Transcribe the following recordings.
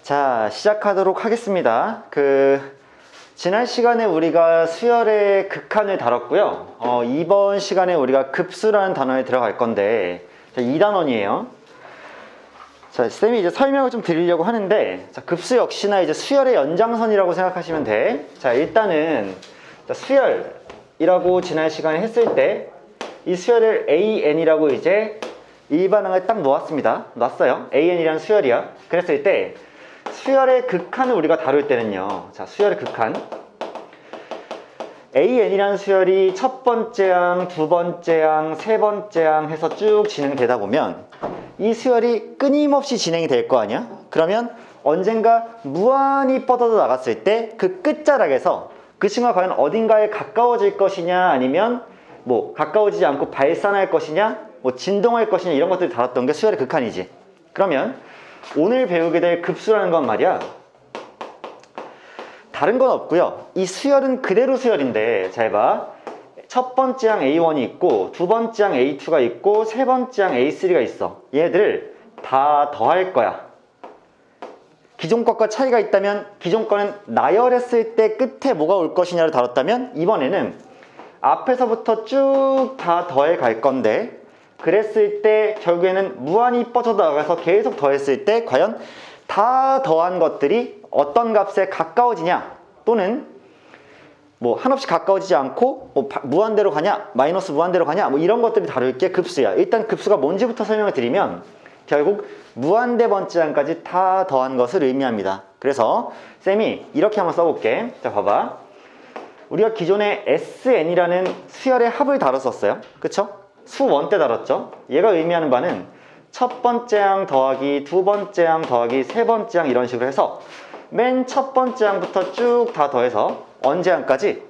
자, 시작하도록 하겠습니다. 지난 시간에 우리가 수열의 극한을 다뤘고요. 이번 시간에 우리가 급수라는 단어에 들어갈 건데, 자, 2단원이에요. 자, 쌤이 이제 설명을 좀 드리려고 하는데, 자, 급수 역시나 이제 수열의 연장선이라고 생각하시면 돼. 자, 일단은, 자, 수열이라고 지난 시간에 했을 때, 이 수열을 AN이라고 이제 일반항을 딱 놓았습니다. 놨어요. AN이라는 수열이야. 그랬을 때, 수열의 극한을 우리가 다룰 때는요. 자, 수열의 극한. AN이라는 수열이 첫 번째 항, 두 번째 항, 세 번째 항 해서 쭉 진행되다 보면 이 수열이 끊임없이 진행이 될 거 아니야? 그러면 언젠가 무한히 뻗어져 나갔을 때 그 끝자락에서 그 친구가 과연 어딘가에 가까워질 것이냐, 아니면 뭐 가까워지지 않고 발산할 것이냐, 뭐 진동할 것이냐, 이런 것들을 다뤘던 게 수열의 극한이지. 그러면 오늘 배우게 될 급수라는 건 말이야, 다른 건 없고요. 이 수열은 그대로 수열인데, 잘 봐. 첫 번째 항 A1이 있고, 두 번째 항 A2가 있고, 세 번째 항 A3가 있어. 얘들을 다 더할 거야. 기존 것과 차이가 있다면, 기존 거는 나열했을 때 끝에 뭐가 올 것이냐를 다뤘다면, 이번에는 앞에서부터 쭉 다 더해 갈 건데, 그랬을 때 결국에는 무한히 뻗어 나가서 계속 더했을 때 과연 다 더한 것들이 어떤 값에 가까워지냐, 또는 뭐 한없이 가까워지지 않고 뭐 무한대로 가냐, 마이너스 무한대로 가냐, 뭐 이런 것들을 다룰 게 급수야. 일단 급수가 뭔지부터 설명을 드리면 결국 무한대 번째 항까지 다 더한 것을 의미합니다. 그래서 쌤이 이렇게 한번 써볼게. 자, 봐봐. 우리가 기존에 SN이라는 수열의 합을 다뤘었어요. 그쵸? 수1 때 다뤘죠. 얘가 의미하는 바는 첫 번째 항 더하기 두 번째 항 더하기 세 번째 항, 이런 식으로 해서 맨 첫 번째 항부터 쭉 다 더해서 언제 항까지?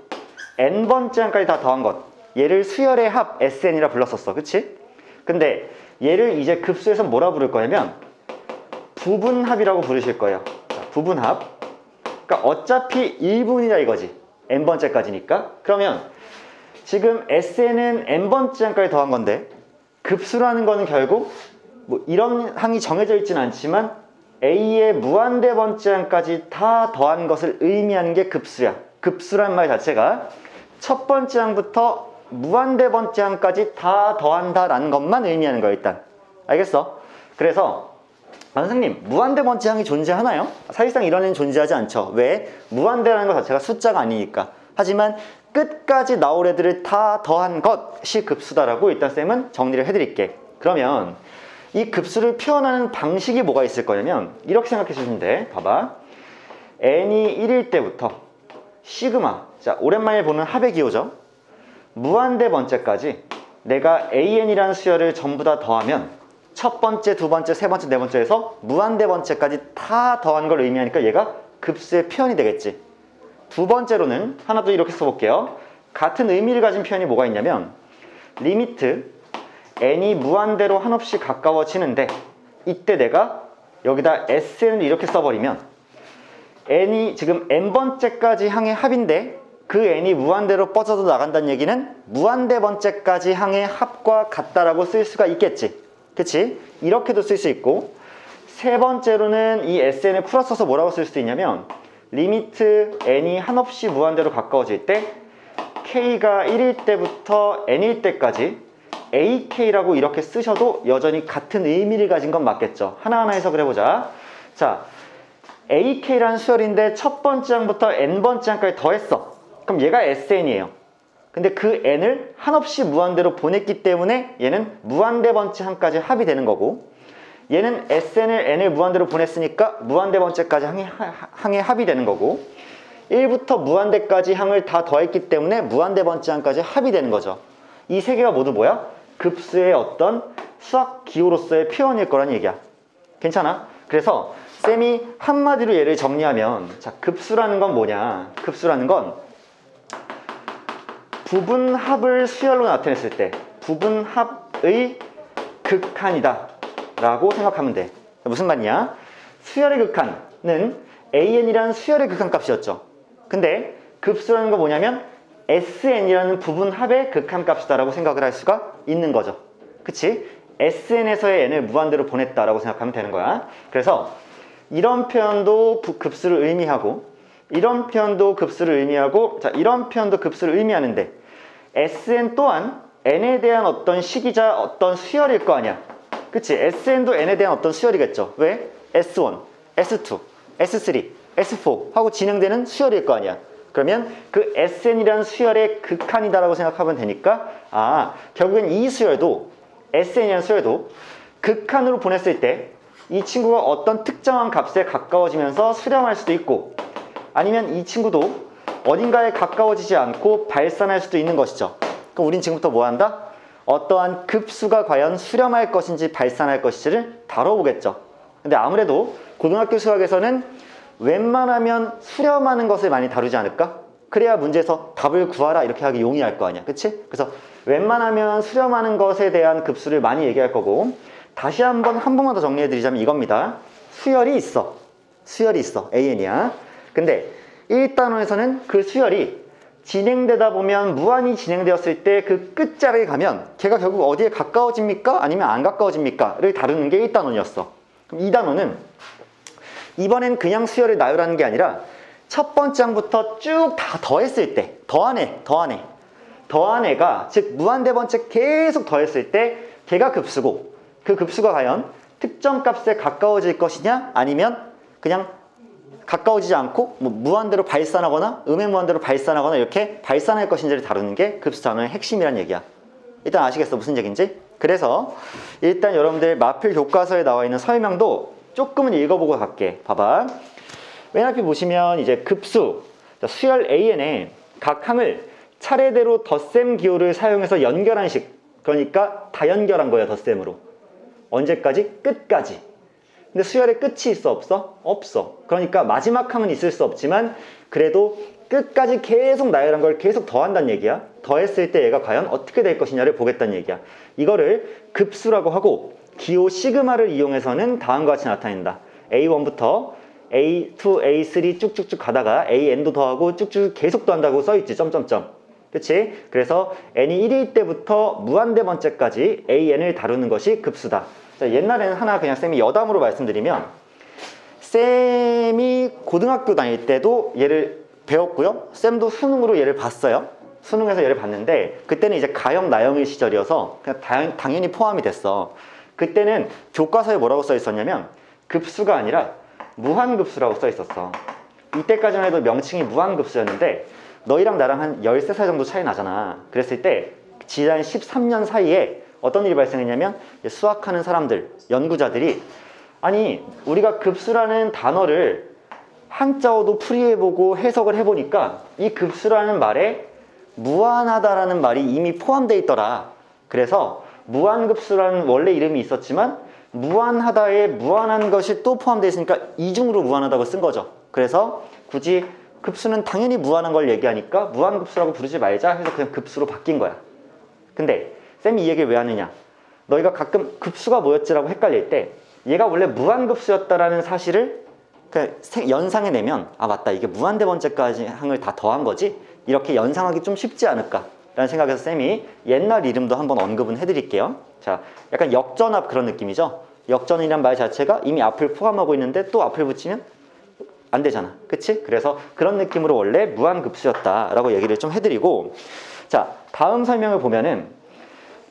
n번째 항까지 다 더한 것, 얘를 수열의 합 SN이라 불렀었어. 그치? 근데 얘를 이제 급수에서 뭐라 부를 거냐면 부분합이라고 부르실 거예요. 자, 부분합. 그러니까 어차피 1분이다 이거지. n번째까지니까. 그러면 지금 SN은 n번째 항까지 더한 건데, 급수라는 거는 결국 뭐 이런 항이 정해져 있진 않지만 A의 무한대 번째 항까지 다 더한 것을 의미하는 게 급수야. 급수란 말 자체가 첫 번째 항부터 무한대 번째 항까지 다 더한다라는 것만 의미하는 거야, 일단. 알겠어? 그래서 선생님, 무한대 번째 항이 존재하나요? 사실상 이런 애는 존재하지 않죠. 왜? 무한대라는 것 자체가 숫자가 아니니까. 하지만 끝까지 나올 애들을 다 더한 것이 급수다라고 일단 쌤은 정리를 해드릴게. 그러면 이 급수를 표현하는 방식이 뭐가 있을 거냐면 이렇게 생각해 주시면 돼. 봐봐. n이 1일 때부터 시그마, 자, 오랜만에 보는 합의 기호죠. 무한대 번째까지 내가 an이라는 수열을 전부 다 더하면 첫 번째, 두 번째, 세 번째, 네 번째에서 무한대 번째까지 다 더한 걸 의미하니까 얘가 급수의 표현이 되겠지. 두 번째로는 하나 더 이렇게 써볼게요. 같은 의미를 가진 표현이 뭐가 있냐면 리미트 n이 무한대로 한없이 가까워지는데, 이때 내가 여기다 SN을 이렇게 써버리면 n이 지금 n번째까지 항의 합인데 그 n이 무한대로 뻗어서 나간다는 얘기는 무한대 번째까지 항의 합과 같다라고 쓸 수가 있겠지. 그치? 이렇게도 쓸 수 있고, 세 번째로는 이 SN을 풀어써서 뭐라고 쓸 수도 있냐면 리미트 n이 한없이 무한대로 가까워질 때 k가 1일 때부터 n일 때까지 ak라고 이렇게 쓰셔도 여전히 같은 의미를 가진 건 맞겠죠. 하나하나 해석을 해보자. 자, ak라는 수열인데 첫 번째 항부터 n번째 항까지 더했어. 그럼 얘가 sn이에요. 근데 그 n을 한없이 무한대로 보냈기 때문에 얘는 무한대 번째 항까지 합이 되는 거고, 얘는 SN을 n을 무한대로 보냈으니까 무한대 번째까지 항의 합이 되는 거고, 1부터 무한대까지 항을 다 더했기 때문에 무한대 번째 항까지 합이 되는 거죠. 이 세 개가 모두 뭐야? 급수의 어떤 수학 기호로서의 표현일 거란 얘기야. 괜찮아? 그래서 쌤이 한마디로 얘를 정리하면, 자, 급수라는 건 뭐냐? 급수라는 건 부분합을 수열로 나타냈을 때 부분합의 극한이다 라고 생각하면 돼. 무슨 말이냐? 수열의 극한은 AN이라는 수열의 극한값이었죠. 근데 급수라는 건 뭐냐면 SN이라는 부분합의 극한값이다 라고 생각을 할 수가 있는 거죠. 그치? SN에서의 n을 무한대로 보냈다라고 생각하면 되는 거야. 그래서 이런 표현도 급수를 의미하고 이런 표현도 급수를 의미하고 자 이런 표현도 급수를 의미하는데 Sn 또한 n에 대한 어떤 식이자 어떤 수열일 거 아니야. 그치? Sn도 n에 대한 어떤 수열이겠죠. 왜? S1, S2, S3, S4 하고 진행되는 수열일 거 아니야. 그러면 그 Sn이라는 수열의 극한이다라고 생각하면 되니까 결국엔 이 수열도 Sn이라는 수열도 극한으로 보냈을 때 이 친구가 어떤 특정한 값에 가까워지면서 수렴할 수도 있고 아니면 이 친구도 어딘가에 가까워지지 않고 발산할 수도 있는 것이죠. 그럼 우린 지금부터 뭐 한다? 어떠한 급수가 과연 수렴할 것인지 발산할 것인지를 다뤄보겠죠. 근데 아무래도 고등학교 수학에서는 웬만하면 수렴하는 것을 많이 다루지 않을까? 그래야 문제에서 답을 구하라 이렇게 하기 용이할 거 아니야. 그치? 그래서 웬만하면 수렴하는 것에 대한 급수를 많이 얘기할 거고 다시 한 번만 더 정리해드리자면 이겁니다. 수열이 있어. 수열이 있어. AN이야. 근데 1단원에서는 그 수열이 진행되다 보면 무한히 진행되었을 때 그 끝자락에 가면 걔가 결국 어디에 가까워집니까? 아니면 안 가까워집니까? 를 다루는 게 1단원이었어. 그럼 2단원은 이번엔 그냥 수열을 나열하는 게 아니라 첫 번째 항부터 쭉 다 더했을 때 더한 애가 즉 무한대번째 계속 더했을 때 걔가 급수고 그 급수가 과연 특정 값에 가까워질 것이냐 아니면 그냥 가까워지지 않고 무한대로 발산하거나 음행무한대로 발산하거나 이렇게 발산할 것인지를 다루는 게 급수 단원의 핵심이란 얘기야. 일단 아시겠어? 무슨 얘기인지? 그래서 일단 여러분들 마필 교과서에 나와 있는 설명도 조금은 읽어보고 갈게. 봐봐. 맨 앞에 보시면 이제 급수, 수열 AN에 각 항을 차례대로 덧셈 기호를 사용해서 연결한 식, 그러니까 다 연결한 거예요. 덧셈으로. 언제까지? 끝까지. 근데 수열의 끝이 있어 없어? 없어. 그러니까 마지막 항은 있을 수 없지만 그래도 끝까지 계속 나열한 걸 계속 더한다는 얘기야. 더했을 때 얘가 과연 어떻게 될 것이냐를 보겠다는 얘기야. 이거를 급수라고 하고 기호 시그마를 이용해서는 다음과 같이 나타낸다. A1부터 A2, A3 쭉쭉쭉 가다가 AN도 더하고 쭉쭉 계속 더한다고 써있지. 점점점. 그치? 그래서 n이 1일 때부터 무한대번째까지 AN을 다루는 것이 급수다. 자, 옛날에는 하나 그냥 쌤이 여담으로 말씀드리면 쌤이 고등학교 다닐 때도 얘를 배웠고요. 쌤도 수능으로 얘를 봤어요. 수능에서 얘를 봤는데 그때는 이제 가형 나형일 시절이어서 그냥 당연히 포함이 됐어. 그때는 교과서에 뭐라고 써 있었냐면 급수가 아니라 무한급수라고 써 있었어. 이때까지만 해도 명칭이 무한급수였는데 너희랑 나랑 한 13살 정도 차이 나잖아. 그랬을 때 지난 13년 사이에 어떤 일이 발생했냐면 수학하는 사람들, 연구자들이 아니 우리가 급수라는 단어를 한자어도 풀이해보고 해석을 해보니까 이 급수라는 말에 무한하다라는 말이 이미 포함되어 있더라. 그래서 무한급수라는 원래 이름이 있었지만 무한하다에 무한한 것이 또 포함되어 있으니까 이중으로 무한하다고 쓴 거죠. 그래서 굳이 급수는 당연히 무한한 걸 얘기하니까 무한급수라고 부르지 말자 해서 그냥 급수로 바뀐 거야. 근데 쌤이 이 얘기를 왜 하느냐? 너희가 가끔 급수가 뭐였지라고 헷갈릴 때 얘가 원래 무한급수였다라는 사실을 연상해 내면 맞다 이게 무한대번째까지 항을 다 더한 거지? 이렇게 연상하기 좀 쉽지 않을까? 라는 생각에서 쌤이 옛날 이름도 한번 언급은 해드릴게요. 자, 약간 역전합 그런 느낌이죠? 역전이란 말 자체가 이미 앞을 포함하고 있는데 또 앞을 붙이면 안 되잖아. 그치? 그래서 그런 느낌으로 원래 무한급수였다라고 얘기를 좀 해드리고 자, 다음 설명을 보면은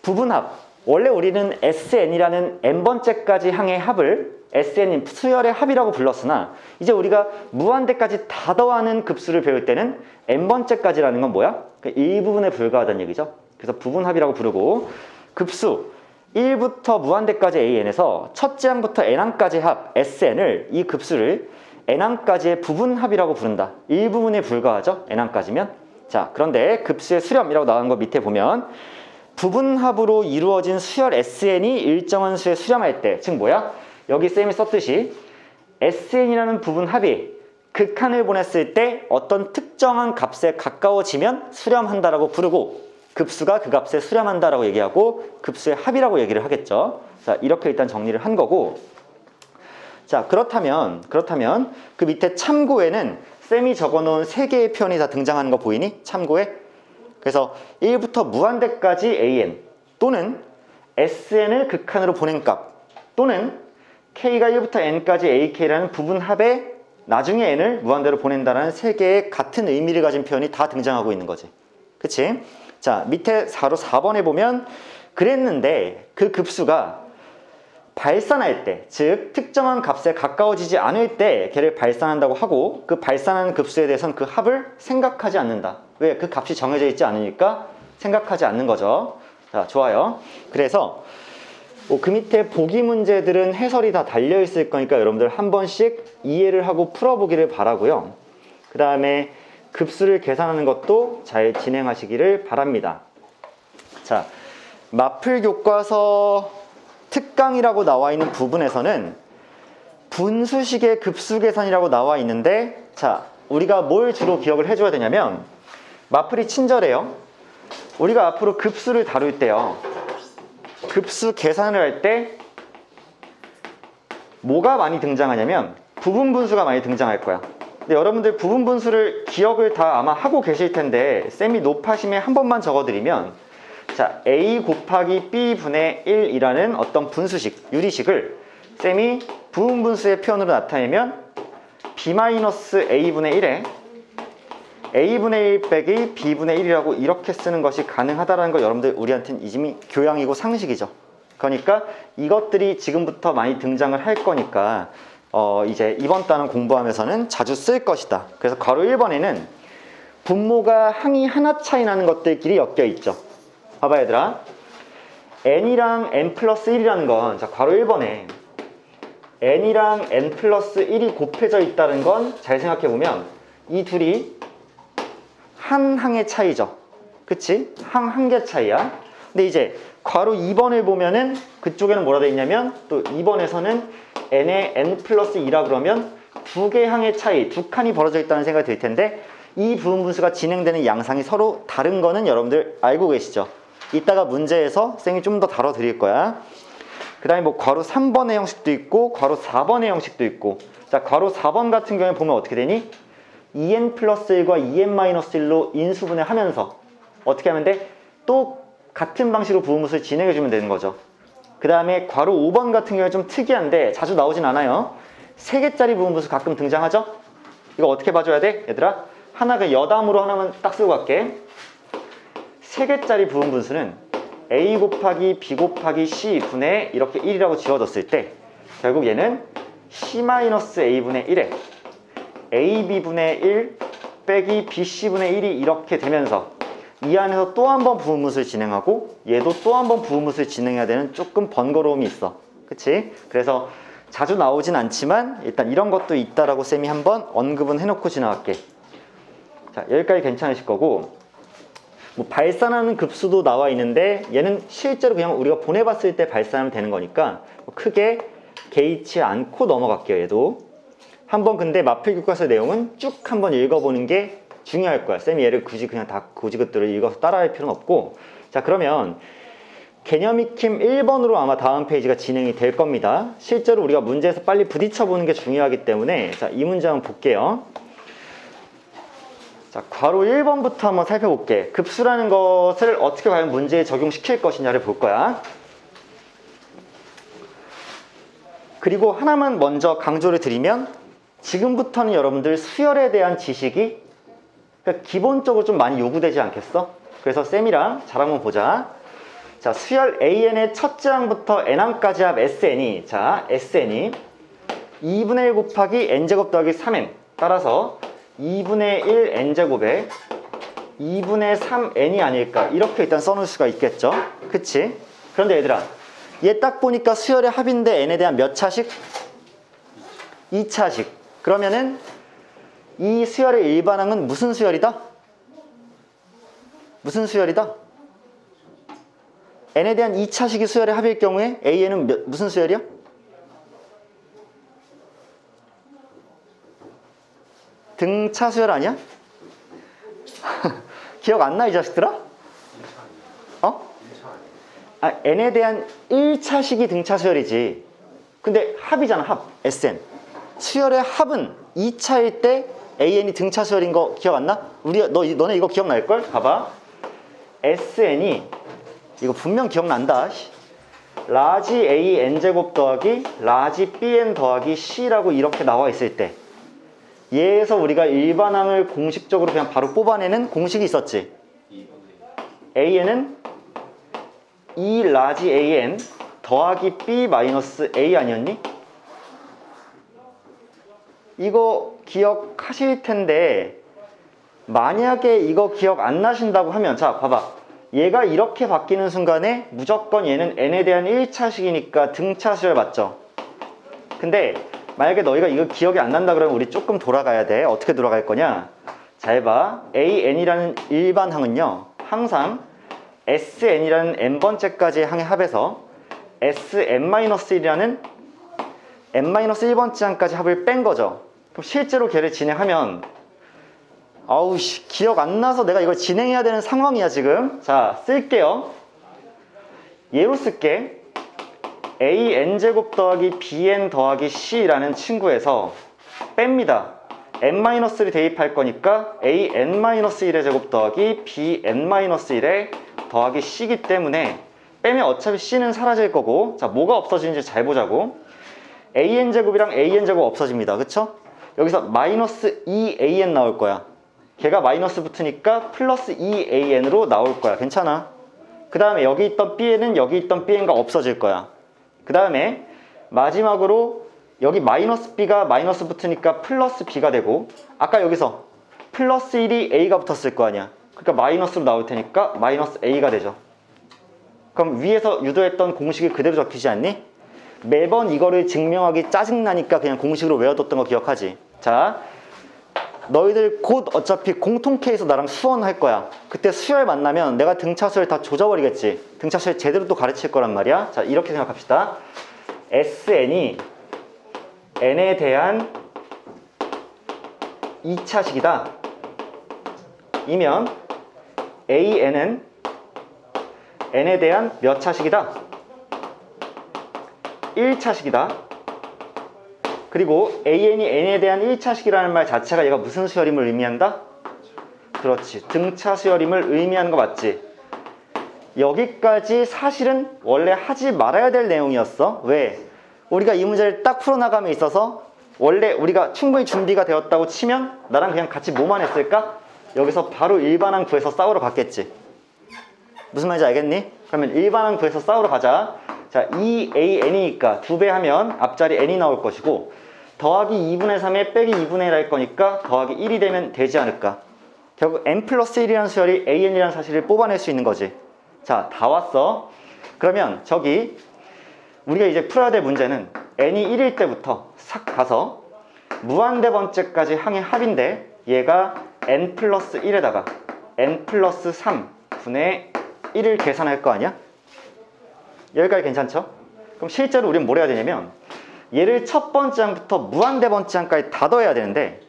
부분합. 원래 우리는 SN이라는 n번째까지 항의 합을 SN인 수열의 합이라고 불렀으나 이제 우리가 무한대까지 다 더하는 급수를 배울 때는 n번째까지라는 건 뭐야? 일부분에 불과하다는 얘기죠. 그래서 부분합이라고 부르고 급수 1부터 무한대까지 AN에서 첫째 항부터 n항까지 합 SN을 이 급수를 n항까지의 부분합이라고 부른다. 일부분에 불과하죠. n항까지면. 자, 그런데 급수의 수렴이라고 나온 거 밑에 보면 부분합으로 이루어진 수열 SN이 일정한 수에 수렴할 때, 즉 뭐야? 여기 쌤이 썼듯이 SN이라는 부분합이 극한을 보냈을 때 어떤 특정한 값에 가까워지면 수렴한다라고 부르고 급수가 그 값에 수렴한다라고 얘기하고 급수의 합이라고 얘기를 하겠죠. 자, 이렇게 일단 정리를 한 거고 자, 그렇다면 그 밑에 참고에는 쌤이 적어놓은 3개의 표현이 다 등장하는 거 보이니? 참고에 그래서 1부터 무한대까지 AN 또는 SN을 극한으로 보낸 값 또는 K가 1부터 N까지 AK라는 부분합에 나중에 N을 무한대로 보낸다는 세 개의 같은 의미를 가진 표현이 다 등장하고 있는 거지. 그치? 자, 밑에 4번에 보면 그랬는데 그 급수가 발산할 때, 즉 특정한 값에 가까워지지 않을 때 걔를 발산한다고 하고 그 발산하는 급수에 대해서는 그 합을 생각하지 않는다. 왜? 그 값이 정해져 있지 않으니까 생각하지 않는 거죠. 자, 좋아요. 그래서 그 밑에 보기 문제들은 해설이 다 달려있을 거니까 여러분들 한 번씩 이해를 하고 풀어보기를 바라고요. 그 다음에 급수를 계산하는 것도 잘 진행하시기를 바랍니다. 자, 마플 교과서 특강이라고 나와 있는 부분에서는 분수식의 급수 계산이라고 나와 있는데, 자, 우리가 뭘 주로 기억을 해줘야 되냐면 마플이 친절해요. 우리가 앞으로 급수를 다룰 때요, 급수 계산을 할 때 뭐가 많이 등장하냐면 부분 분수가 많이 등장할 거야. 근데 여러분들 부분 분수를 기억을 다 아마 하고 계실 텐데 쌤이 높아심에 한 번만 적어드리면, 자, A 곱하기 B분의 1이라는 어떤 분수식, 유리식을 쌤이 부분 분수의 표현으로 나타내면 B-A분의 1에 A분의 1 빼기 B분의 1이라고 이렇게 쓰는 것이 가능하다는 거 여러분들 우리한테는 이미 교양이고 상식이죠. 그러니까 이것들이 지금부터 많이 등장을 할 거니까 이제 이번 단원 공부하면서는 자주 쓸 것이다. 그래서 괄호 1번에는 분모가 항이 하나 차이 나는 것들끼리 엮여 있죠. 봐봐 얘들아, n이랑 n 플러스 1이라는 건, 자, 괄호 1번에 n이랑 n 플러스 1이 곱해져 있다는 건 잘 생각해보면 이 둘이 한 항의 차이죠. 그치? 항 한 개 차이야. 근데 이제 괄호 2번을 보면은 그쪽에는 뭐라 돼 있냐면 또 2번에서는 n의 n 플러스 2라 그러면 두 개 항의 차이, 두 칸이 벌어져 있다는 생각이 들 텐데 이 부분 분수가 진행되는 양상이 서로 다른 거는 여러분들 알고 계시죠? 이따가 문제에서 쌤이 좀 더 다뤄드릴 거야. 그 다음에 뭐 괄호 3번의 형식도 있고 괄호 4번의 형식도 있고, 자, 괄호 4번 같은 경우에 보면 어떻게 되니? 2n 플러스 1과 2n 마이너스 1로 인수분해 하면서 어떻게 하면 돼? 또 같은 방식으로 부분분수를 진행해주면 되는 거죠. 그 다음에 괄호 5번 같은 경우에 좀 특이한데 자주 나오진 않아요. 3개짜리 부분분수 가끔 등장하죠? 이거 어떻게 봐줘야 돼? 얘들아, 하나가 여담으로 하나만 딱 쓰고 갈게. 3개짜리 부분분수는 a 곱하기 b 곱하기 c 분의 이렇게 1이라고 지워졌을 때 결국 얘는 c-a분의 1에 ab분의 1 빼기 bc분의 1이 이렇게 되면서 이 안에서 또 한 번 부분분수를 진행하고 얘도 또 한 번 부분분수를 진행해야 되는 조금 번거로움이 있어. 그치? 그래서 자주 나오진 않지만 일단 이런 것도 있다라고 쌤이 한번 언급은 해놓고 지나갈게. 자, 여기까지 괜찮으실 거고, 뭐 발산하는 급수도 나와 있는데 얘는 실제로 그냥 우리가 보내봤을 때 발산하면 되는 거니까 크게 개의치 않고 넘어갈게요. 얘도 한번 근데 마플 교과서 내용은 쭉 한번 읽어보는 게 중요할 거야. 쌤이 얘를 굳이 그냥 다 고지것들을 읽어서 따라할 필요는 없고, 자, 그러면 개념 익힘 1번으로 아마 다음 페이지가 진행이 될 겁니다. 실제로 우리가 문제에서 빨리 부딪혀보는 게 중요하기 때문에, 자, 이 문제 한번 볼게요. 자, 괄호 1번부터 한번 살펴볼게. 급수라는 것을 어떻게 과연 문제에 적용시킬 것이냐를 볼 거야. 그리고 하나만 먼저 강조를 드리면 지금부터는 여러분들 수열에 대한 지식이 그러니까 기본적으로 좀 많이 요구되지 않겠어? 그래서 쌤이랑 잘 한번 보자. 자, 수열 AN의 첫째 항부터 N항까지 합 SN이, 자, SN이 2분의 1 곱하기 N제곱 더하기 3N 따라서 2분의 1 N제곱에 2분의 3N이 아닐까, 이렇게 일단 써놓을 수가 있겠죠? 그치? 그런데 얘들아, 얘 딱 보니까 수열의 합인데 N에 대한 몇 차식? 2차식. 그러면은 이 수열의 일반항은 무슨 수열이다? 무슨 수열이다? N에 대한 2차식이 수열의 합일 경우에 AN은 무슨 수열이야? 등차 수열 아니야? 기억 안 나, 이 자식들아? N에 대한 1차식이 등차 수열이지. 근데 합이잖아, 합. SN. 수열의 합은 2차일 때 AN이 등차 수열인 거 기억 안 나? 너네 이거 기억날걸? 봐봐. SN이, 이거 분명 기억난다. 라지 A n제곱 더하기 라지 BN 더하기 C라고 이렇게 나와 있을 때 얘에서 우리가 일반항을 공식적으로 그냥 바로 뽑아내는 공식이 있었지. AN은 E 라지 AN 더하기 B 마이너스 A 아니었니? 이거 기억하실 텐데 만약에 이거 기억 안 나신다고 하면 자 봐봐, 얘가 이렇게 바뀌는 순간에 무조건 얘는 n에 대한 1차식이니까 등차 수열 맞죠? 근데 만약에 너희가 이거 기억이 안 난다 그러면 우리 조금 돌아가야 돼. 어떻게 돌아갈 거냐? 잘 봐. AN이라는 일반항은요 항상 SN이라는 n번째까지의 항의 합에서 SN-1이라는 n-1번째 항까지 합을 뺀 거죠. 그럼 실제로 걔를 진행하면 아우씨 기억 안 나서 내가 이걸 진행해야 되는 상황이야 지금. 자 쓸게요. 얘로 쓸게. AN제곱 더하기 BN 더하기 C라는 친구에서 뺍니다. n-를 대입할 거니까 AN-1의 제곱 더하기 BN-1의 더하기 C이기 때문에 빼면 어차피 C는 사라질 거고, 자 뭐가 없어지는지 잘 보자고. AN제곱이랑 AN제곱 없어집니다. 그쵸? 여기서 마이너스 2AN 나올 거야. 걔가 마이너스 붙으니까 플러스 2AN으로 나올 거야. 괜찮아? 그 다음에 여기 있던 BN은 여기 있던 BN과 없어질 거야. 그 다음에 마지막으로 여기 마이너스 B가 마이너스 붙으니까 플러스 B가 되고, 아까 여기서 플러스 1이 A가 붙었을 거 아니야. 그러니까 마이너스로 나올 테니까 마이너스 A가 되죠. 그럼 위에서 유도했던 공식이 그대로 적히지 않니? 매번 이거를 증명하기 짜증나니까 그냥 공식으로 외워뒀던 거 기억하지? 자, 너희들 곧 어차피 공통케에서 나랑 수원 할 거야. 그때 수열 만나면 내가 등차수열 다 조져버리겠지. 등차수열 제대로 또 가르칠 거란 말이야. 자, 이렇게 생각합시다. SN이 N에 대한 2차식이다 이면 AN은 N에 대한 몇 차식이다? 1차식이다. 그리고 AN이 N에 대한 1차식이라는 말 자체가 얘가 무슨 수열임을 의미한다? 그렇지, 등차 수열임을 의미하는 거 맞지? 여기까지 사실은 원래 하지 말아야 될 내용이었어. 왜? 우리가 이 문제를 딱 풀어나감에 있어서 원래 우리가 충분히 준비가 되었다고 치면 나랑 그냥 같이 뭐만 했을까? 여기서 바로 일반항 구해서 싸우러 갔겠지. 무슨 말인지 알겠니? 그러면 일반항 구해서 싸우러 가자. 자, 2AN이니까 2배 하면 앞자리 n이 나올 것이고 더하기 2분의 3에 빼기 2분의 1 할 거니까 더하기 1이 되면 되지 않을까? 결국 n 플러스 1이라는 수열이 AN이라는 사실을 뽑아낼 수 있는 거지. 자, 다 왔어. 그러면 저기 우리가 이제 풀어야 될 문제는 n이 1일 때부터 싹 가서 무한대 번째까지 항의 합인데 얘가 n 플러스 1에다가 n 플러스 3분의 1을 계산할 거 아니야? 여기까지 괜찮죠? 그럼 실제로 우리는 뭘 해야 되냐면 얘를 첫 번째 항부터 무한대 번째 항까지 다 더해야 되는데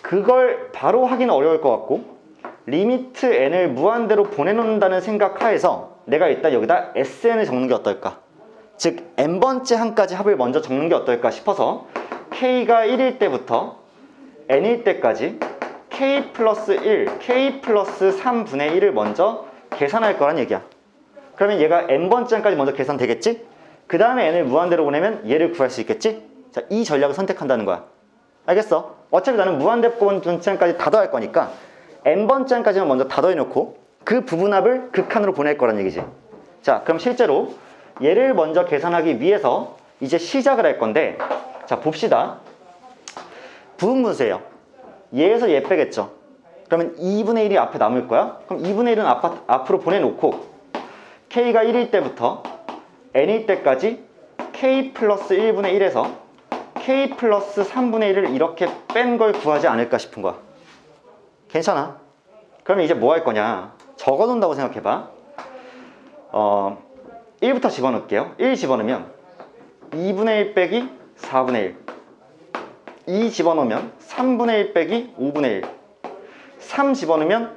그걸 바로 하기는 어려울 것 같고 리미트 n을 무한대로 보내놓는다는 생각 하에서 내가 일단 여기다 SN을 적는 게 어떨까? 즉 n번째 항까지 합을 먼저 적는 게 어떨까 싶어서 K가 1일 때부터 n일 때까지 K 플러스 1, K 플러스 3분의 1을 먼저 계산할 거란 얘기야. 그러면 얘가 n번째 항까지 먼저 계산되겠지? 그 다음에 n을 무한대로 보내면 얘를 구할 수 있겠지? 자, 이 전략을 선택한다는 거야. 알겠어? 어차피 나는 무한대 번째 항까지 다 더할 거니까 n번째 항까지만 먼저 다 더해놓고 그 부분합을 극한으로 보낼 거란 얘기지. 자, 그럼 실제로 얘를 먼저 계산하기 위해서 이제 시작을 할 건데, 자 봅시다. 부분분수예요. 얘에서 얘 빼겠죠. 그러면 2분의 1이 앞에 남을 거야. 그럼 2분의 1은 앞으로 보내놓고 K가 1일 때부터 N일 때까지 K 플러스 1분의 1에서 K 플러스 3분의 1을 이렇게 뺀 걸 구하지 않을까 싶은 거야. 괜찮아? 그러면 이제 뭐 할 거냐? 적어놓는다고 생각해봐. 1부터 집어넣을게요. 1 집어넣으면 2분의 1 빼기 4분의 1, 2 집어넣으면 3분의 1 빼기 5분의 1, 3 집어넣으면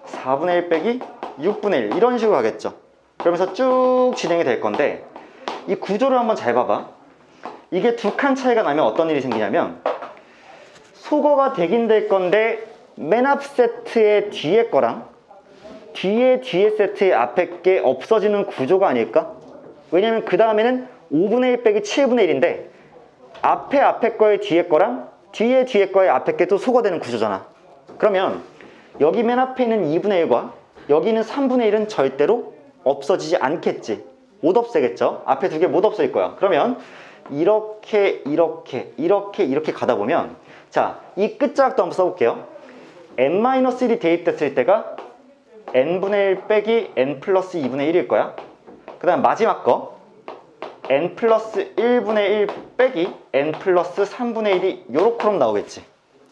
4분의 1 빼기 6분의 1, 이런 식으로 가겠죠. 그러면서 쭉 진행이 될 건데 이 구조를 한번 잘 봐봐. 이게 두 칸 차이가 나면 어떤 일이 생기냐면 소거가 되긴 될 건데 맨 앞 세트의 뒤에 거랑 뒤에 세트의 앞에 게 없어지는 구조가 아닐까? 왜냐면 그 다음에는 5분의 1 빼기 7분의 1인데 앞에 거에 뒤에 거랑 뒤에 거에 앞에 게 또 소거되는 구조잖아. 그러면 여기 맨 앞에 있는 2분의 1과 여기 있는 3분의 1은 절대로 없어지지 않겠지. 못 없애겠죠. 앞에 두 개 못 없앨 거야. 그러면 이렇게 가다 보면 자, 이 끝자락도 한번 써볼게요. n-1이 대입됐을 때가 n분의 1 빼기 n 플러스 2분의 1일 거야. 그 다음 마지막 거 n 플러스 1분의 1 빼기 n 플러스 3분의 1이 요렇게럼 나오겠지.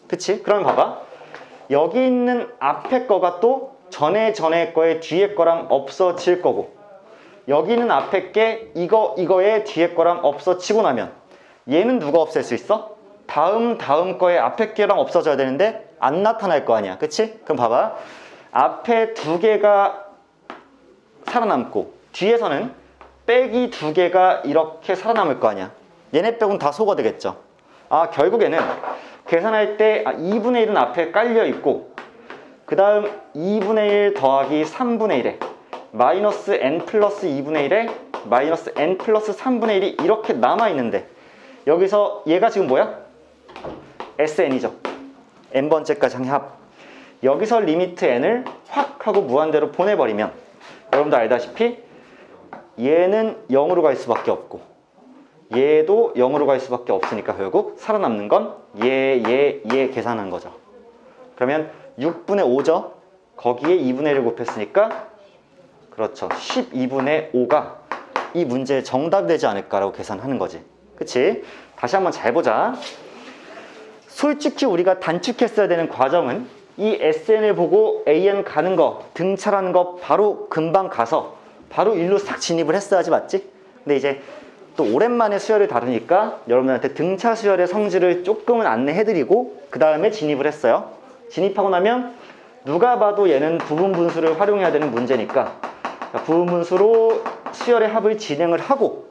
그치? 그러면 봐봐. 여기 있는 앞에 거가 또 전에 거에 뒤에 거랑 없어질 거고, 여기 있는 앞에 게 이거의 뒤에 거랑 없어지고 나면 얘는 누가 없앨 수 있어? 다음 거에 앞에 게랑 없어져야 되는데 안 나타날 거 아니야. 그치? 그럼 봐봐. 앞에 두 개가 살아남고 뒤에서는 빼기 두 개가 이렇게 살아남을 거 아니야. 얘네 빼고는 다 소거되겠죠. 아, 결국에는 계산할 때 2분의 1은 앞에 깔려 있고, 그 다음 2분의 1 더하기 3분의 1에 마이너스 n 플러스 2분의 1에 마이너스 n 플러스 3분의 1이 이렇게 남아있는데, 여기서 얘가 지금 뭐야? SN이죠. n번째까지 항의 합. 여기서 리미트 n을 확 하고 무한대로 보내버리면 여러분도 알다시피 얘는 0으로 갈 수밖에 없고 얘도 0으로 갈 수밖에 없으니까 결국 살아남는 건 얘 계산한 거죠. 그러면 6분의 5죠. 거기에 2분의 1을 곱했으니까 그렇죠. 12분의 5가 이 문제의 정답이 되지 않을까라고 계산하는 거지. 그치? 다시 한번 잘 보자. 솔직히 우리가 단축했어야 되는 과정은 이 SN을 보고 AN 가는 거, 등차라는 거 바로 금방 가서 바로 일로 싹 진입을 했어야지, 맞지? 근데 이제 또 오랜만에 수열을 다루니까 여러분들한테 등차 수열의 성질을 조금은 안내해드리고 그 다음에 진입을 했어요. 진입하고 나면 누가 봐도 얘는 부분분수를 활용해야 되는 문제니까 부분분수로 수열의 합을 진행을 하고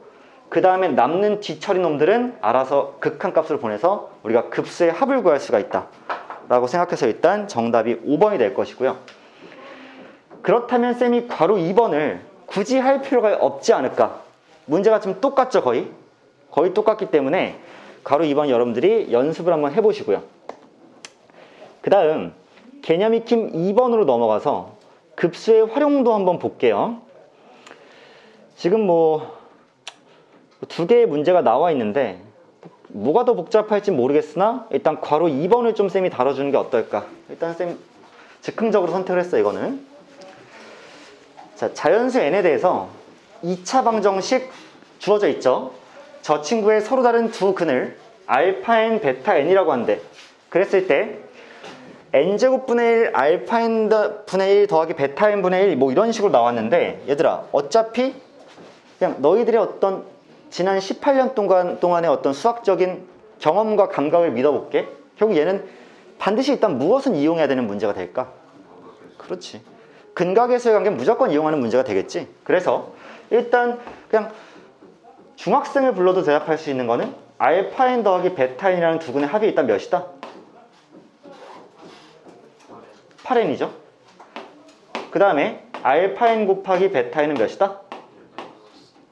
그 다음에 남는 뒤처리 놈들은 알아서 극한값을 보내서 우리가 급수의 합을 구할 수가 있다 라고 생각해서 일단 정답이 5번이 될 것이고요. 그렇다면 쌤이 괄호 2번을 굳이 할 필요가 없지 않을까? 문제가 좀 똑같죠, 거의 똑같기 때문에 괄호 2번 여러분들이 연습을 한번 해보시고요. 그 다음 개념 익힘 2번으로 넘어가서 급수의 활용도 한번 볼게요. 지금 뭐 두 개의 문제가 나와 있는데 뭐가 더 복잡할지 모르겠으나 일단 괄호 2번을 좀 쌤이 다뤄주는 게 어떨까? 일단 쌤 즉흥적으로 선택을 했어요, 이거는. 자, 자연수 n에 대해서 2차 방정식 주어져 있죠. 저 친구의 서로 다른 두 근을 알파 n, 베타 n이라고 한대. 그랬을 때 n제곱분의 1, 알파 n 분의 1 더하기 베타 n 분의 1 뭐 이런 식으로 나왔는데, 얘들아 어차피 그냥 너희들의 어떤 지난 18년 동안의 어떤 수학적인 경험과 감각을 믿어볼게. 결국 얘는 반드시 일단 무엇은 이용해야 되는 문제가 될까? 그렇지. 근각에서의 관계는 무조건 이용하는 문제가 되겠지. 그래서 일단 그냥 중학생을 불러도 대답할 수 있는 거는 알파 n 더하기 베타 n이라는 두 근의 합이 일단 몇이다? 8n이죠. 그 다음에 알파 n 곱하기 베타 n은 몇이다?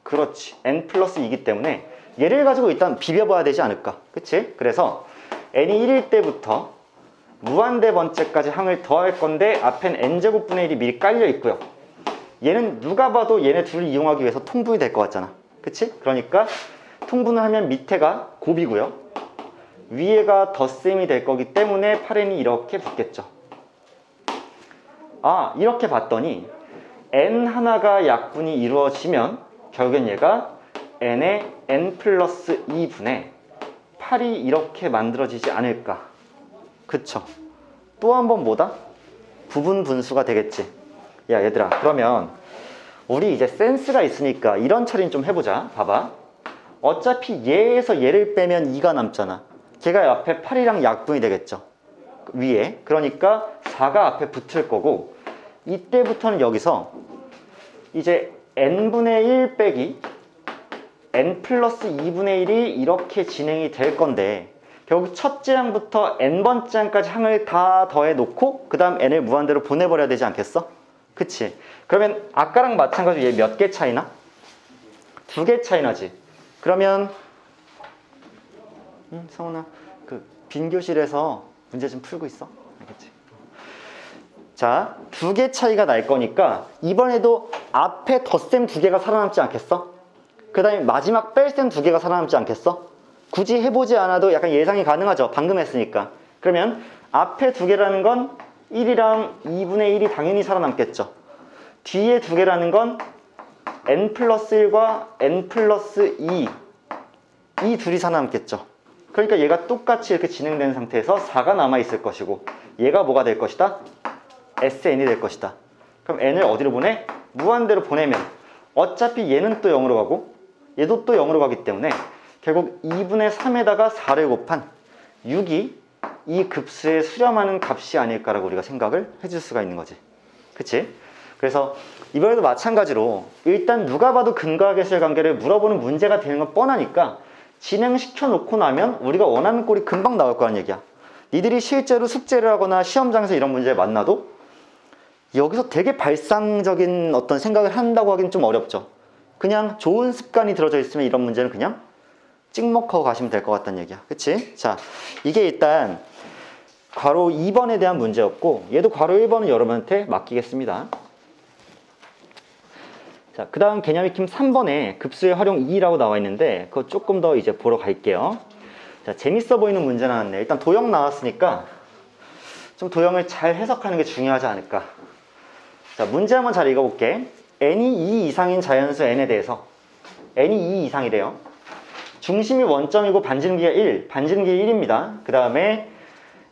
그렇지. n 플러스 2이기 때문에 얘를 가지고 일단 비벼봐야 되지 않을까. 그치? 그래서 n이 1일 때부터 무한대 번째까지 항을 더할 건데 앞엔 n제곱분의 1이 미리 깔려 있고요. 얘는 누가 봐도 얘네 둘을 이용하기 위해서 통분이 될 것 같잖아. 그치? 그러니까 통분을 하면 밑에가 곱이고요. 위에가 덧셈이 될 거기 때문에 8n이 이렇게 붙겠죠. 아, 이렇게 봤더니 n 하나가 약분이 이루어지면 결국엔 얘가 n의 n 플러스 2분의 8이 이렇게 만들어지지 않을까. 그쵸? 또 한 번 뭐다? 부분 분수가 되겠지. 야, 얘들아, 그러면 우리 이제 센스가 있으니까 이런 처리는 좀 해보자. 봐봐. 어차피 얘에서 얘를 빼면 2가 남잖아. 걔가 앞에 8이랑 약분이 되겠죠, 위에. 그러니까 4가 앞에 붙을 거고, 이때부터는 여기서 이제 n분의 1 빼기 n 플러스 2분의 1이 이렇게 진행이 될 건데, 결국 첫째 항부터 n번째 항까지 항을 다 더해 놓고 그 다음 n을 무한대로 보내버려야 되지 않겠어? 그치? 그러면 아까랑 마찬가지로 얘 몇 개 차이나? 두 개 차이 나지. 그러면 성훈아 그 빈 교실에서 문제 좀 풀고 있어. 알겠지? 자, 두 개 차이가 날 거니까 이번에도 앞에 덧셈 두 개가 살아남지 않겠어? 그 다음에 마지막 뺄셈 두 개가 살아남지 않겠어? 굳이 해보지 않아도 약간 예상이 가능하죠. 방금 했으니까. 그러면 앞에 두 개라는 건 1이랑 2분의 1이 당연히 살아남겠죠. 뒤에 두 개라는 건 n 플러스 1과 n 플러스 2 이 둘이 살아남겠죠. 그러니까 얘가 똑같이 이렇게 진행된 상태에서 4가 남아있을 것이고 얘가 뭐가 될 것이다? SN이 될 것이다. 그럼 n을 어디로 보내? 무한대로 보내면 어차피 얘는 또 0으로 가고 얘도 또 0으로 가기 때문에 결국 2분의 3에다가 4를 곱한 6이 이 급수에 수렴하는 값이 아닐까라고 우리가 생각을 해줄 수가 있는 거지. 그치? 그래서 이번에도 마찬가지로 일단 누가 봐도 근거와 계수의 관계를 물어보는 문제가 되는 건 뻔하니까 진행시켜 놓고 나면 우리가 원하는 꼴이 금방 나올 거란 얘기야. 니들이 실제로 숙제를 하거나 시험장에서 이런 문제를 만나도 여기서 되게 발상적인 어떤 생각을 한다고 하기는 좀 어렵죠. 그냥 좋은 습관이 들어져 있으면 이런 문제는 그냥 찍먹하고 가시면 될 것 같다는 얘기야. 그치? 자, 이게 일단 괄호 2번에 대한 문제였고 얘도 괄호 1번은 여러분한테 맡기겠습니다. 자, 그 다음 개념 익힘 3번에 급수의 활용 2라고 나와 있는데 그거 조금 더 이제 보러 갈게요. 자, 재밌어 보이는 문제 나왔네. 일단 도형 나왔으니까 좀 도형을 잘 해석하는 게 중요하지 않을까. 자, 문제 한번 잘 읽어볼게. n이 2 이상인 자연수 n에 대해서 n이 2 이상이래요. 중심이 원점이고 반지름기가 1, 반지름기 1입니다. 그 다음에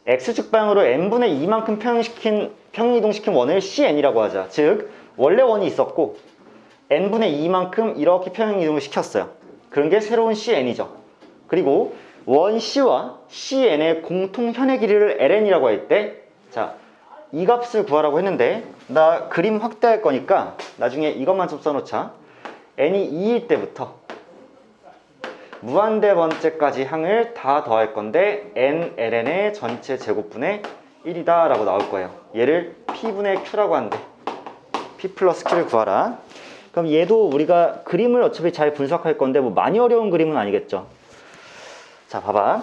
x축 방향으로 n분의 2만큼 평행이동시킨 원을 cn이라고 하자. 즉 원래 원이 있었고 n분의 2만큼 이렇게 평행이동을 시켰어요. 그런 게 새로운 cn이죠. 그리고 원 c와 cn의 공통현의 길이를 ln이라고 할 때 자, 이 값을 구하라고 했는데 나 그림 확대할 거니까 나중에 이것만 좀 써놓자. n이 2일 때부터 무한대 번째까지 항을 다 더할 건데 n ln의 전체 제곱분의 1이다 라고 나올 거예요. 얘를 p분의 q라고 하는데 p 플러스 q를 구하라. 그럼 얘도 우리가 그림을 어차피 잘 분석할 건데 뭐 많이 어려운 그림은 아니겠죠. 자, 봐봐.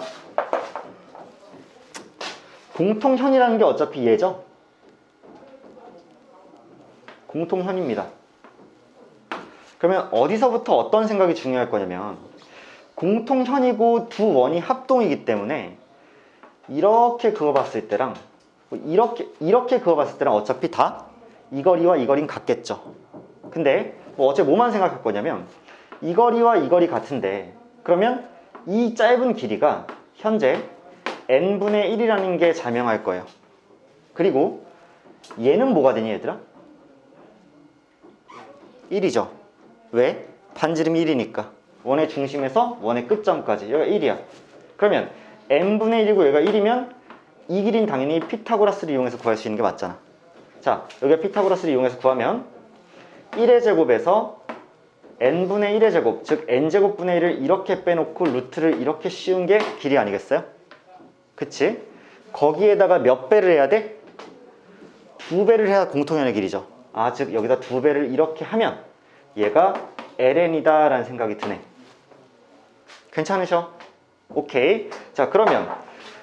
공통현이라는 게 어차피 얘죠. 공통현입니다. 그러면 어디서부터 어떤 생각이 중요할 거냐면 공통현이고 두 원이 합동이기 때문에 이렇게 그어봤을 때랑 이렇게 그어봤을 때랑 어차피 다 이 거리와 이 거리는 같겠죠. 근데 어차피 뭐만 생각할 거냐면 이 거리와 이 거리 같은데 그러면 이 짧은 길이가 현재 n분의 1이라는 게 자명할 거예요. 그리고 얘는 뭐가 되니 얘들아? 1이죠. 왜? 반지름이 1이니까. 원의 중심에서 원의 끝점까지 여기가 1이야. 그러면 n분의 1이고 얘가 1이면 이 길이는 당연히 피타고라스를 이용해서 구할 수 있는 게 맞잖아. 자, 여기가 피타고라스를 이용해서 구하면 1의 제곱에서 n분의 1의 제곱, 즉 n제곱분의 1을 이렇게 빼놓고 루트를 이렇게 씌운 게 길이 아니겠어요? 그치? 거기에다가 몇 배를 해야 돼? 2배를 해야 공통현의 길이죠. 아, 즉 여기다 2배를 이렇게 하면 얘가 ln이다 라는 생각이 드네. 괜찮으셔? 오케이. 자, 그러면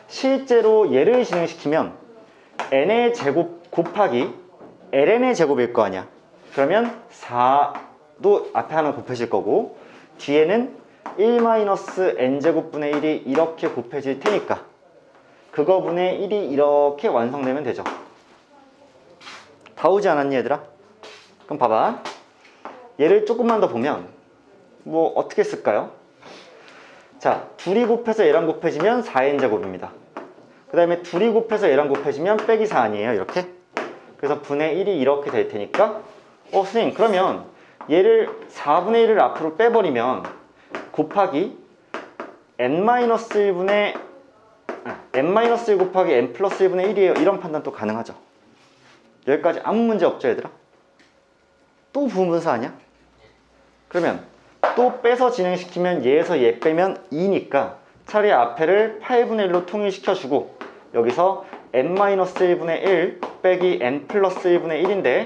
실제로 얘를 진행시키면 n의 제곱 곱하기 ln의 제곱일 거 아니야. 그러면 4도 앞에 하나 곱해질 거고 뒤에는 1-n제곱분의 1이 이렇게 곱해질 테니까 그거분의 1이 이렇게 완성되면 되죠. 다 오지 않았니 얘들아? 그럼 봐봐. 얘를 조금만 더 보면 뭐 어떻게 쓸까요? 자, 둘이 곱해서 얘랑 곱해지면 4n제곱입니다. 그 다음에 둘이 곱해서 얘랑 곱해지면 빼기 4 아니에요? 이렇게? 그래서 분의 1이 이렇게 될 테니까 선생님 그러면 얘를 4분의 1을 앞으로 빼버리면 곱하기 n-1분의 n-1 곱하기 n 플러스 1분의 1이에요. 이런 판단도 가능하죠. 여기까지 아무 문제 없죠 얘들아? 또 부분분수 아니야? 그러면 또 빼서 진행시키면 얘에서 얘 빼면 2니까 차라리 앞에를 8분의 1로 통일시켜주고 여기서 n-1분의 1 빼기 n 플러스 1분의 1인데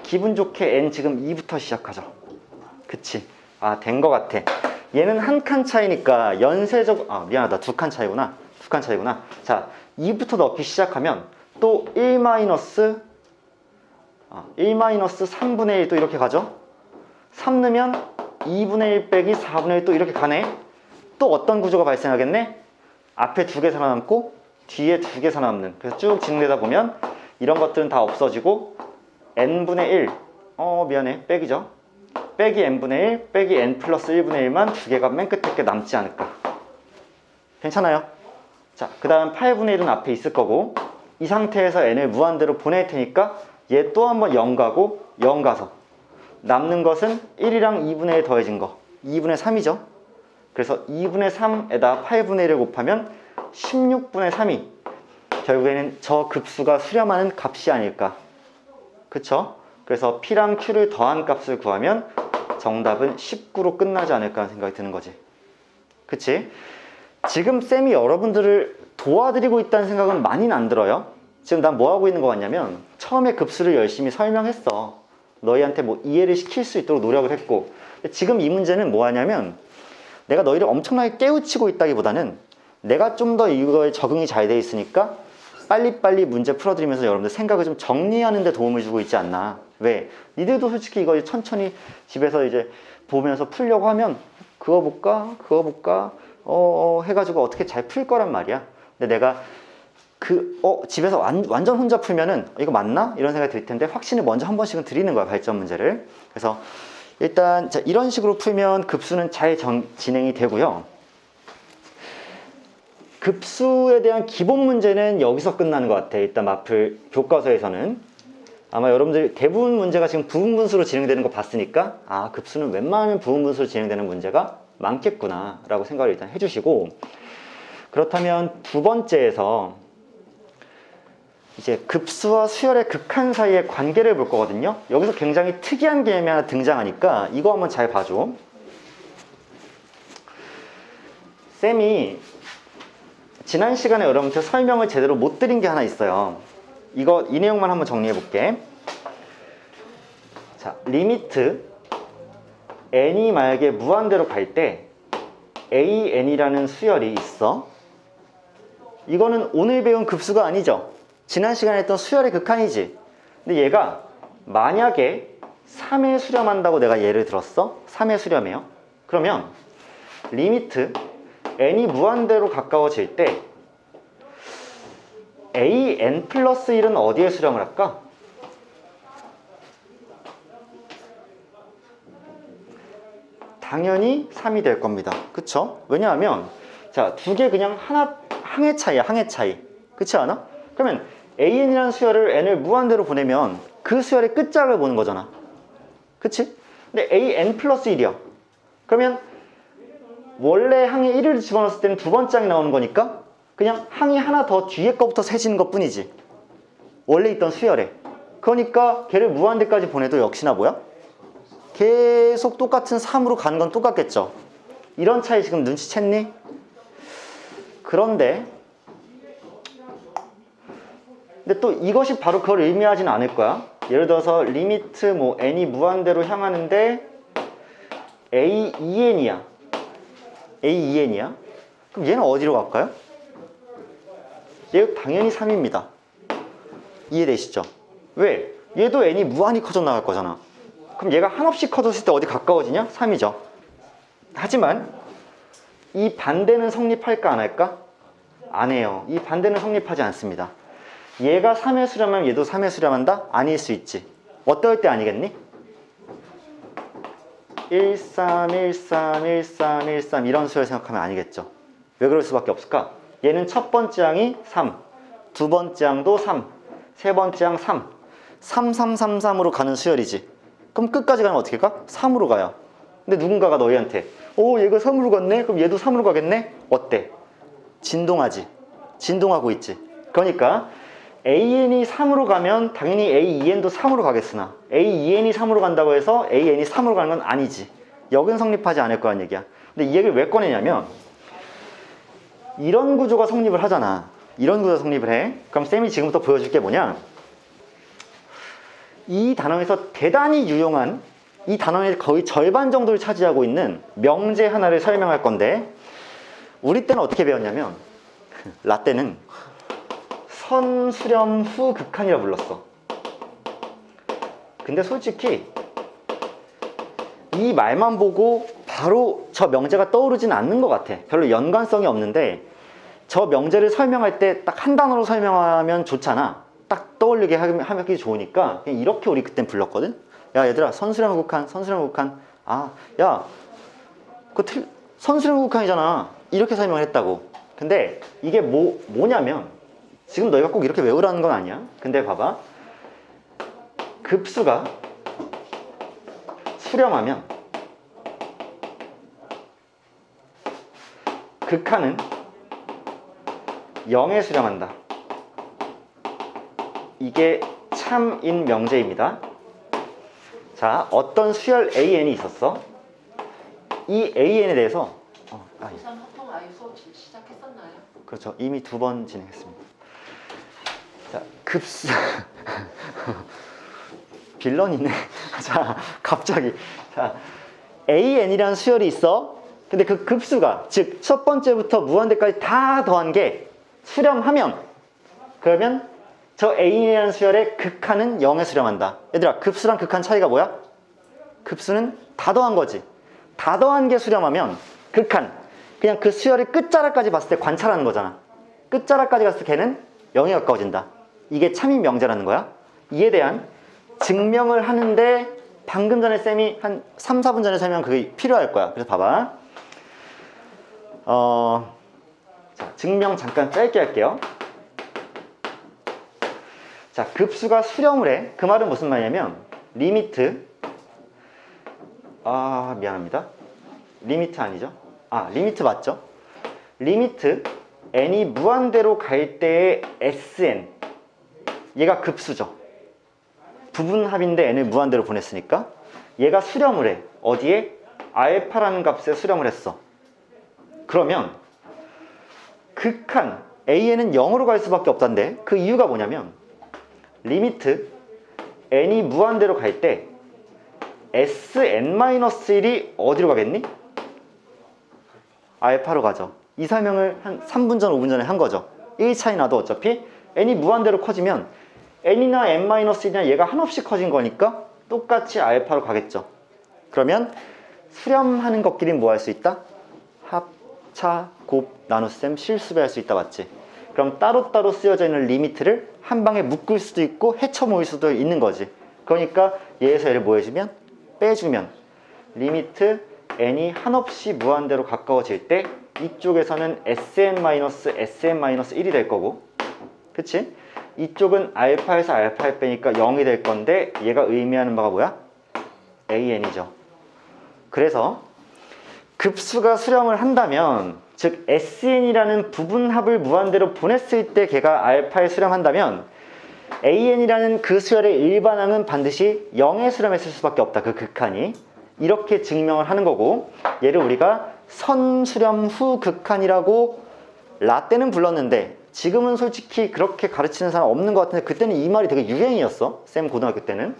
기분 좋게 n 지금 2부터 시작하죠. 그치? 된 거 같아. 얘는 한 칸 차이니까 연쇄적, 미안하다. 두 칸 차이구나. 두 칸 차이구나. 자, 2부터 넣기 시작하면 또 1-3분의 1 또 이렇게 가죠? 3 넣으면 2분의 1 빼기 4분의 1 또 이렇게 가네? 또 어떤 구조가 발생하겠네? 앞에 2개 살아남고 뒤에 2개 살아남는. 그래서 쭉 진행되다 보면 이런 것들은 다 없어지고 n분의 1, 미안해, 빼기죠. 빼기 n분의 1, 빼기 n 플러스 1분의 1만 2개가 맨 끝에 게 남지 않을까. 괜찮아요? 자, 그 다음 8분의 1은 앞에 있을 거고 이 상태에서 n을 무한대로 보낼 테니까 얘 또 한번 0 가고 0 가서 남는 것은 1이랑 2분의 1 더해진 거 2분의 3이죠. 그래서 2분의 3에다 8분의 1을 곱하면 16분의 3이 결국에는 저 급수가 수렴하는 값이 아닐까. 그쵸? 그래서 P랑 Q를 더한 값을 구하면 정답은 19로 끝나지 않을까 하는 생각이 드는 거지. 그치? 지금 쌤이 여러분들을 도와드리고 있다는 생각은 많이는 안 들어요. 지금 난 뭐 하고 있는 거 같냐면 처음에 급수를 열심히 설명했어. 너희한테 뭐 이해를 시킬 수 있도록 노력을 했고, 지금 이 문제는 뭐 하냐면 내가 너희를 엄청나게 깨우치고 있다기보다는 내가 좀 더 이거에 적응이 잘 돼 있으니까 빨리빨리 문제 풀어드리면서 여러분들 생각을 좀 정리하는 데 도움을 주고 있지 않나. 왜? 니들도 솔직히 이거 천천히 집에서 이제 보면서 풀려고 하면 그거 볼까? 그거 볼까? 해가지고 어떻게 잘 풀 거란 말이야. 근데 내가 집에서 완전 혼자 풀면은 이거 맞나? 이런 생각이 들 텐데 확신을 먼저 한 번씩은 드리는 거야, 발전 문제를. 그래서 일단 자, 이런 식으로 풀면 급수는 잘 진행이 되고요. 급수에 대한 기본 문제는 여기서 끝나는 것 같아. 일단 마플 교과서에서는 아마 여러분들 대부분 문제가 지금 부분분수로 진행되는 거 봤으니까 급수는 웬만하면 부분분수로 진행되는 문제가 많겠구나 라고 생각을 일단 해주시고, 그렇다면 두 번째에서 이제 급수와 수열의 극한 사이의 관계를 볼 거거든요. 여기서 굉장히 특이한 개념이 하나 등장하니까 이거 한번 잘 봐줘. 쌤이 지난 시간에 여러분한테 설명을 제대로 못 드린 게 하나 있어요. 이 내용만 한번 정리해 볼게. 자, 리미트 n이 만약에 무한대로 갈 때 an이라는 수열이 있어. 이거는 오늘 배운 급수가 아니죠. 지난 시간에 했던 수열의 극한이지. 근데 얘가 만약에 3에 수렴한다고 내가 예를 들었어. 3에 수렴해요. 그러면 리미트 n이 무한대로 가까워질 때 an 플러스 1은 어디에 수렴을 할까? 당연히 3이 될 겁니다. 그쵸? 왜냐하면 자, 두 개 그냥 항의 차이야. 항의 차이. 그렇지 않아? 그러면 an이라는 수열을 n을 무한대로 보내면 그 수열의 끝자락을 보는 거잖아. 그치? 근데 an 플러스 1이야. 그러면 원래 항에 1을 집어넣었을 때는 두 번째 항이 나오는 거니까 그냥 항이 하나 더 뒤에 거부터 세지는 것 뿐이지. 원래 있던 수열에. 그러니까 걔를 무한대까지 보내도 역시나 뭐야? 계속 똑같은 3으로 가는 건 똑같겠죠. 이런 차이 지금 눈치챘니? 그런데 또 이것이 바로 그걸 의미하지는 않을 거야. 예를 들어서 리미트 n이 무한대로 향하는데 a2n이야. a2n이야. 그럼 얘는 어디로 갈까요? 얘 당연히 3입니다. 이해되시죠? 왜? 얘도 n이 무한히 커져 나갈 거잖아. 그럼 얘가 한없이 커졌을 때 어디 가까워지냐? 3이죠. 하지만 이 반대는 성립할까 안 할까? 안 해요. 이 반대는 성립하지 않습니다. 얘가 3에 수렴하면 얘도 3에 수렴한다? 아닐 수 있지. 어떨 때 아니겠니? 1, 3, 1, 3, 1, 3, 1, 3 이런 수열 생각하면 아니겠죠. 왜 그럴 수밖에 없을까? 얘는 첫 번째 항이 3, 두 번째 항도 3, 세 번째 항 3, 3, 3, 3, 3으로 가는 수열이지. 그럼 끝까지 가면 어떻게 가? 3으로 가요. 근데 누군가가 너희한테 얘가 3으로 갔네? 그럼 얘도 3으로 가겠네? 어때? 진동하지. 진동하고 있지. 그러니까 an이 3으로 가면 당연히 a2n도 3으로 가겠으나 a2n이 3으로 간다고 해서 an이 3으로 가는 건 아니지. 여긴 성립하지 않을 거란 얘기야. 근데 이 얘기를 왜 꺼내냐면 이런 구조가 성립을 하잖아. 이런 구조가 성립을 해. 그럼 쌤이 지금부터 보여줄 게 뭐냐? 이 단어에서 대단히 유용한 이 단원의 거의 절반 정도를 차지하고 있는 명제 하나를 설명할 건데, 우리 때는 어떻게 배웠냐면 라떼는 선수렴 후 극한이라 불렀어. 근데 솔직히 이 말만 보고 바로 저 명제가 떠오르진 않는 것 같아. 별로 연관성이 없는데, 저 명제를 설명할 때 딱 한 단어로 설명하면 좋잖아. 딱 떠올리게 하기 좋으니까 그냥 이렇게 우리 그땐 불렀거든. 야 얘들아, 선수렴 후 극한, 선수렴 후 극한. 아, 야 그거 선수렴 후 극한이잖아, 이렇게 설명을 했다고. 근데 이게 뭐냐면, 지금 너희가 꼭 이렇게 외우라는 건 아니야. 근데 봐봐, 급수가 수렴하면 극한은 0에 수렴한다. 이게 참인 명제입니다. 자, 어떤 수열 AN이 있었어. 이 AN에 대해서 고3 합동 아이 수업 시작했었나요? 그렇죠. 이미 2번 진행했습니다. 자, 급수 빌런이네. 자, 갑자기. 자, AN이라는 수열이 있어. 근데 그 급수가, 즉 첫 번째부터 무한대까지 다 더한 게 수렴하면, 그러면 저 AN이라는 수열의 극한은 0에 수렴한다. 얘들아, 급수랑 극한 차이가 뭐야? 급수는 다 더한 거지. 다 더한 게 수렴하면 극한, 그냥 그 수열의 끝자락까지 봤을 때 관찰하는 거잖아. 끝자락까지 갔을 때 걔는 0에 가까워진다. 이게 참인 명제라는 거야. 이에 대한 증명을 하는데 방금 전에 쌤이 한 3, 4분 전에 설명한 그게 필요할 거야. 그래서 봐봐. 자, 증명 잠깐 짧게 할게요. 자, 급수가 수렴을 해. 그 말은 무슨 말이냐면, 리미트, 미안합니다. 리미트 아니죠? 리미트 맞죠? 리미트 n이 무한대로 갈 때의 sn, 얘가 급수죠. 부분합인데 n을 무한대로 보냈으니까 얘가 수렴을 해. 어디에? 알파라는 값에 수렴을 했어. 그러면 극한 an은 0으로 갈 수밖에 없단데, 그 이유가 뭐냐면, 리미트 n이 무한대로 갈 때 sn-1이 어디로 가겠니? 알파로 가죠. 이 설명을 한 3분 전, 5분 전에 한 거죠. 1차이 나도 어차피 n이 무한대로 커지면 n이나 n-1이나 얘가 한없이 커진 거니까 똑같이 알파로 가겠죠. 그러면 수렴하는 것끼리 뭐 할 수 있다? 합, 차, 곱, 나눗셈, 실수배 할 수 있다, 맞지? 그럼 따로따로 쓰여져 있는 리미트를 한 방에 묶을 수도 있고 헤쳐 모일 수도 있는 거지. 그러니까 얘에서 얘를 뭐 해주면? 빼주면 리미트 n이 한없이 무한대로 가까워질 때 이쪽에서는 sn-sn-1이 될 거고, 그치? 이쪽은 알파에서 알파를 빼니까 0이 될 건데, 얘가 의미하는 바가 뭐야? an이죠. 그래서 급수가 수렴을 한다면, 즉 sn이라는 부분합을 무한대로 보냈을 때 걔가 알파에 수렴한다면 an이라는 그 수열의 일반항은 반드시 0에 수렴했을 수밖에 없다. 그 극한이. 이렇게 증명을 하는 거고, 얘를 우리가 선수렴 후 극한이라고 라떼는 불렀는데, 지금은 솔직히 그렇게 가르치는 사람 없는 것 같은데, 그때는 이 말이 되게 유행이었어, 쌤 고등학교 때는.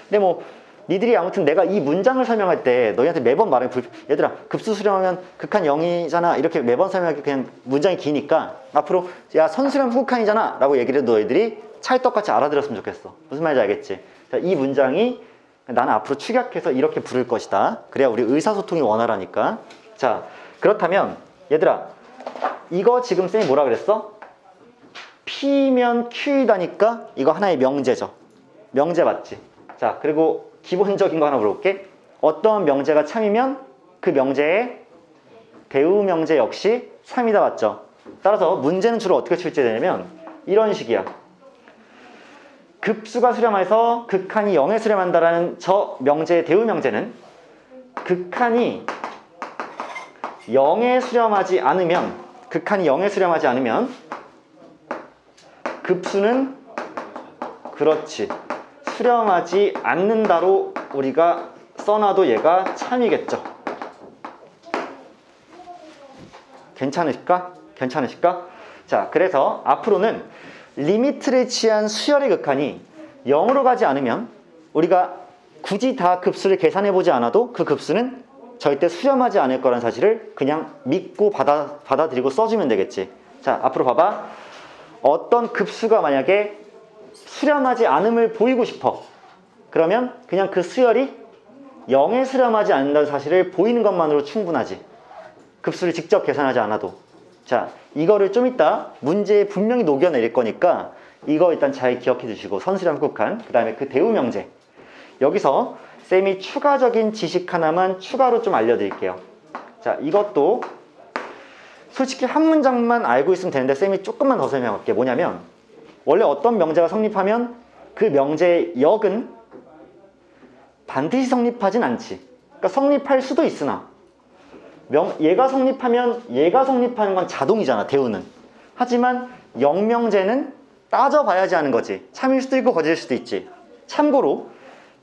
근데 뭐 니들이 아무튼 내가 이 문장을 설명할 때 너희한테 매번 말해, 얘들아 급수 수렴하면 극한 0이잖아, 이렇게 매번 설명하기 그냥 문장이 기니까 앞으로 야 선수렴 후 극한이잖아 라고 얘기를 해도 너희들이 찰떡같이 알아들었으면 좋겠어. 무슨 말인지 알겠지? 자, 이 문장이 나는 앞으로 축약해서 이렇게 부를 것이다. 그래야 우리 의사소통이 원활하니까. 자, 그렇다면 얘들아, 이거 지금 쌤이 뭐라 그랬어? P면 Q이다니까 이거 하나의 명제죠. 명제 맞지? 자, 그리고 기본적인 거 하나 물어볼게. 어떤 명제가 참이면 그 명제의 대우 명제 역시 참이다, 맞죠? 따라서 문제는 주로 어떻게 출제되냐면 이런 식이야. 급수가 수렴해서 극한이 0에 수렴한다라는 저 명제의 대우 명제는 극한이 0에 수렴하지 않으면, 극한이 0에 수렴하지 않으면 급수는, 그렇지, 수렴하지 않는다로 우리가 써놔도 얘가 참이겠죠. 괜찮으실까? 괜찮으실까? 자, 그래서 앞으로는 리미트를 취한 수열의 극한이 0으로 가지 않으면 우리가 굳이 다 급수를 계산해 보지 않아도 그 급수는 절대 수렴하지 않을 거라는 사실을 그냥 믿고 받아들이고 써주면 되겠지. 자, 앞으로 봐봐. 어떤 급수가 만약에 수렴하지 않음을 보이고 싶어. 그러면 그냥 그 수열이 0에 수렴하지 않는다는 사실을 보이는 것만으로 충분하지. 급수를 직접 계산하지 않아도. 자, 이거를 좀 이따 문제에 분명히 녹여낼 거니까 이거 일단 잘 기억해 주시고, 선수렴 국한, 그 다음에 그 대우명제. 여기서 쌤이 추가적인 지식 하나만 추가로 좀 알려드릴게요. 자, 이것도 솔직히 한 문장만 알고 있으면 되는데 쌤이 조금만 더 설명할게. 뭐냐면 원래 어떤 명제가 성립하면 그 명제의 역은 반드시 성립하진 않지. 그러니까 성립할 수도 있으나 얘가 성립하면 얘가 성립하는 건 자동이잖아, 대우는. 하지만 역명제는 따져봐야지 하는 거지. 참일 수도 있고 거짓일 수도 있지. 참고로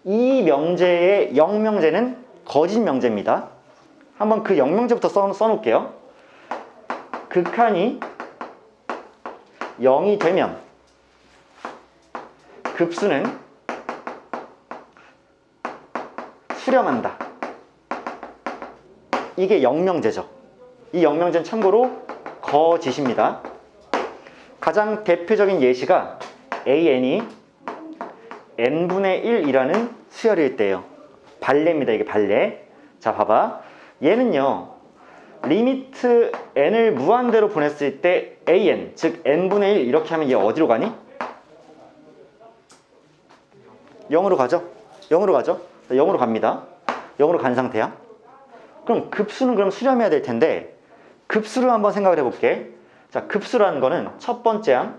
이 명제의 역명제는 거짓 명제입니다. 한번 그 역명제부터 써놓을게요. 극한이 0이 되면 급수는 수렴한다. 이게 역명제죠. 이 역명제는 참고로 거짓입니다. 가장 대표적인 예시가 AN이 n분의 1이라는 수열일 때예요. 발레입니다. 이게 발레. 자, 봐봐. 얘는요, 리미트 n을 무한대로 보냈을 때 an, 즉 n분의 1 이렇게 하면 얘 어디로 가니? 0으로 가죠? 0으로 가죠? 0으로 갑니다. 0으로 간 상태야. 그럼 급수는 그럼 수렴해야 될 텐데, 급수를 한번 생각을 해볼게. 자, 급수라는 거는 첫 번째 항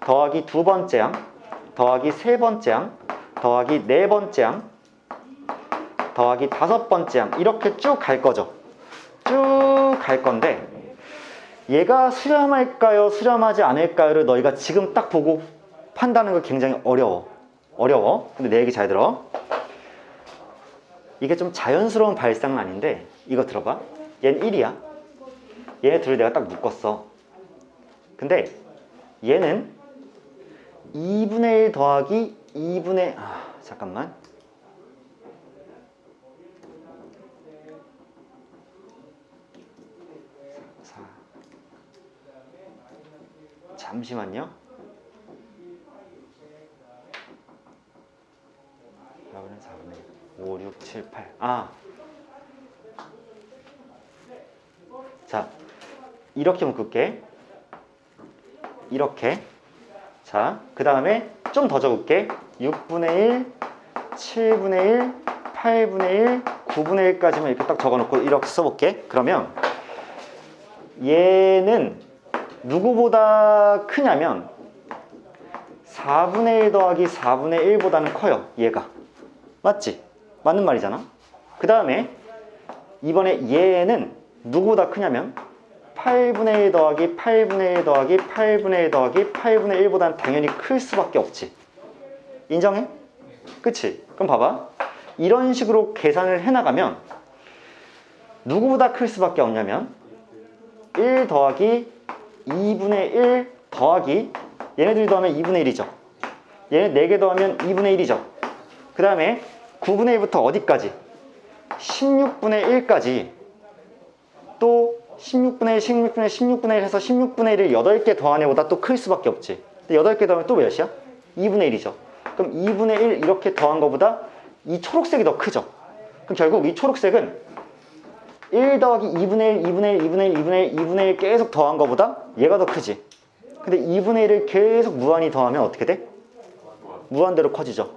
더하기 두 번째 항 더하기 세 번째 항 더하기 네 번째 항 더하기 다섯 번째 항, 이렇게 쭉 갈 거죠. 쭉 갈 건데 얘가 수렴할까요 수렴하지 않을까요를 너희가 지금 딱 보고 판단하는 거 굉장히 어려워. 근데 내 얘기 잘 들어. 이게 좀 자연스러운 발상은 아닌데 이거 들어봐. 얘는 1이야. 얘네 둘을 내가 딱 묶었어. 근데 얘는 2분의 1 더하기 2분의 잠깐만. 잠시만요. 4분의 5, 6, 7, 8. 자, 이렇게 묶을게. 이렇게. 자, 그 다음에 좀 더 적을게. 6분의 1, 7분의 1, 8분의 1, 9분의 1까지만 이렇게 딱 적어놓고 이렇게 써볼게. 그러면 얘는 누구보다 크냐면 4분의 1 더하기 4분의 1보다는 커요. 얘가. 맞지? 맞는 말이잖아. 그 다음에 이번에 얘는 누구보다 크냐면 8분의 1 더하기 8분의 1 더하기 8분의 1 더하기 8분의 1보다는 당연히 클 수밖에 없지. 인정해? 그치? 그럼 봐봐. 이런 식으로 계산을 해나가면 누구보다 클 수밖에 없냐면 1 더하기 2분의 1 더하기 얘네들이 더하면 2분의 1이죠. 얘네 4개 더하면 2분의 1이죠. 그 다음에 9분의 1부터 어디까지? 16분의 1까지. 또 16분의 1, 16분의 1, 16분의 1 해서 16분의 1을 8개 더한 애보다 또 클 수밖에 없지. 근데 8개 더하면 또 몇이야? 2분의 1이죠. 그럼 2분의 1 이렇게 더한 것보다 이 초록색이 더 크죠. 그럼 결국 이 초록색은 1 더하기 2분의 1, 2분의 1, 2분의 1, 2분의 1, 2분의 1 계속 더한 것보다 얘가 더 크지. 근데 2분의 1을 계속 무한히 더하면 어떻게 돼? 무한대로 커지죠.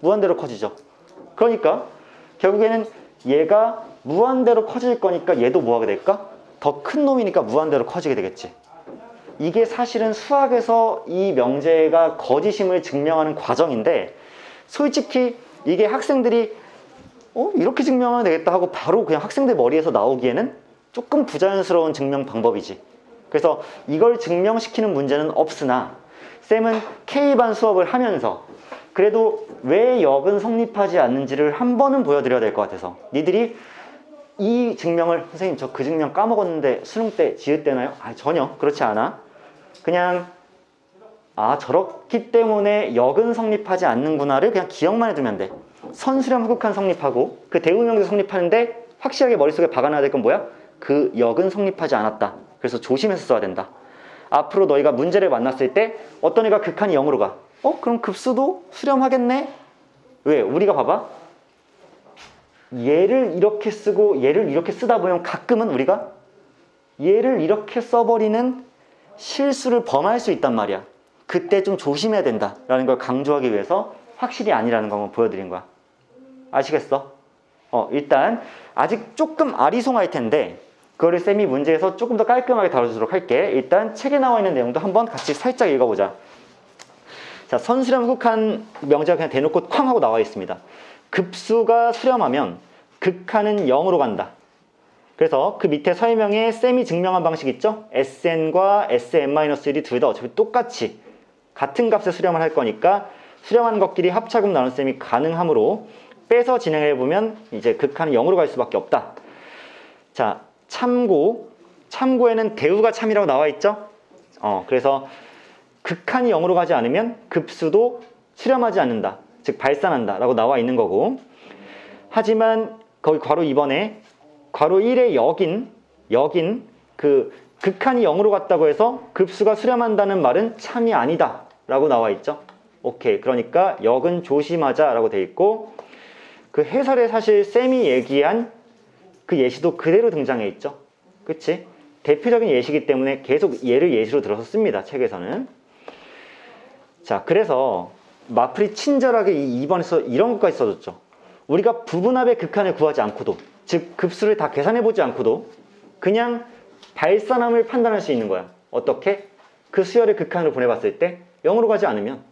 무한대로 커지죠. 그러니까 결국에는 얘가 무한대로 커질 거니까 얘도 뭐하게 될까? 더 큰 놈이니까 무한대로 커지게 되겠지. 이게 사실은 수학에서 이 명제가 거짓임을 증명하는 과정인데, 솔직히 이게 학생들이 이렇게 증명하면 되겠다 하고 바로 그냥 학생들 머리에서 나오기에는 조금 부자연스러운 증명 방법이지. 그래서 이걸 증명시키는 문제는 없으나 쌤은 K반 수업을 하면서 그래도 왜 역은 성립하지 않는지를 한 번은 보여드려야 될 것 같아서, 니들이 이 증명을 선생님 저 그 증명 까먹었는데 수능 때 지을 때나요? 전혀 그렇지 않아. 그냥 저렇기 때문에 역은 성립하지 않는구나를 그냥 기억만 해두면 돼. 선수렴 후극한 성립하고 그 대우명사 성립하는데 확실하게 머릿속에 박아놔야 될 건 뭐야? 그 역은 성립하지 않았다. 그래서 조심해서 써야 된다. 앞으로 너희가 문제를 만났을 때 어떤 애가 극한이 0으로 가. 그럼 급수도 수렴하겠네? 왜? 우리가 봐봐. 얘를 이렇게 쓰고 얘를 이렇게 쓰다 보면 가끔은 우리가 얘를 이렇게 써버리는 실수를 범할 수 있단 말이야. 그때 좀 조심해야 된다라는 걸 강조하기 위해서 확실히 아니라는 거 한번 보여드린 거야. 아시겠어? 일단 아직 조금 아리송할 텐데 그거를 쌤이 문제에서 조금 더 깔끔하게 다뤄주도록 할게. 일단 책에 나와 있는 내용도 한번 같이 살짝 읽어보자. 자, 선수렴 후극한 명제가 그냥 대놓고 쾅 하고 나와 있습니다. 급수가 수렴하면 극한은 0으로 간다. 그래서 그 밑에 설명에 쌤이 증명한 방식 있죠? SN과 SM-1이 둘 다 어차피 똑같이 같은 값에 수렴을 할 거니까 수렴하는 것끼리 합차금 나눗셈이 가능하므로 빼서 진행해보면 이제 극한은 0으로 갈 수밖에 없다. 자, 참고에는 대우가 참이라고 나와 있죠? 그래서 극한이 0으로 가지 않으면 급수도 수렴하지 않는다. 즉 발산한다 라고 나와 있는 거고, 하지만 거기 괄호 2번에 괄호 1의 역인 그 극한이 0으로 갔다고 해서 급수가 수렴한다는 말은 참이 아니다 라고 나와 있죠. 오케이, 그러니까 역은 조심하자 라고 돼 있고, 그 해설에 사실 쌤이 얘기한 그 예시도 그대로 등장해 있죠. 그치? 대표적인 예시이기 때문에 계속 얘를 예시로 들어서 씁니다, 책에서는. 자, 그래서 마플이 친절하게 이 2번에서 이런 것까지 써줬죠. 우리가 부분합의 극한을 구하지 않고도, 즉 급수를 다 계산해보지 않고도 그냥 발산함을 판단할 수 있는 거야. 어떻게? 그 수열을 극한으로 보내봤을 때 0으로 가지 않으면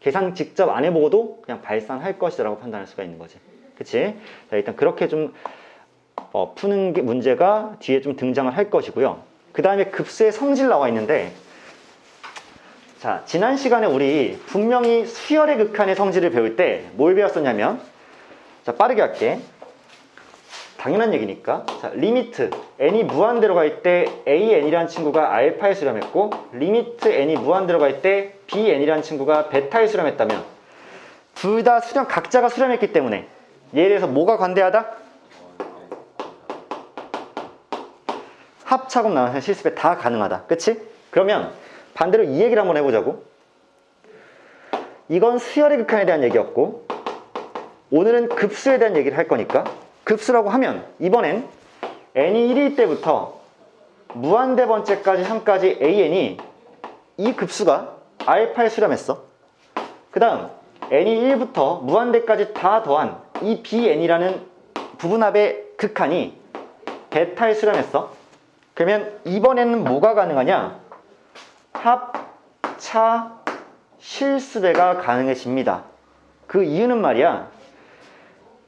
계산 직접 안 해보고도 그냥 발산할 것이다 라고 판단할 수가 있는 거지. 그치? 자, 일단 그렇게 좀 푸는 게 문제가 뒤에 좀 등장을 할 것이고요. 그 다음에 급수의 성질 나와 있는데, 자, 지난 시간에 우리 분명히 수열의 극한의 성질을 배울 때 뭘 배웠었냐면, 자, 빠르게 할게. 당연한 얘기니까. 자, 리미트 n이 무한대로 갈 때 an이라는 친구가 알파에 수렴했고, 리미트 n이 무한대로 갈 때 bn이라는 친구가 베타에 수렴했다면 둘 다 각자가 수렴했기 때문에 얘에 대해서 뭐가 관대하다? 합차곱 나눠서 실습에 다 가능하다. 그치? 그러면 반대로 이 얘기를 한번 해보자고. 이건 수열의 극한에 대한 얘기였고, 오늘은 급수에 대한 얘기를 할 거니까, 급수라고 하면 이번엔 n이 1일 때부터 무한대 번째까지 한까지 an이 이 급수가 알파에 수렴했어. 그 다음 n이 1부터 무한대까지 다 더한 이 bn이라는 부분합의 극한이 베타에 수렴했어. 그러면 이번에는 뭐가 가능하냐? 합차 실수배가 가능해집니다. 그 이유는 말이야,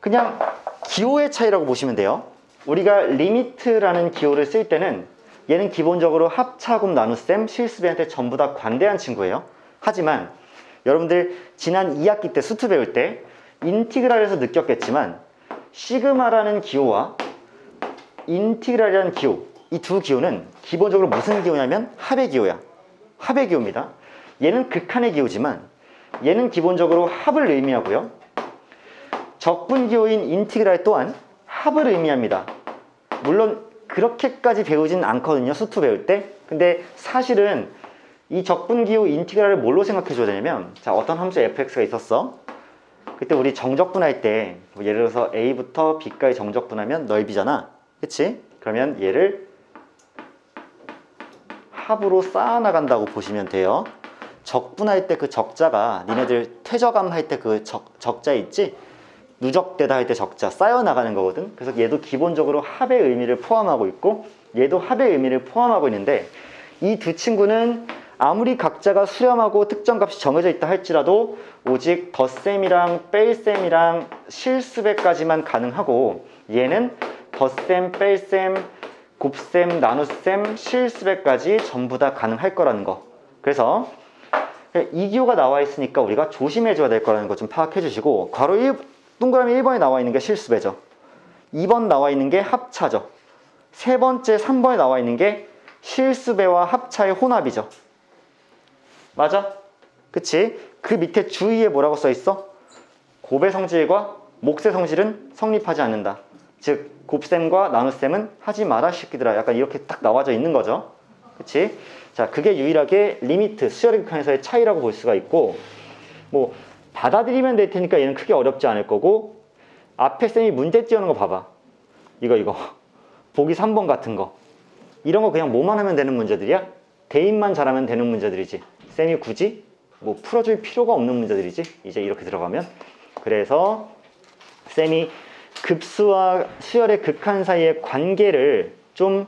그냥 기호의 차이라고 보시면 돼요. 우리가 리미트라는 기호를 쓸 때는 얘는 기본적으로 합차곱 나눗셈 실수배한테 전부 다 관대한 친구예요. 하지만 여러분들 지난 2학기 때 수투 배울 때 인티그랄에서 느꼈겠지만 시그마라는 기호와 인티그랄이라는 기호, 이 두 기호는 기본적으로 무슨 기호냐면 합의 기호야. 합의 기호입니다. 얘는 극한의 기호지만 얘는 기본적으로 합을 의미하고요. 적분 기호인 인티그랄 또한 합을 의미합니다. 물론 그렇게까지 배우진 않거든요, 수투 배울 때. 근데 사실은 이 적분 기호 인티그랄을 뭘로 생각해 줘야 되냐면, 자, 어떤 함수 fx가 있었어. 그때 우리 정적분할 때 예를 들어서 a부터 b까지 정적분하면 넓이잖아. 그치? 그러면 얘를 합으로 쌓아나간다고 보시면 돼요. 적분할 때 그 적자가 니네들 퇴적암 할 때 그 적자 있지? 누적되다 할 때 적자 쌓여나가는 거거든. 그래서 얘도 기본적으로 합의 의미를 포함하고 있고 얘도 합의 의미를 포함하고 있는데, 이 두 친구는 아무리 각자가 수렴하고 특정값이 정해져 있다 할지라도 오직 덧셈이랑 뺄셈이랑 실수배까지만 가능하고, 얘는 덧셈, 뺄셈, 곱셈, 나눗셈, 실수배까지 전부 다 가능할 거라는 거. 그래서 이 기호가 나와 있으니까 우리가 조심해줘야 될 거라는 거 좀 파악해 주시고, 괄호 1, 동그라미 1번에 나와 있는 게 실수배죠. 2번 나와 있는 게 합차죠. 세 번째 3번에 나와 있는 게 실수배와 합차의 혼합이죠. 맞아? 그치? 그 밑에 주의에 뭐라고 써 있어? 곱의 성질과 목세 성실은 성립하지 않는다. 즉 곱셈과 나눗셈은 하지 마라 시키더라. 약간 이렇게 딱 나와져 있는 거죠. 그치? 자, 그게 유일하게 리미트, 수열의 극한에서의 차이라고 볼 수가 있고, 뭐 받아들이면 될 테니까 얘는 크게 어렵지 않을 거고, 앞에 쌤이 문제 띄우는 거 봐봐. 이거 보기 3번 같은 거, 이런 거 그냥 뭐만 하면 되는 문제들이야? 대입만 잘하면 되는 문제들이지. 쌤이 굳이 뭐 풀어줄 필요가 없는 문제들이지. 이제 이렇게 들어가면. 그래서 쌤이 급수와 수열의 극한 사이의 관계를 좀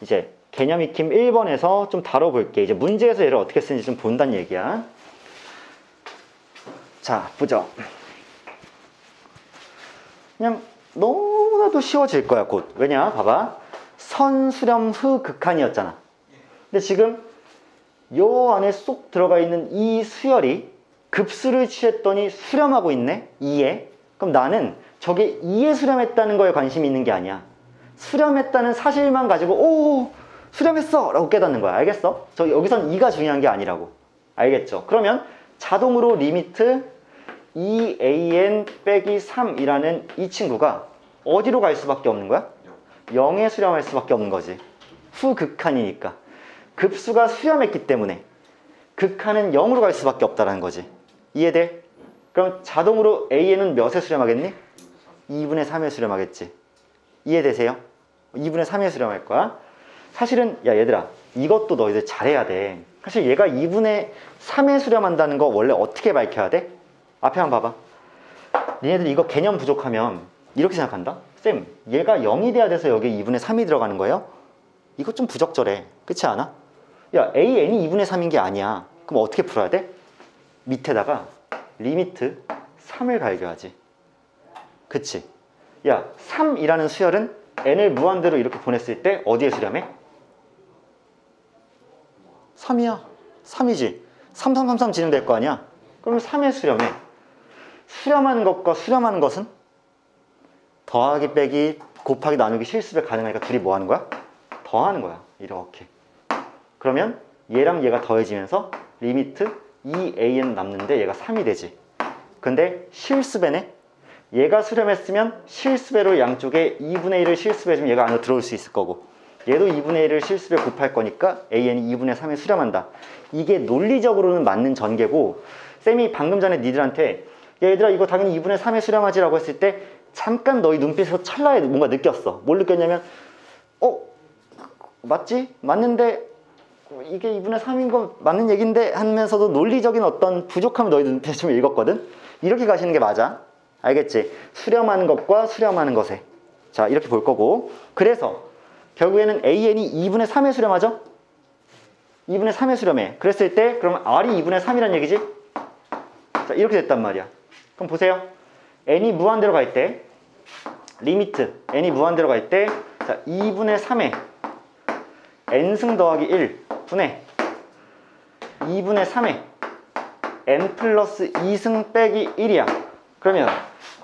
이제 개념 익힘 1번에서 좀 다뤄볼게. 이제 문제에서 얘를 어떻게 쓰는지 좀 본다는 얘기야. 자, 보죠. 그냥 너무나도 쉬워질 거야, 곧. 왜냐? 봐봐. 선, 수렴, 후, 극한이었잖아. 근데 지금 요 안에 쏙 들어가 있는 이 수열이 급수를 취했더니 수렴하고 있네? 2에. 그럼 나는 저게 2에 수렴했다는 거에 관심이 있는 게 아니야. 수렴했다는 사실만 가지고 오! 수렴했어! 라고 깨닫는 거야. 알겠어? 저 여기선 2가 중요한 게 아니라고. 알겠죠? 그러면 자동으로 리미트 2an 빼기 3이라는 이 친구가 어디로 갈 수밖에 없는 거야? 0에 수렴할 수밖에 없는 거지. 후극한이니까. 급수가 수렴했기 때문에 극한은 0으로 갈 수밖에 없다는 거지. 이해돼? 그럼 자동으로 an은 몇에 수렴하겠니? 2분의 3에 수렴하겠지. 이해되세요? 2분의 3에 수렴할 거야. 사실은 야 얘들아, 이것도 너희들 잘해야 돼. 사실 얘가 2분의 3에 수렴한다는 거 원래 어떻게 밝혀야 돼? 앞에 한번 봐봐. 니네들 이거 개념 부족하면 이렇게 생각한다. 쌤, 얘가 0이 돼야 돼서 여기 2분의 3이 들어가는 거예요? 이거 좀 부적절해. 그렇지 않아? 야, an이 2분의 3인 게 아니야. 그럼 어떻게 풀어야 돼? 밑에다가 리미트 3을 갈겨야지. 그치? 야, 3이라는 수열은 n을 무한대로 이렇게 보냈을 때 어디에 수렴해? 3이야. 3이지. 3, 3, 3, 3 지름 될 거 아니야? 그러면 3에 수렴해. 수렴하는 것과 수렴하는 것은 더하기 빼기 곱하기 나누기 실수가 가능하니까 둘이 뭐 하는 거야? 더하는 거야. 이렇게. 그러면 얘랑 얘가 더해지면서 리미트 2an 남는데 얘가 3이 되지. 근데 실수배네? 얘가 수렴했으면 실수배로 양쪽에 2분의 1을 실수배해주면 얘가 안으로 들어올 수 있을 거고, 얘도 2분의 1을 실수배 곱할 거니까 an이 2분의 3에 수렴한다. 이게 논리적으로는 맞는 전개고, 쌤이 방금 전에 니들한테 야 얘들아 이거 당연히 2분의 3에 수렴하지 라고 했을 때 잠깐 너희 눈빛에서 찰나에 뭔가 느꼈어. 뭘 느꼈냐면 맞지? 맞는데 이게 2분의 3인 거 맞는 얘긴데 하면서도 논리적인 어떤 부족함을 너희 눈빛에 좀 읽었거든? 이렇게 가시는 게 맞아. 알겠지? 수렴하는 것과 수렴하는 것에. 자, 이렇게 볼 거고. 그래서 결국에는 an이 2분의 3에 수렴하죠? 2분의 3에 수렴해. 그랬을 때 그러면 r이 2분의 3이란 얘기지? 자, 이렇게 됐단 말이야. 그럼 보세요. n이 무한대로 갈 때 리미트 n이 무한대로 갈 때 자, 2분의 3에 n승 더하기 1 분의 2분의 3에 n 플러스 2승 빼기 1이야. 그러면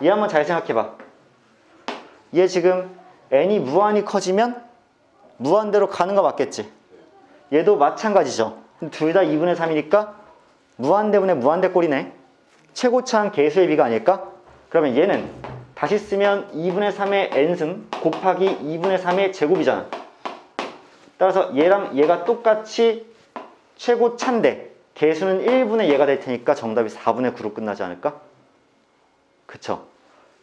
얘 한번 잘 생각해봐. 얘 지금 n이 무한히 커지면 무한대로 가는 거 맞겠지? 얘도 마찬가지죠. 둘 다 2분의 3이니까 무한대분의 무한대 꼴이네. 최고차한 개수의 비가 아닐까? 그러면 얘는 다시 쓰면 2분의 3의 n승 곱하기 2분의 3의 제곱이잖아. 따라서 얘랑 얘가 똑같이 최고차인데 개수는 1분의 얘가 될 테니까 정답이 4분의 9로 끝나지 않을까? 그쵸?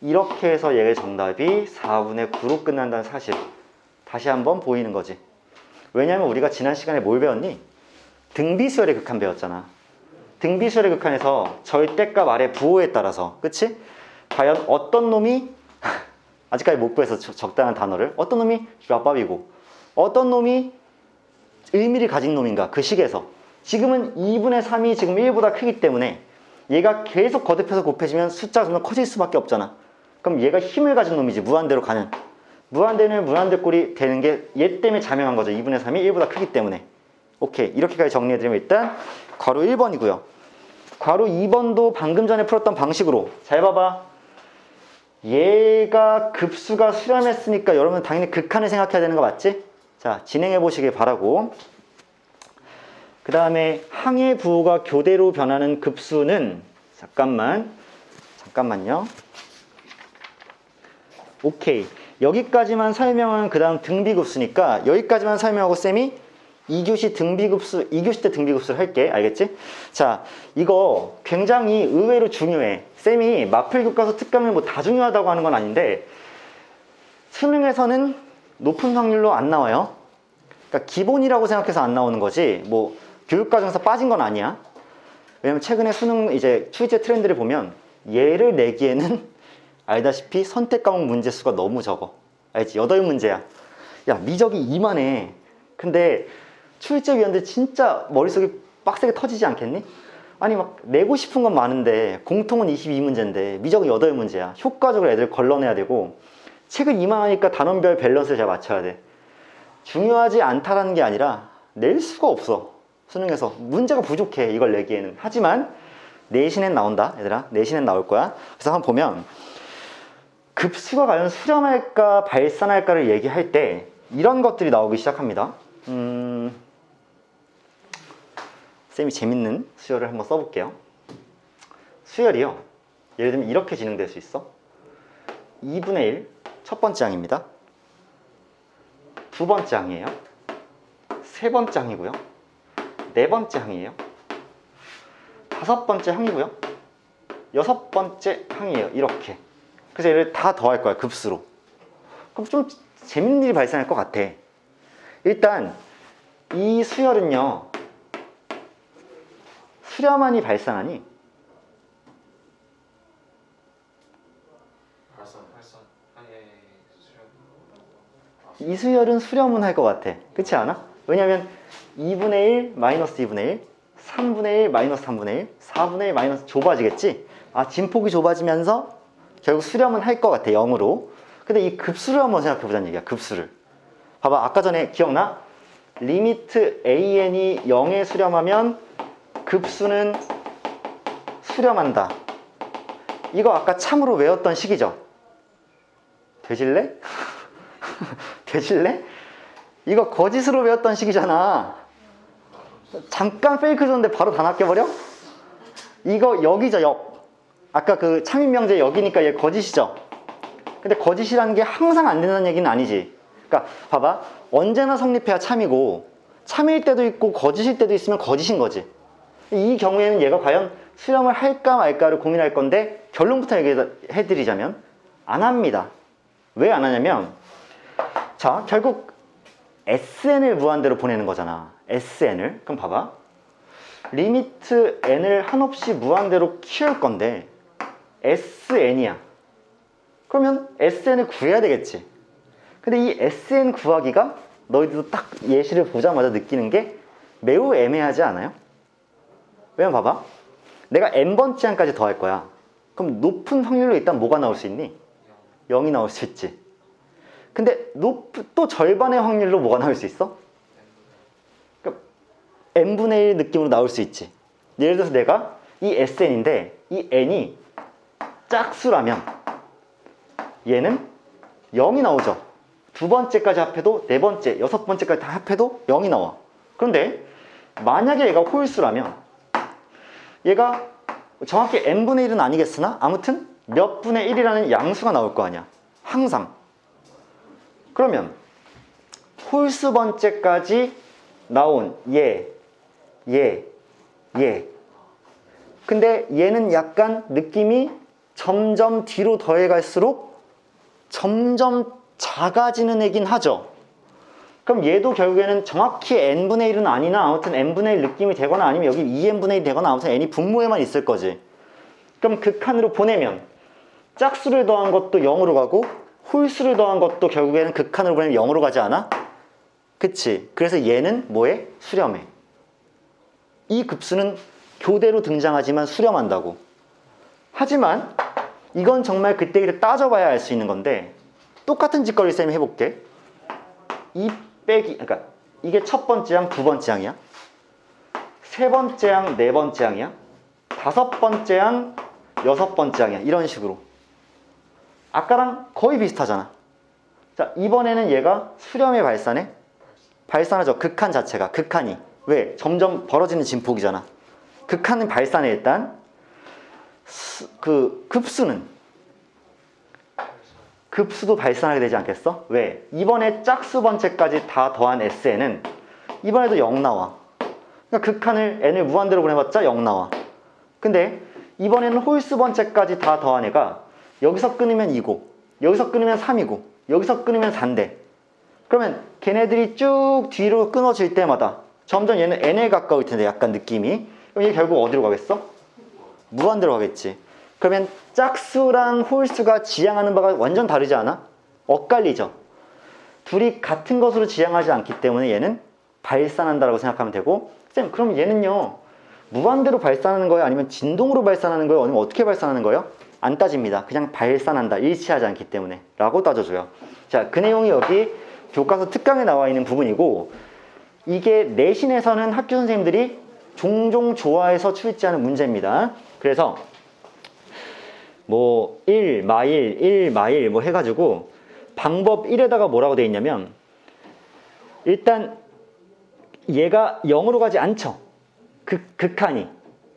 이렇게 해서 얘의 정답이 4분의 9로 끝난다는 사실 다시 한번 보이는 거지. 왜냐면 우리가 지난 시간에 뭘 배웠니? 등비수열의 극한 배웠잖아. 등비수열의 극한에서 절대값 아래 부호에 따라서, 그치? 과연 어떤 놈이 아직까지 못 구해서 적당한 단어를, 어떤 놈이 쥐밥이고 어떤 놈이 의미를 가진 놈인가, 그 식에서. 지금은 2분의 3이 지금 1보다 크기 때문에 얘가 계속 거듭해서 곱해지면 숫자가 점점 커질 수밖에 없잖아. 그럼 얘가 힘을 가진 놈이지. 무한대로 가는, 무한대는 무한대 꼴이 되는 게 얘 때문에 자명한 거죠. 2분의 3이 1보다 크기 때문에. 오케이, 이렇게까지 정리해드리면 일단 괄호 1번이고요 괄호 2번도 방금 전에 풀었던 방식으로 잘 봐봐. 얘가 급수가 수렴했으니까 여러분 당연히 극한을 생각해야 되는 거 맞지? 자, 진행해 보시길 바라고. 그 다음에 항의 부호가 교대로 변하는 급수는 잠깐만요. 오케이. 여기까지만 설명은 그 다음 등비급수니까 여기까지만 설명하고 쌤이 2교시 등비급수, 2교시 때 등비급수를 할게. 알겠지? 자, 이거 굉장히 의외로 중요해. 쌤이 마플교과서 특강을 뭐 다 중요하다고 하는 건 아닌데 수능에서는 높은 확률로 안 나와요. 그러니까 기본이라고 생각해서 안 나오는 거지 뭐 교육과정에서 빠진 건 아니야. 왜냐면 최근에 수능 이제 출제 트렌드를 보면 얘를 내기에는 알다시피 선택 과목 문제 수가 너무 적어. 알지? 8문제야. 야, 미적이 이만해. 근데 출제위원들 진짜 머릿속이 빡세게 터지지 않겠니? 아니 막 내고 싶은 건 많은데 공통은 22문제인데 미적은 8문제야. 효과적으로 애들 걸러내야 되고 책을 이만하니까 단원별 밸런스를 잘 맞춰야 돼. 중요하지 않다라는 게 아니라 낼 수가 없어. 수능에서 문제가 부족해 이걸 내기에는. 하지만 내신엔 나온다 얘들아. 내신엔 나올 거야. 그래서 한번 보면 급수가 과연 수렴할까 발산할까를 얘기할 때 이런 것들이 나오기 시작합니다. 쌤이 재밌는 수열을 한번 써볼게요. 수열이요, 예를 들면 이렇게 진행될 수 있어. 2분의 1 첫 번째 항입니다. 두 번째 항이에요. 세 번째 항이고요. 네 번째 항이에요. 다섯 번째 항이고요. 여섯 번째 항이에요. 이렇게. 그래서 얘를 다 더할 거야, 급수로. 그럼 좀 재밌는 일이 발생할 것 같아. 일단 이 수열은요, 수렴안이 발생하니 이 수열은 수렴은 할 것 같아. 그렇지 않아? 왜냐면 2분의 1 마이너스 2분의 1 3분의 1 마이너스 3분의 1 4분의 1 마이너스 좁아지겠지? 아, 진폭이 좁아지면서 결국 수렴은 할 것 같아, 0으로. 근데 이 급수를 한번 생각해 보자는 얘기야. 급수를 봐봐. 아까 전에 기억나? 리미트 an이 0에 수렴하면 급수는 수렴한다. 이거 아까 참으로 외웠던 식이죠? 되실래? 되실래? 이거 거짓으로 외웠던 식이잖아. 잠깐 페이크 줬는데 바로 다 낚여버려? 이거 역이죠, 역. 아까 그 참인명제 역이니까 얘 거짓이죠? 근데 거짓이라는 게 항상 안 된다는 얘기는 아니지. 그러니까 봐봐. 언제나 성립해야 참이고 참일 때도 있고 거짓일 때도 있으면 거짓인 거지. 이 경우에는 얘가 과연 수렴을 할까 말까를 고민할 건데 결론부터 얘기해드리자면 안 합니다. 왜 안 하냐면 자, 결국 SN을 무한대로 보내는 거잖아. SN을. 그럼 봐봐. 리미트 N을 한없이 무한대로 키울 건데 SN이야. 그러면 SN을 구해야 되겠지. 근데 이 SN 구하기가 너희들도 딱 예시를 보자마자 느끼는 게 매우 애매하지 않아요? 왜냐면 봐봐. 내가 n번째 항까지 더할 거야. 그럼 높은 확률로 일단 뭐가 나올 수 있니? 0이 나올 수 있지. 근데 또 절반의 확률로 뭐가 나올 수 있어? 그러니까 n분의 1 느낌으로 나올 수 있지. 예를 들어서 내가 이 SN인데 이 n이 짝수라면 얘는 0이 나오죠. 두 번째까지 합해도 네 번째, 여섯 번째까지 다 합해도 0이 나와. 그런데 만약에 얘가 홀수라면 얘가 정확히 n분의 1은 아니겠으나 아무튼 몇 분의 1이라는 양수가 나올 거 아니야. 항상. 그러면 홀수 번째까지 나온 얘. 근데 얘는 약간 느낌이 점점 뒤로 더해갈수록 점점 작아지는 애긴 하죠. 그럼 얘도 결국에는 정확히 n분의 1은 아니나 아무튼 n분의 1 느낌이 되거나 아니면 여기 2n분의 1 되거나 아무튼 n이 분모에만 있을 거지. 그럼 극한으로 보내면 짝수를 더한 것도 0으로 가고 홀수를 더한 것도 결국에는 극한으로 보내면 0으로 가지 않아? 그치? 그래서 얘는 뭐해? 수렴해. 이 급수는 교대로 등장하지만 수렴한다고. 하지만 이건 정말 그때그때 따져봐야 알 수 있는 건데 똑같은 짓거리 쌤이 해볼게. 그러니까 이게 첫 번째 항, 두 번째 항이야. 세 번째 항, 네 번째 항이야. 다섯 번째 항, 여섯 번째 항이야. 이런 식으로. 아까랑 거의 비슷하잖아. 자, 이번에는 얘가 수렴의 발산해? 발산하죠. 극한 자체가. 극한이. 왜? 점점 벌어지는 진폭이잖아. 극한은 발산해 일단. 그 급수는 급수도 발산하게 되지 않겠어? 왜? 이번에 짝수 번째까지 다 더한 Sn은 이번에도 0 나와. 그러니까 극한을 n을 무한대로 보내봤자 0 나와. 근데 이번에는 홀수 번째까지 다 더한 애가 여기서 끊으면 2고 여기서 끊으면 3이고 여기서 끊으면 4인데 그러면 걔네들이 쭉 뒤로 끊어질 때마다 점점 얘는 n에 가까울 텐데 약간 느낌이 그럼 얘 결국 어디로 가겠어? 무한대로 가겠지. 그러면 짝수랑 홀수가 지향하는 바가 완전 다르지 않아? 엇갈리죠. 둘이 같은 것으로 지향하지 않기 때문에 얘는 발산한다라고 생각하면 되고 쌤 그럼 얘는요 무한대로 발산하는 거예요? 아니면 진동으로 발산하는 거예요? 아니면 어떻게 발산하는 거예요? 안 따집니다. 그냥 발산한다. 일치하지 않기 때문에 라고 따져줘요. 자, 그 내용이 여기 교과서 특강에 나와 있는 부분이고 이게 내신에서는 학교 선생님들이 종종 좋아해서 출제하는 문제입니다. 그래서 뭐 1, 마일, 1, 마일 뭐 해가지고 방법 1에다가 뭐라고 돼 있냐면 일단 얘가 0으로 가지 않죠. 극한이.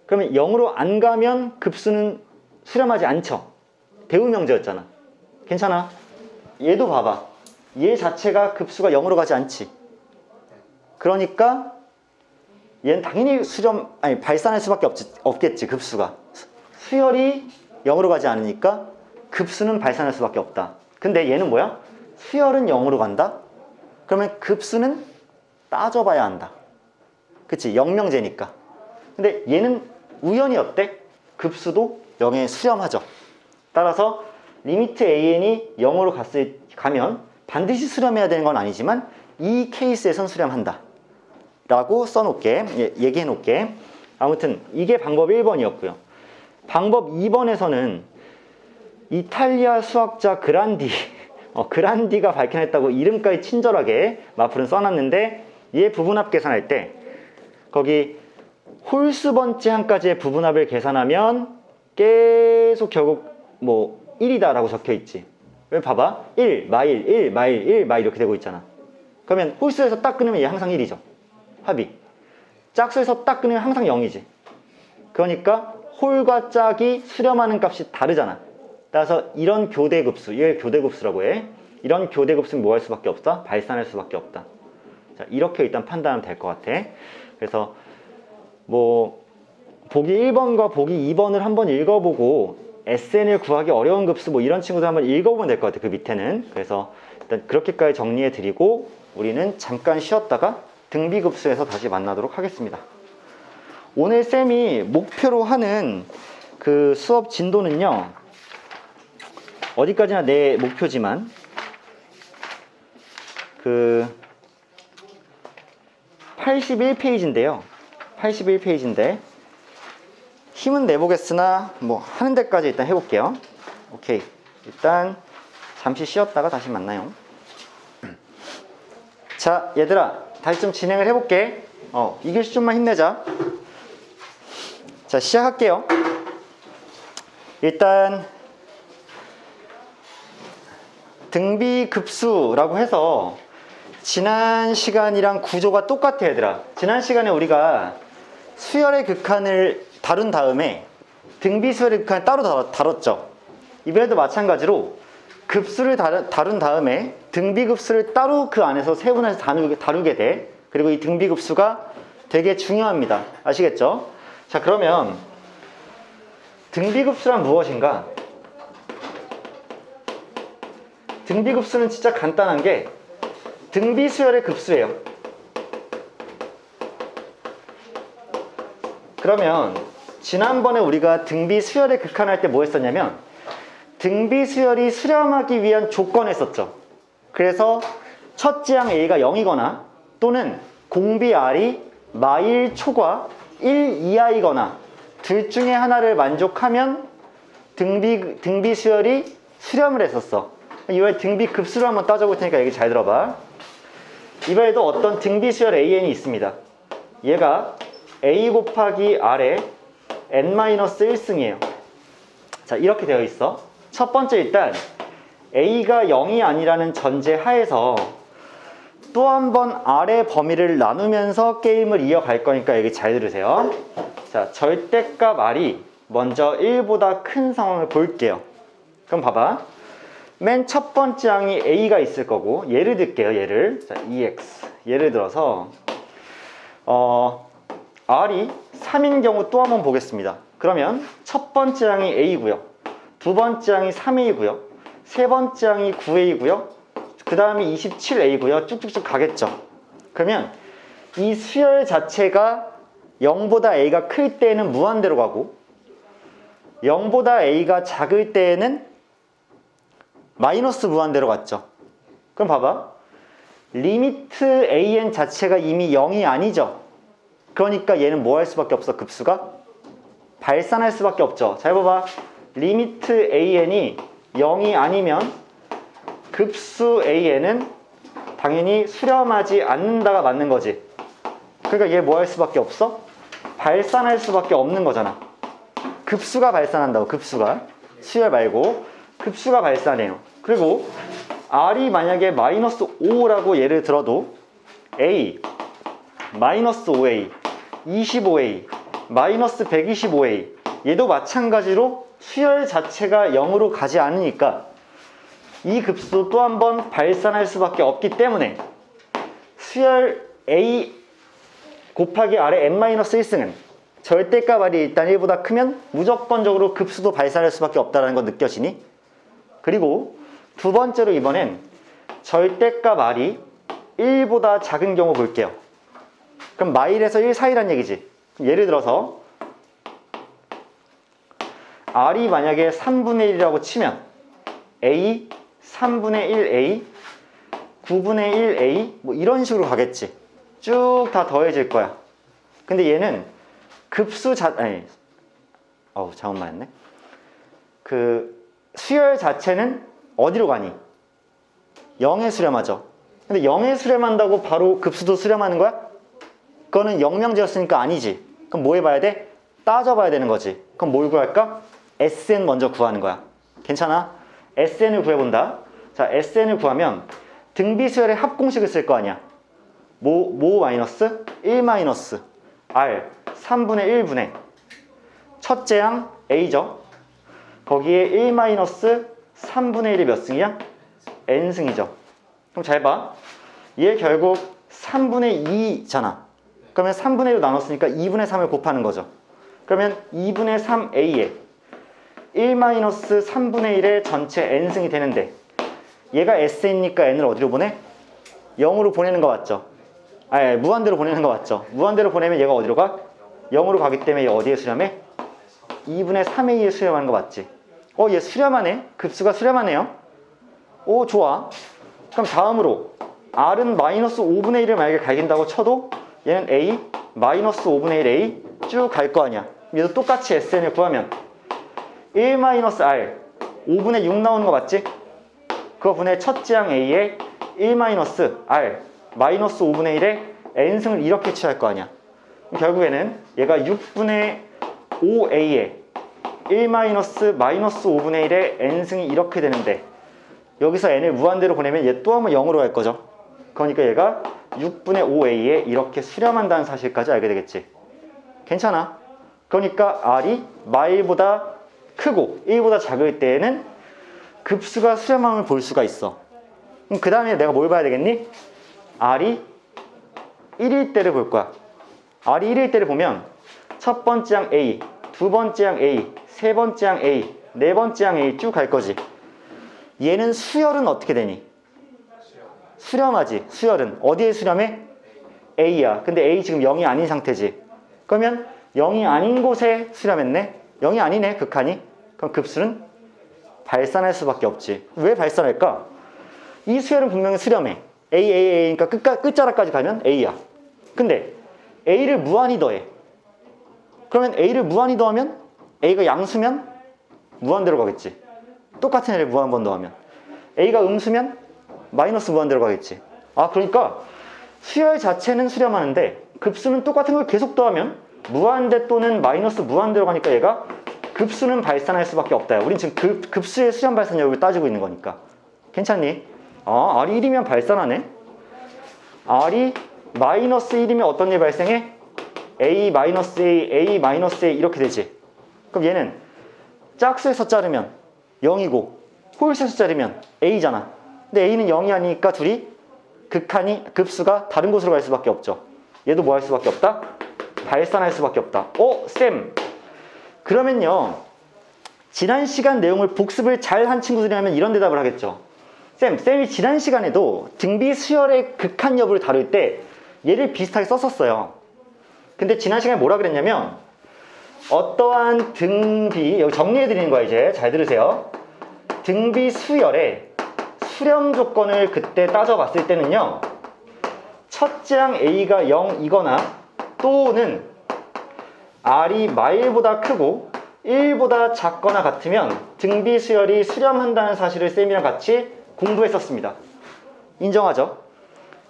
그러면 0으로 안 가면 급수는 수렴하지 않죠. 대우명제였잖아. 괜찮아? 얘도 봐봐. 얘 자체가 급수가 0으로 가지 않지. 그러니까 얘는 당연히 발산할 수밖에 없겠지. 급수가. 수열이 0으로 가지 않으니까 급수는 발산할 수밖에 없다. 근데 얘는 뭐야? 수열은 0으로 간다? 그러면 급수는 따져봐야 한다. 그치? 영명제니까. 근데 얘는 우연히 어때? 급수도 0에 수렴하죠. 따라서 리미트 AN이 0으로 가면 반드시 수렴해야 되는 건 아니지만 이 케이스에선 수렴한다. 라고 써놓을게. 얘기해 놓을게. 아무튼 이게 방법 1번이었고요. 방법 2번에서는 이탈리아 수학자 그란디가 발견했다고 이름까지 친절하게 마플은 써놨는데 얘 부분합 계산할 때 거기 홀수 번째 한까지의 부분합을 계산하면 계속 결국 뭐 1이다 라고 적혀있지. 왜 봐봐 1, 마일, 1, 마일, 1, 마일 이렇게 되고 있잖아. 그러면 홀수에서 딱 끊으면 얘 항상 1이죠. 합이. 짝수에서 딱 끊으면 항상 0이지. 그러니까 홀과 짝이 수렴하는 값이 다르잖아. 따라서 이런 교대급수, 이걸 교대급수라고 해. 이런 교대급수는 뭐 할 수밖에 없다? 발산할 수밖에 없다. 자, 이렇게 일단 판단하면 될 것 같아. 그래서 뭐 보기 1번과 보기 2번을 한번 읽어보고 SN을 구하기 어려운 급수 뭐 이런 친구들 한번 읽어보면 될 것 같아. 그 밑에는. 그래서 일단 그렇게까지 정리해 드리고 우리는 잠깐 쉬었다가 등비급수에서 다시 만나도록 하겠습니다. 오늘 쌤이 목표로 하는 그 수업 진도는요 어디까지나 내 목표지만 그 81페이지인데요 81페이지인데 힘은 내보겠으나 뭐 하는 데까지 일단 해볼게요. 오케이, 일단 잠시 쉬었다가 다시 만나요. 자, 얘들아 다시 좀 진행을 해볼게. 이글씨 좀만 힘내자. 자, 시작할게요. 일단 등비급수라고 해서 지난 시간이랑 구조가 똑같아 얘들아. 지난 시간에 우리가 수열의 극한을 다룬 다음에 등비수열의 극한을 따로 다뤘죠. 이번에도 마찬가지로 급수를 다룬 다음에 등비급수를 따로 그 안에서 세분해서 다루게 돼. 그리고 이 등비급수가 되게 중요합니다. 아시겠죠? 자, 그러면 등비급수란 무엇인가? 등비급수는 진짜 간단한 게 등비수열의 급수예요. 그러면 지난번에 우리가 등비수열의 극한할 때 뭐 했었냐면 등비수열이 수렴하기 위한 조건을 했었죠. 그래서 첫 지항 A가 0이거나 또는 공비 R이 마일 초과 1 이하이거나 둘 중에 하나를 만족하면 등비수열이 수렴을 했었어. 이번에 등비급수를 한번 따져볼 테니까 얘기 잘 들어봐. 이번에도 어떤 등비수열 AN이 있습니다. 얘가 A 곱하기 R의 n-1승이에요. 자, 이렇게 되어 있어. 첫 번째 일단 A가 0이 아니라는 전제 하에서 또 한 번 R의 범위를 나누면서 게임을 이어갈 거니까 얘기 잘 들으세요. 자, 절대값 R이 먼저 1보다 큰 상황을 볼게요. 그럼 봐봐. 맨 첫 번째 항이 A가 있을 거고, 예를 들게요, 예를. 자, EX. 예를 들어서, R이 3인 경우 또 한번 보겠습니다. 그러면 첫 번째 항이 A고요. 두 번째 항이 3A고요. 세 번째 항이 9A고요. 그 다음이 27A고요. 쭉쭉쭉 가겠죠. 그러면 이 수열 자체가 0보다 A가 클 때에는 무한대로 가고 0보다 A가 작을 때에는 마이너스 무한대로 갔죠. 그럼 봐봐. 리미트 AN 자체가 이미 0이 아니죠. 그러니까 얘는 뭐 할 수밖에 없어? 급수가 발산할 수밖에 없죠. 잘 봐봐. 리미트 AN이 0이 아니면 급수 AN은 당연히 수렴하지 않는다가 맞는 거지. 그러니까 얘 뭐 할 수밖에 없어? 발산할 수밖에 없는 거잖아. 급수가 발산한다고. 급수가. 수열 말고 급수가 발산해요. 그리고 R이 만약에 마이너스 5라고 예를 들어도 A 마이너스 5A 25A 마이너스 125A 얘도 마찬가지로 수열 자체가 0으로 가지 않으니까 이 급수 또 한 번 발산할 수밖에 없기 때문에 수열 A 곱하기 R의 n-1승은 절대값 R이 일단 1보다 크면 무조건적으로 급수도 발산할 수밖에 없다는 거 느껴지니? 그리고 두 번째로 이번엔 절대값 R이 1보다 작은 경우 볼게요. 그럼 마일에서 1 사이란 얘기지. 예를 들어서 R이 만약에 3분의 1이라고 치면 A, 3분의 1A, 9분의 1A 뭐 이런 식으로 가겠지. 쭉 다 더해질 거야. 근데 얘는 급수 잘못 말했네. 그 수열 자체는 어디로 가니? 0에 수렴하죠. 근데 0에 수렴한다고 바로 급수도 수렴하는 거야? 그거는 영명제였으니까 아니지. 그럼 뭐 해봐야 돼? 따져봐야 되는 거지. 그럼 뭘 구할까? SN 먼저 구하는 거야. 괜찮아? SN을 구해본다. 자, SN을 구하면 등비수열의 합공식을 쓸 거 아니야. 모 마이너스 1 마이너스 R 3분의 1분의 첫째 항 A죠. 거기에 1 마이너스 3분의 1이 몇 승이야? N승이죠. 그럼 잘 봐. 얘 결국 3분의 2잖아. 그러면 3분의 1로 나눴으니까 2분의 3을 곱하는 거죠. 그러면 2분의 3A에 1 마이너스 3분의 1의 전체 N승이 되는데 얘가 S니까 N을 어디로 보내? 0으로 보내는 거 맞죠? 아니, 무한대로 보내는 거 맞죠? 무한대로 보내면 얘가 어디로 가? 0으로 가기 때문에 얘 어디에 수렴해? 2분의 3A에 수렴하는 거 맞지? 얘 수렴하네? 급수가 수렴하네요? 오, 좋아. 그럼 다음으로 R은 마이너스 5분의 1을 만약에 갈긴다고 쳐도 얘는 A, 마이너스 5분의 1 A 쭉 갈 거 아니야. 얘도 똑같이 SN을 구하면 1 마이너스 R 5분의 6 나오는 거 맞지? 그거 분의 첫째 항 A에 1 마이너스 R 마이너스 5분의 1에 N승을 이렇게 취할 거 아니야. 결국에는 얘가 6분의 5A에 1 마이너스 5분의 1에 N승이 이렇게 되는데 여기서 N을 무한대로 보내면 얘 또 한번 0으로 갈 거죠. 그러니까 얘가 6분의 5A에 이렇게 수렴한다는 사실까지 알게 되겠지. 괜찮아. 그러니까 R이 마일보다 크고 1보다 작을 때에는 급수가 수렴함을 볼 수가 있어. 그럼 그 다음에 내가 뭘 봐야 되겠니? R이 1일 때를 볼 거야. R이 1일 때를 보면 첫 번째 항 A, 두 번째 항 A, 세 번째 항 A, 네 번째 항 A 쭉 갈 거지. 얘는 수열은 어떻게 되니? 수렴하지. 수열은 어디에 수렴해? A야. 근데 A 지금 0이 아닌 상태지. 그러면 0이 아닌 곳에 수렴했네? 0이 아니네, 극한이. 그럼 급수는 발산할 수밖에 없지. 왜 발산할까? 이 수열은 분명히 수렴해. A니까 끝자락까지 가면 A야. 근데 A를 무한히 더해. 그러면 A를 무한히 더하면 A가 양수면 무한대로 가겠지. 똑같은 애를 무한 번 더하면. A가 음수면 마이너스 무한대로 가겠지. 그러니까 수열 자체는 수렴하는데 급수는 똑같은 걸 계속 더하면 무한대 또는 마이너스 무한대로 가니까 얘가 급수는 발산할 수밖에 없다. 우린 지금 급수의 수렴 발산력을 따지고 있는 거니까. 괜찮니? R이 1이면 발산하네. R이 마이너스 1이면 어떤 일 발생해? A 마이너스 A, A 마이너스 A 이렇게 되지. 그럼 얘는 짝수에서 자르면 0이고 홀수 숫자리면 A잖아. 근데 A는 0이 아니니까 둘이 급수가 다른 곳으로 갈 수밖에 없죠. 얘도 뭐 할 수밖에 없다? 발산할 수밖에 없다. 쌤. 그러면요. 지난 시간 내용을 복습을 잘 한 친구들이라면 이런 대답을 하겠죠. 쌤이 지난 시간에도 등비 수열의 극한 여부를 다룰 때 얘를 비슷하게 썼었어요. 근데 지난 시간에 뭐라 그랬냐면 어떠한 등비, 여기 정리해 드리는 거야 이제. 잘 들으세요. 등비 수열의 수렴 조건을 그때 따져봤을 때는요. 첫째 항 A가 0이거나 또는 R이 마일보다 크고 1보다 작거나 같으면 등비 수열이 수렴한다는 사실을 쌤이랑 같이 공부했었습니다. 인정하죠?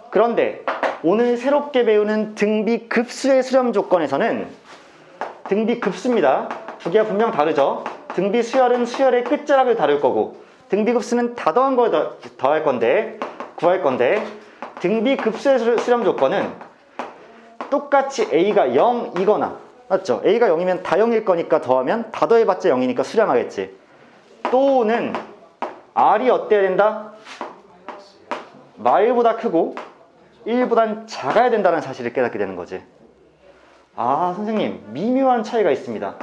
그런데 오늘 새롭게 배우는 등비 급수의 수렴 조건에서는 등비 급수입니다. 두 개가 분명 다르죠? 등비 수열은 수열의 끝자락을 다룰 거고 등비 급수는 다 더한 걸 더할 건데 구할 건데 등비 급수의 수렴 조건은 똑같이 A가 0이거나 맞죠? A가 0이면 다 0일 거니까 더하면 다 더해봤자 0이니까 수렴하겠지. 또는 R이 어때야 된다? 마일보다 크고 1보단 작아야 된다는 사실을 깨닫게 되는 거지. 아, 선생님, 미묘한 차이가 있습니다.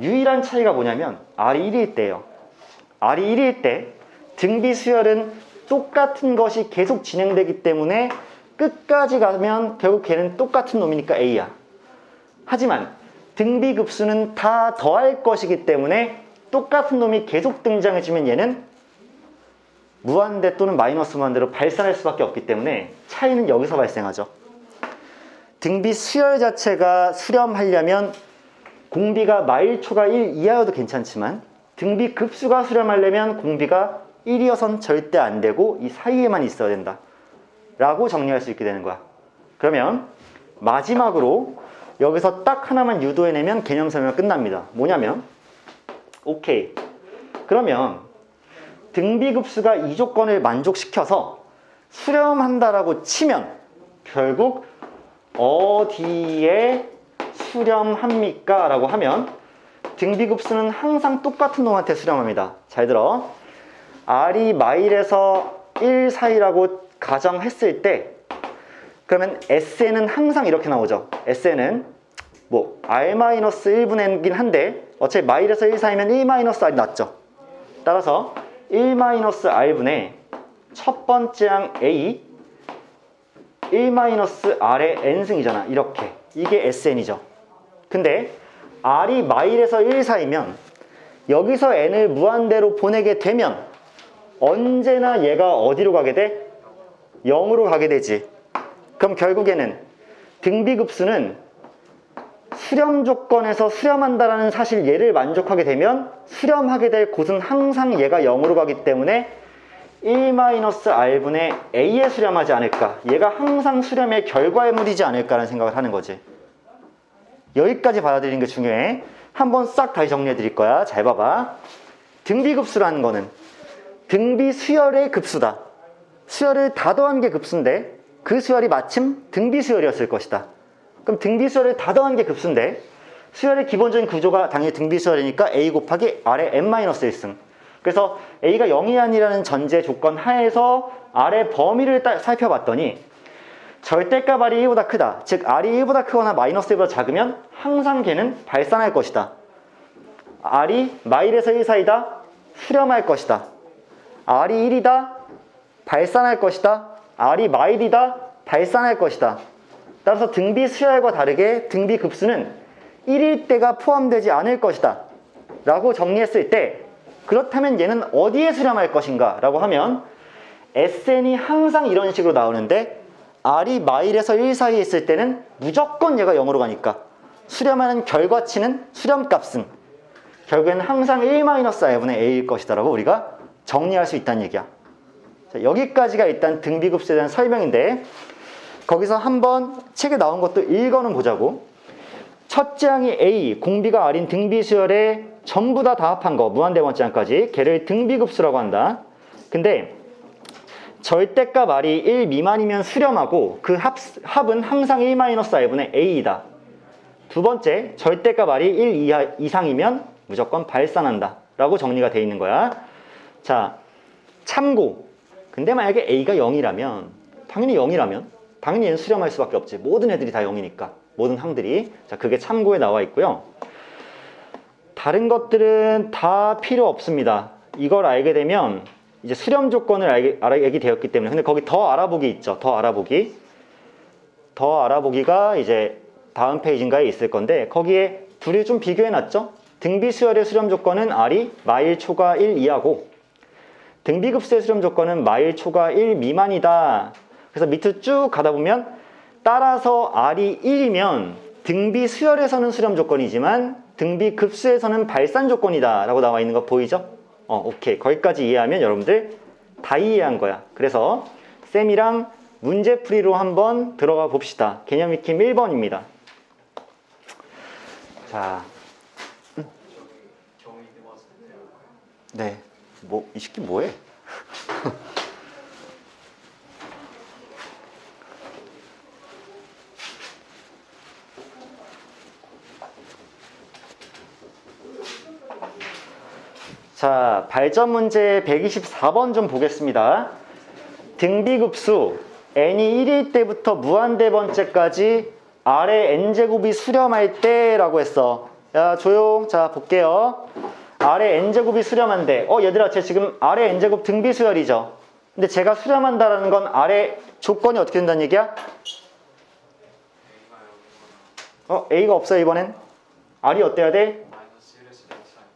유일한 차이가 뭐냐면 R이 1일 때예요. R이 1일 때 등비 수열은 똑같은 것이 계속 진행되기 때문에 끝까지 가면 결국 걔는 똑같은 놈이니까 A야. 하지만 등비 급수는 다 더할 것이기 때문에 똑같은 놈이 계속 등장해주면 얘는 무한대 또는 마이너스 무한대로 발산할 수밖에 없기 때문에 차이는 여기서 발생하죠. 등비 수열 자체가 수렴하려면 공비가 마일초가 1 이하여도 괜찮지만 등비 급수가 수렴하려면 공비가 1이어선 절대 안 되고 이 사이에만 있어야 된다 라고 정리할 수 있게 되는 거야. 그러면 마지막으로 여기서 딱 하나만 유도해내면 개념 설명 끝납니다. 뭐냐면 오케이. 그러면 등비급수가 이 조건을 만족시켜서 수렴한다라고 치면 결국 어디에 수렴합니까? 라고 하면 등비급수는 항상 똑같은 놈한테 수렴합니다. 잘 들어. R이 마일에서 1 사이라고 가정했을 때 그러면 SN은 항상 이렇게 나오죠. SN은 뭐 R-1분의 n이긴 한데 어차피 마일에서 1 사이면 1-R이 낫죠. 따라서 1-R분의 첫 번째 항 A 1-R의 n승이잖아. 이렇게. 이게 SN이죠. 근데 R이 마일에서 1 사이면 여기서 n을 무한대로 보내게 되면 언제나 얘가 어디로 가게 돼? 0으로 가게 되지. 그럼 결국에는 등비급수는 수렴 조건에서 수렴한다라는 사실 얘를 만족하게 되면 수렴하게 될 곳은 항상 얘가 0으로 가기 때문에 1-R분의 A에 수렴하지 않을까. 얘가 항상 수렴의 결과물이지 않을까라는 생각을 하는 거지. 여기까지 받아들이는 게 중요해. 한번 싹 다시 정리해 드릴 거야. 잘 봐봐. 등비급수라는 거는 등비 수열의 급수다. 수열을 다 더한 게 급수인데 그 수열이 마침 등비 수열이었을 것이다. 그럼 등비 수열을 다 더한 게 급수인데 수열의 기본적인 구조가 당연히 등비 수열이니까 A 곱하기 R의 n-1승. 그래서 A가 0이 아니라는 전제 조건 하에서 R의 범위를 살펴봤더니 절대값 R이 1보다 크다. 즉 R이 1보다 크거나 마이너스 1보다 작으면 항상 걔는 발산할 것이다. R이 마일에서 1 사이다. 수렴할 것이다. R이 1이다. 발산할 것이다. R이 마일이다. 발산할 것이다. 따라서 등비 수열과 다르게 등비 급수는 1일 때가 포함되지 않을 것이다 라고 정리했을 때 그렇다면 얘는 어디에 수렴할 것인가 라고 하면 SN이 항상 이런 식으로 나오는데 R이 마일에서 1 사이에 있을 때는 무조건 얘가 0으로 가니까 수렴하는 결과치는 수렴값은 결국에는 항상 1-R분의 A일 것이다 라고 우리가 정리할 수 있다는 얘기야. 자, 여기까지가 일단 등비급수에 대한 설명인데 거기서 한번 책에 나온 것도 읽어는 보자고. 첫째 항이 A, 공비가 R인 등비수열에 전부 다 합한 거 무한대번째 항까지 걔를 등비급수라고 한다. 근데 절대값 R이 1 미만이면 수렴하고 그 합은 항상 1-R분의 A이다. 두 번째, 절대값 R이 1 이상이면 무조건 발산한다. 라고 정리가 돼 있는 거야. 자, 참고. 근데 만약에 A가 0이라면, 당연히 0이라면, 당연히 얘는 수렴할 수밖에 없지. 모든 애들이 다 0이니까. 모든 항들이. 자, 그게 참고에 나와 있고요. 다른 것들은 다 필요 없습니다. 이걸 알게 되면 이제 수렴 조건을 알게 되었기 때문에. 근데 거기 더 알아보기 있죠. 더 알아보기. 더 알아보기가 이제 다음 페이지인가에 있을 건데 거기에 둘이 좀 비교해 놨죠. 등비수열의 수렴 조건은 R이 마일 초과 1 이하고 등비급수의 수렴 조건은 마일 초과 1 미만이다. 그래서 밑으로 쭉 가다 보면 따라서 R이 1이면 등비수열에서는 수렴 조건이지만 등비급수에서는 발산 조건이다 라고 나와 있는 거 보이죠? 오케이. 거기까지 이해하면 여러분들 다 이해한 거야. 그래서 쌤이랑 문제풀이로 한번 들어가 봅시다. 개념 익힘 1번입니다. 자, 네, 뭐 이 새끼 뭐해? 자, 발전 문제 124번 좀 보겠습니다. 등비급수 n이 1일 때부터 무한대번째까지 R의 n제곱이 수렴할 때라고 했어. 야, 조용. 자, 볼게요. R의 n제곱이 수렴한대. 얘들아, 쟤 지금 R의 n제곱 등비수열이죠. 근데 제가 수렴한다라는 건 R의 조건이 어떻게 된다는 얘기야? A가 없어요, 이번엔. R이 어때야 돼?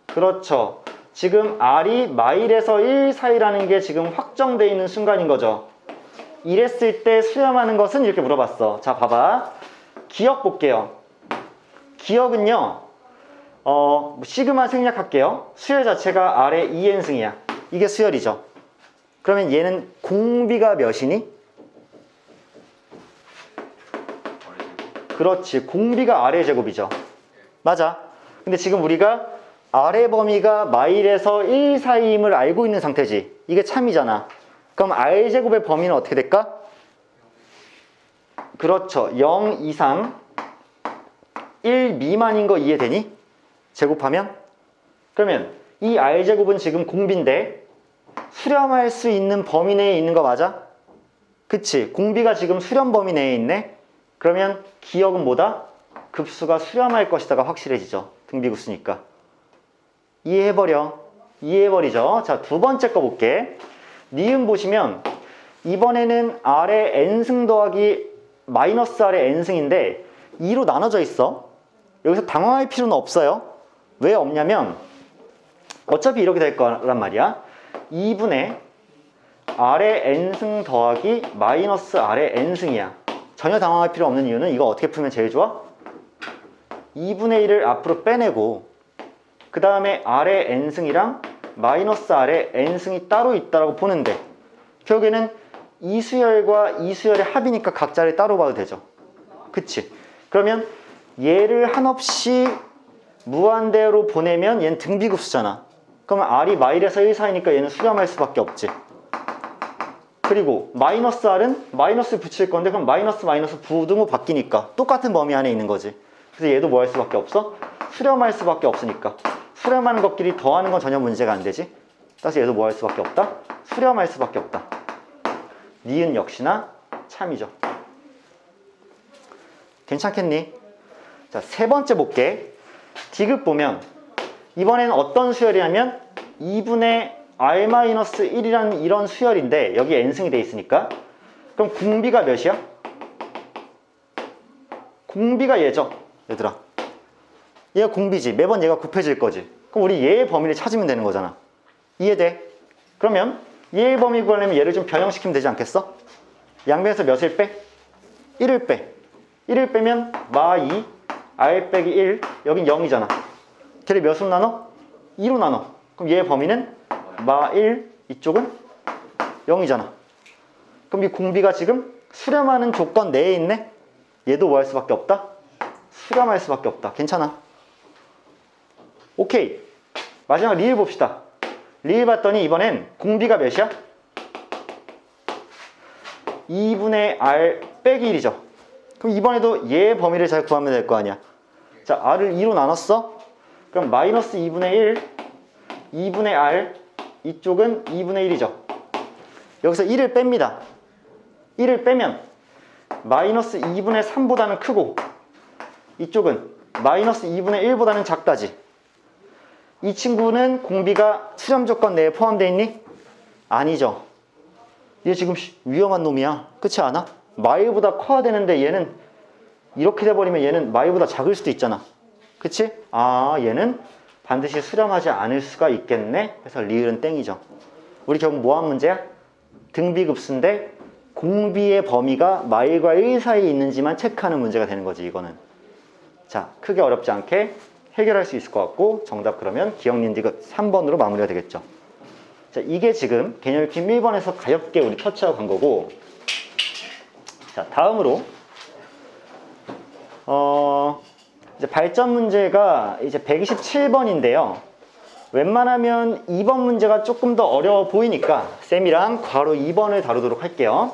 그렇죠. 지금 R이 마일에서 1 사이라는 게 지금 확정되어 있는 순간인 거죠. 이랬을 때 수렴하는 것은 이렇게 물어봤어. 자, 봐봐. 기억 볼게요. 기억은요, 시그마 생략할게요. 수열 자체가 R의 2n승이야. 이게 수열이죠. 그러면 얘는 공비가 몇이니? 그렇지. 공비가 R의 제곱이죠. 맞아. 근데 지금 우리가 R의 범위가 마일에서 1 사이임을 알고 있는 상태지. 이게 참이잖아. 그럼 R제곱의 범위는 어떻게 될까? 그렇죠. 0 이상 1 미만인 거 이해되니? 제곱하면? 그러면 이 R제곱은 지금 공비인데 수렴할 수 있는 범위 내에 있는 거 맞아? 그치. 공비가 지금 수렴 범위 내에 있네. 그러면 기억은 뭐다? 급수가 수렴할 것이다가 확실해지죠. 등비급수니까. 이해해버리죠. 자, 두 번째 거 볼게. 니은 보시면 이번에는 R의 n승 더하기 마이너스 R의 n승인데 2로 나눠져 있어. 여기서 당황할 필요는 없어요. 왜 없냐면 어차피 이렇게 될 거란 말이야. 2분의 R의 n승 더하기 마이너스 R의 n승이야. 전혀 당황할 필요 없는 이유는 이거 어떻게 풀면 제일 좋아? 2분의 1을 앞으로 빼내고 그 다음에 R의 n승이랑 마이너스 R의 n승이 따로 있다고 보는데 결국에는 이수열과 이수열의 합이니까 각자를 따로 봐도 되죠. 그치? 그러면 얘를 한없이 무한대로 보내면 얘는 등비급수잖아. 그러면 R이 마일에서 1 사이니까 얘는 수렴할 수밖에 없지. 그리고 마이너스 R은 마이너스 붙일 건데 그럼 마이너스 부등호 바뀌니까 똑같은 범위 안에 있는 거지. 그래서 얘도 뭐 할 수밖에 없어? 수렴할 수밖에 없으니까. 수렴하는 것끼리 더하는 건 전혀 문제가 안 되지. 따라서 얘도 뭐 할 수밖에 없다? 수렴할 수밖에 없다. 니은 역시나 참이죠. 괜찮겠니? 자, 세 번째 볼게. 디귿 보면 이번에는 어떤 수열이냐면 2분의 R-1이라는 이런 수열인데 여기 n승이 돼 있으니까 그럼 공비가 몇이야? 공비가 얘죠. 얘들아, 얘가 공비지. 매번 얘가 곱해질 거지. 그럼 우리 얘의 범위를 찾으면 되는 거잖아. 이해돼? 그러면 얘의 범위 구하려면 얘를 좀 변형시키면 되지 않겠어? 양변에서 몇을 빼? 1을 빼. 1을 빼면 마2 R 빼기 1 여긴 0이잖아. 걔를 몇으로 나눠? 2로 나눠. 그럼 얘의 범위는 마1 이쪽은 0이잖아. 그럼 이 공비가 지금 수렴하는 조건 내에 있네? 얘도 뭐 할 수밖에 없다? 수렴할 수밖에 없다. 괜찮아. 오케이. 마지막 리을 봅시다. 리을 봤더니 이번엔 공비가 몇이야? 2분의 R 빼기 1이죠. 그럼 이번에도 얘의 범위를 잘 구하면 될 거 아니야. 자, R을 2로 나눴어? 그럼 마이너스 2분의 1 2분의 R, 이쪽은 2분의 1이죠. 여기서 1을 뺍니다. 1을 빼면 마이너스 2분의 3보다는 크고 이쪽은 마이너스 2분의 1보다는 작다지. 이 친구는 공비가 수렴 조건 내에 포함되어 있니? 아니죠. 얘 지금 위험한 놈이야. 그렇지 않아? 마이보다 커야 되는데 얘는 이렇게 돼버리면 얘는 마이보다 작을 수도 있잖아. 그치? 아, 얘는 반드시 수렴하지 않을 수가 있겠네. 그래서 리을은 땡이죠. 우리 결국 뭐한 문제야? 등비급수인데 공비의 범위가 마일과 1 사이에 있는지만 체크하는 문제가 되는 거지, 이거는. 자, 크게 어렵지 않게 해결할 수 있을 것 같고, 정답 그러면 기억린 디귿 3번으로 마무리가 되겠죠. 자, 이게 지금 개념익힘 1번에서 가볍게 우리 터치하고 간 거고, 자, 다음으로 이제 발전 문제가 이제 127번인데요. 웬만하면 2번 문제가 조금 더 어려워 보이니까 쌤이랑 괄호 2번을 다루도록 할게요.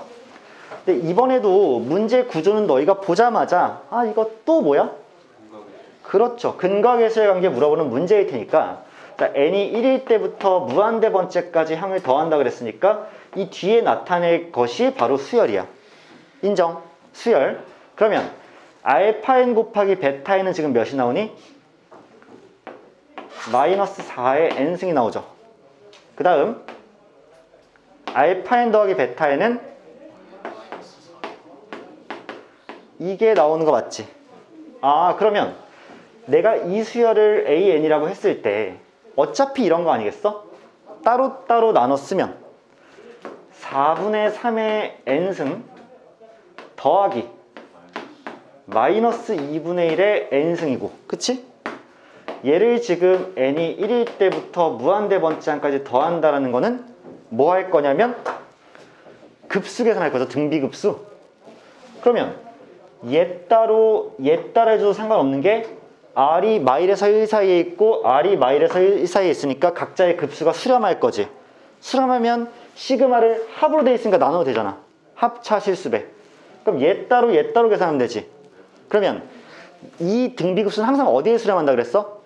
근데 이번에도 문제 구조는 너희가 보자마자 아, 이거 또 뭐야? 그렇죠. 근각에서의 관계 물어보는 문제일 테니까, 자, n이 1일 때부터 무한대 번째까지 항을 더한다 그랬으니까 이 뒤에 나타낼 것이 바로 수열이야. 인정. 수열. 그러면 알파 n 곱하기 베타 n은 지금 몇이 나오니? 마이너스 4의 n승이 나오죠. 그 다음 알파 n 더하기 베타 n은 이게 나오는 거 맞지? 아, 그러면 내가 이 수열을 AN이라고 했을 때 어차피 이런 거 아니겠어? 따로따로 나눠 쓰면 4분의 3의 n승 더하기 마이너스 2분의 1의 n승이고, 그치? 얘를 지금 n이 1일 때부터 무한대 번째항까지 더한다라는 거는 뭐 할 거냐면 급수 계산할 거죠. 등비급수. 그러면 얘 따로 해줘도 상관없는 게 R이 마일에서 1 사이에 있고 R이 마일에서 1 사이에 있으니까 각자의 급수가 수렴할 거지. 수렴하면 시그마를 합으로 돼 있으니까 나눠도 되잖아. 합차 실수배. 그럼 얘 따로 계산하면 되지. 그러면 이 등비급수는 항상 어디에 수렴한다 그랬어?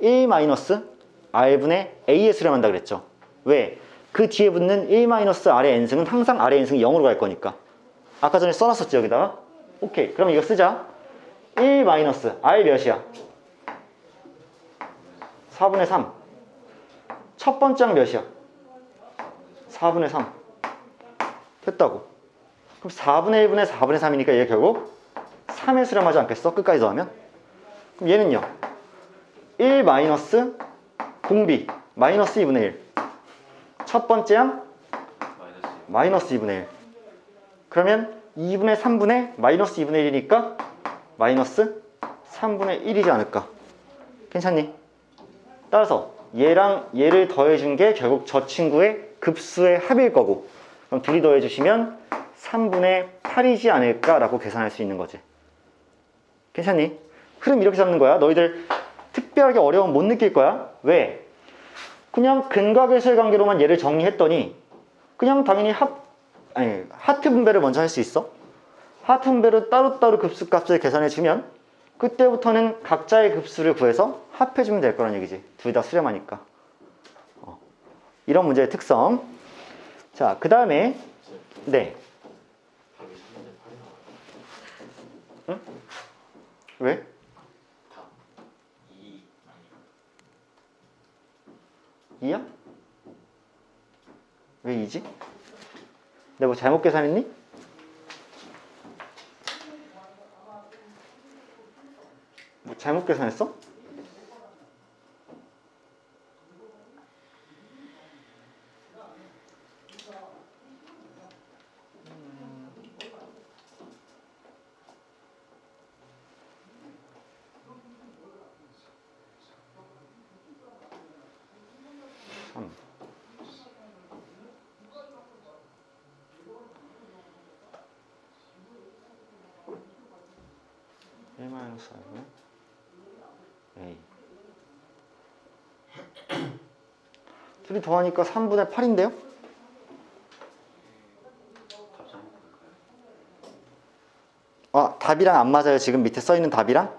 1-R분의 A에 수렴한다 그랬죠. 왜? 그 뒤에 붙는 1-R의 n승은 항상 R의 n승이 0으로 갈 거니까. 아까 전에 써놨었지, 여기다가. 오케이, 그럼 이거 쓰자. 1 마이너스 R 몇이야? 4분의 3. 첫 번째 항 몇이야? 4분의 3. 됐다고. 그럼 4분의 1분의 4분의 3이니까 얘 결국 3에 수렴하지 않겠어? 끝까지 더하면? 그럼 얘는요? 1 마이너스 공비 마이너스 2분의 1. 첫 번째 항 마이너스 2분의 1. 그러면 2분의 3분의 마이너스 2분의 1이니까 마이너스 3분의 1이지 않을까? 괜찮니? 따라서 얘랑 얘를 더해준 게 결국 저 친구의 급수의 합일 거고, 그럼 둘이 더해주시면 3분의 8이지 않을까라고 계산할 수 있는 거지. 괜찮니? 흐름 이렇게 잡는 거야. 너희들 특별하게 어려움 못 느낄 거야. 왜? 그냥 근각에서의 관계로만 얘를 정리했더니 그냥 당연히 하트 분배를 먼저 할 수 있어. 하트 분배를 따로따로 급수값을 계산해주면 그때부터는 각자의 급수를 구해서 합해주면 될 거란 얘기지. 둘 다 수렴하니까. 이런 문제의 특성. 자, 그 다음에 네. 응? 왜? 2야? 왜 2지? 내가 뭐 잘못 계산했니? 뭐 잘못 계산했어? A. 둘이 더하니까 3분의 8인데요? 아, 답이랑 안 맞아요. 지금 밑에 써있는 답이랑?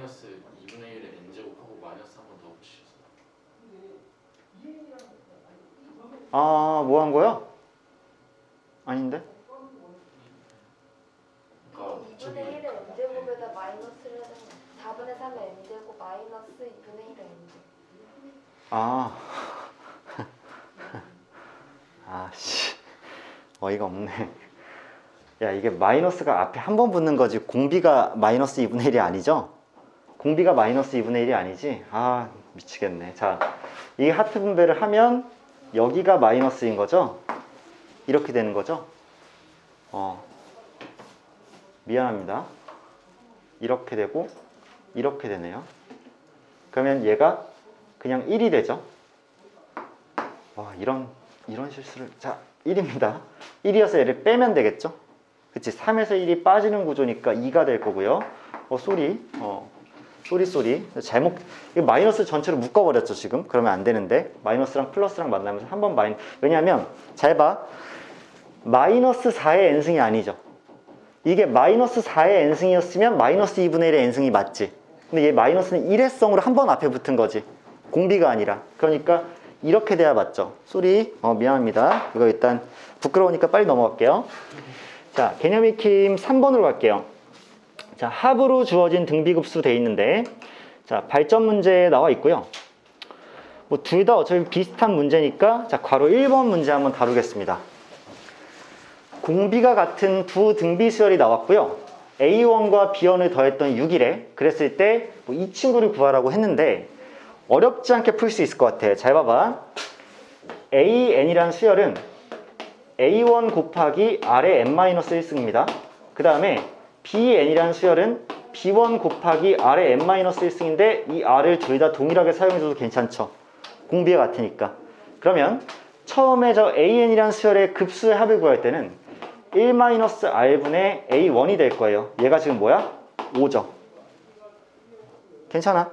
마이너스 2분의 1에 n제곱하고 마이너스 한 번 더 붙이셨어요. 아, 뭐 한 거야? 아닌데? 그러니까 2분의 1의 n제곱에다 마이너스를 해서 4분의 3의 n제곱 마이너스 2분의 1의 n제곱. 아, 씨, 어이가 없네. 야, 이게 마이너스가 앞에 한 번 붙는 거지 공비가 마이너스 2분의 1이 아니죠? 공비가 마이너스 2분의 1이 아니지? 아, 미치겠네. 자, 이 하트 분배를 하면 여기가 마이너스인 거죠? 이렇게 되는 거죠? 미안합니다. 이렇게 되고 이렇게 되네요. 그러면 얘가 그냥 1이 되죠? 와, 이런 실수를. 자, 1입니다. 1이어서 얘를 빼면 되겠죠? 그치? 3에서 1이 빠지는 구조니까 2가 될 거고요. 쏘리. 잘못, 이거 마이너스 전체로 묶어버렸죠, 지금? 그러면 안 되는데. 마이너스랑 플러스랑 만나면서 한 번 왜냐하면, 잘 봐. 마이너스 4의 n승이 아니죠. 이게 마이너스 4의 n승이었으면 마이너스 2분의 1의 n승이 맞지. 근데 얘 마이너스는 일회성으로 한 번 앞에 붙은 거지. 공비가 아니라. 그러니까 이렇게 돼야 맞죠. 쏘리. 미안합니다. 이거 일단 부끄러우니까 빨리 넘어갈게요. 자, 개념 익힘 3번으로 갈게요. 자, 합으로 주어진 등비급수 돼 있는데, 자, 발전 문제 나와 있고요. 뭐 둘 다 어차피 비슷한 문제니까, 자, 괄호 1번 문제 한번 다루겠습니다. 공비가 같은 두 등비 수열이 나왔고요. A1과 B1을 더했던 6이래. 그랬을 때 이 친구를 구하라고 했는데 어렵지 않게 풀 수 있을 것 같아. 잘 봐봐. AN이란 수열은 A1 곱하기 R의 n-1승입니다. 그 다음에 BN이란 수열은 B1 곱하기 R의 n-1승인데 이 R을 둘 다 동일하게 사용해줘도 괜찮죠. 공비가 같으니까. 그러면 처음에 저 AN이란 수열의 급수의 합을 구할 때는 1-R분의 A1이 될 거예요. 얘가 지금 뭐야? 5죠. 괜찮아?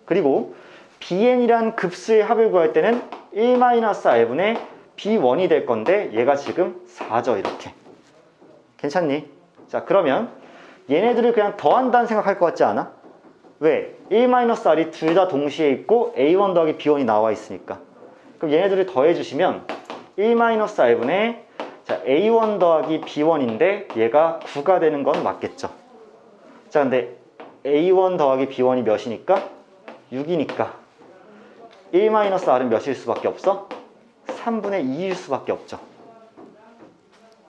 그리고 BN이란 급수의 합을 구할 때는 1-R분의 B1이 될 건데 얘가 지금 4죠. 이렇게. 괜찮니? 자, 그러면 얘네들을 그냥 더한다는 생각할 것 같지 않아? 왜? 1-R이 둘 다 동시에 있고 A1 더하기 B1이 나와 있으니까. 그럼 얘네들을 더해주시면 1-R분의 자, A1 더하기 B1인데 얘가 9가 되는 건 맞겠죠. 자, 근데 A1 더하기 B1이 몇이니까? 6이니까 1-R은 몇일 수밖에 없어? 3분의 2일 수밖에 없죠.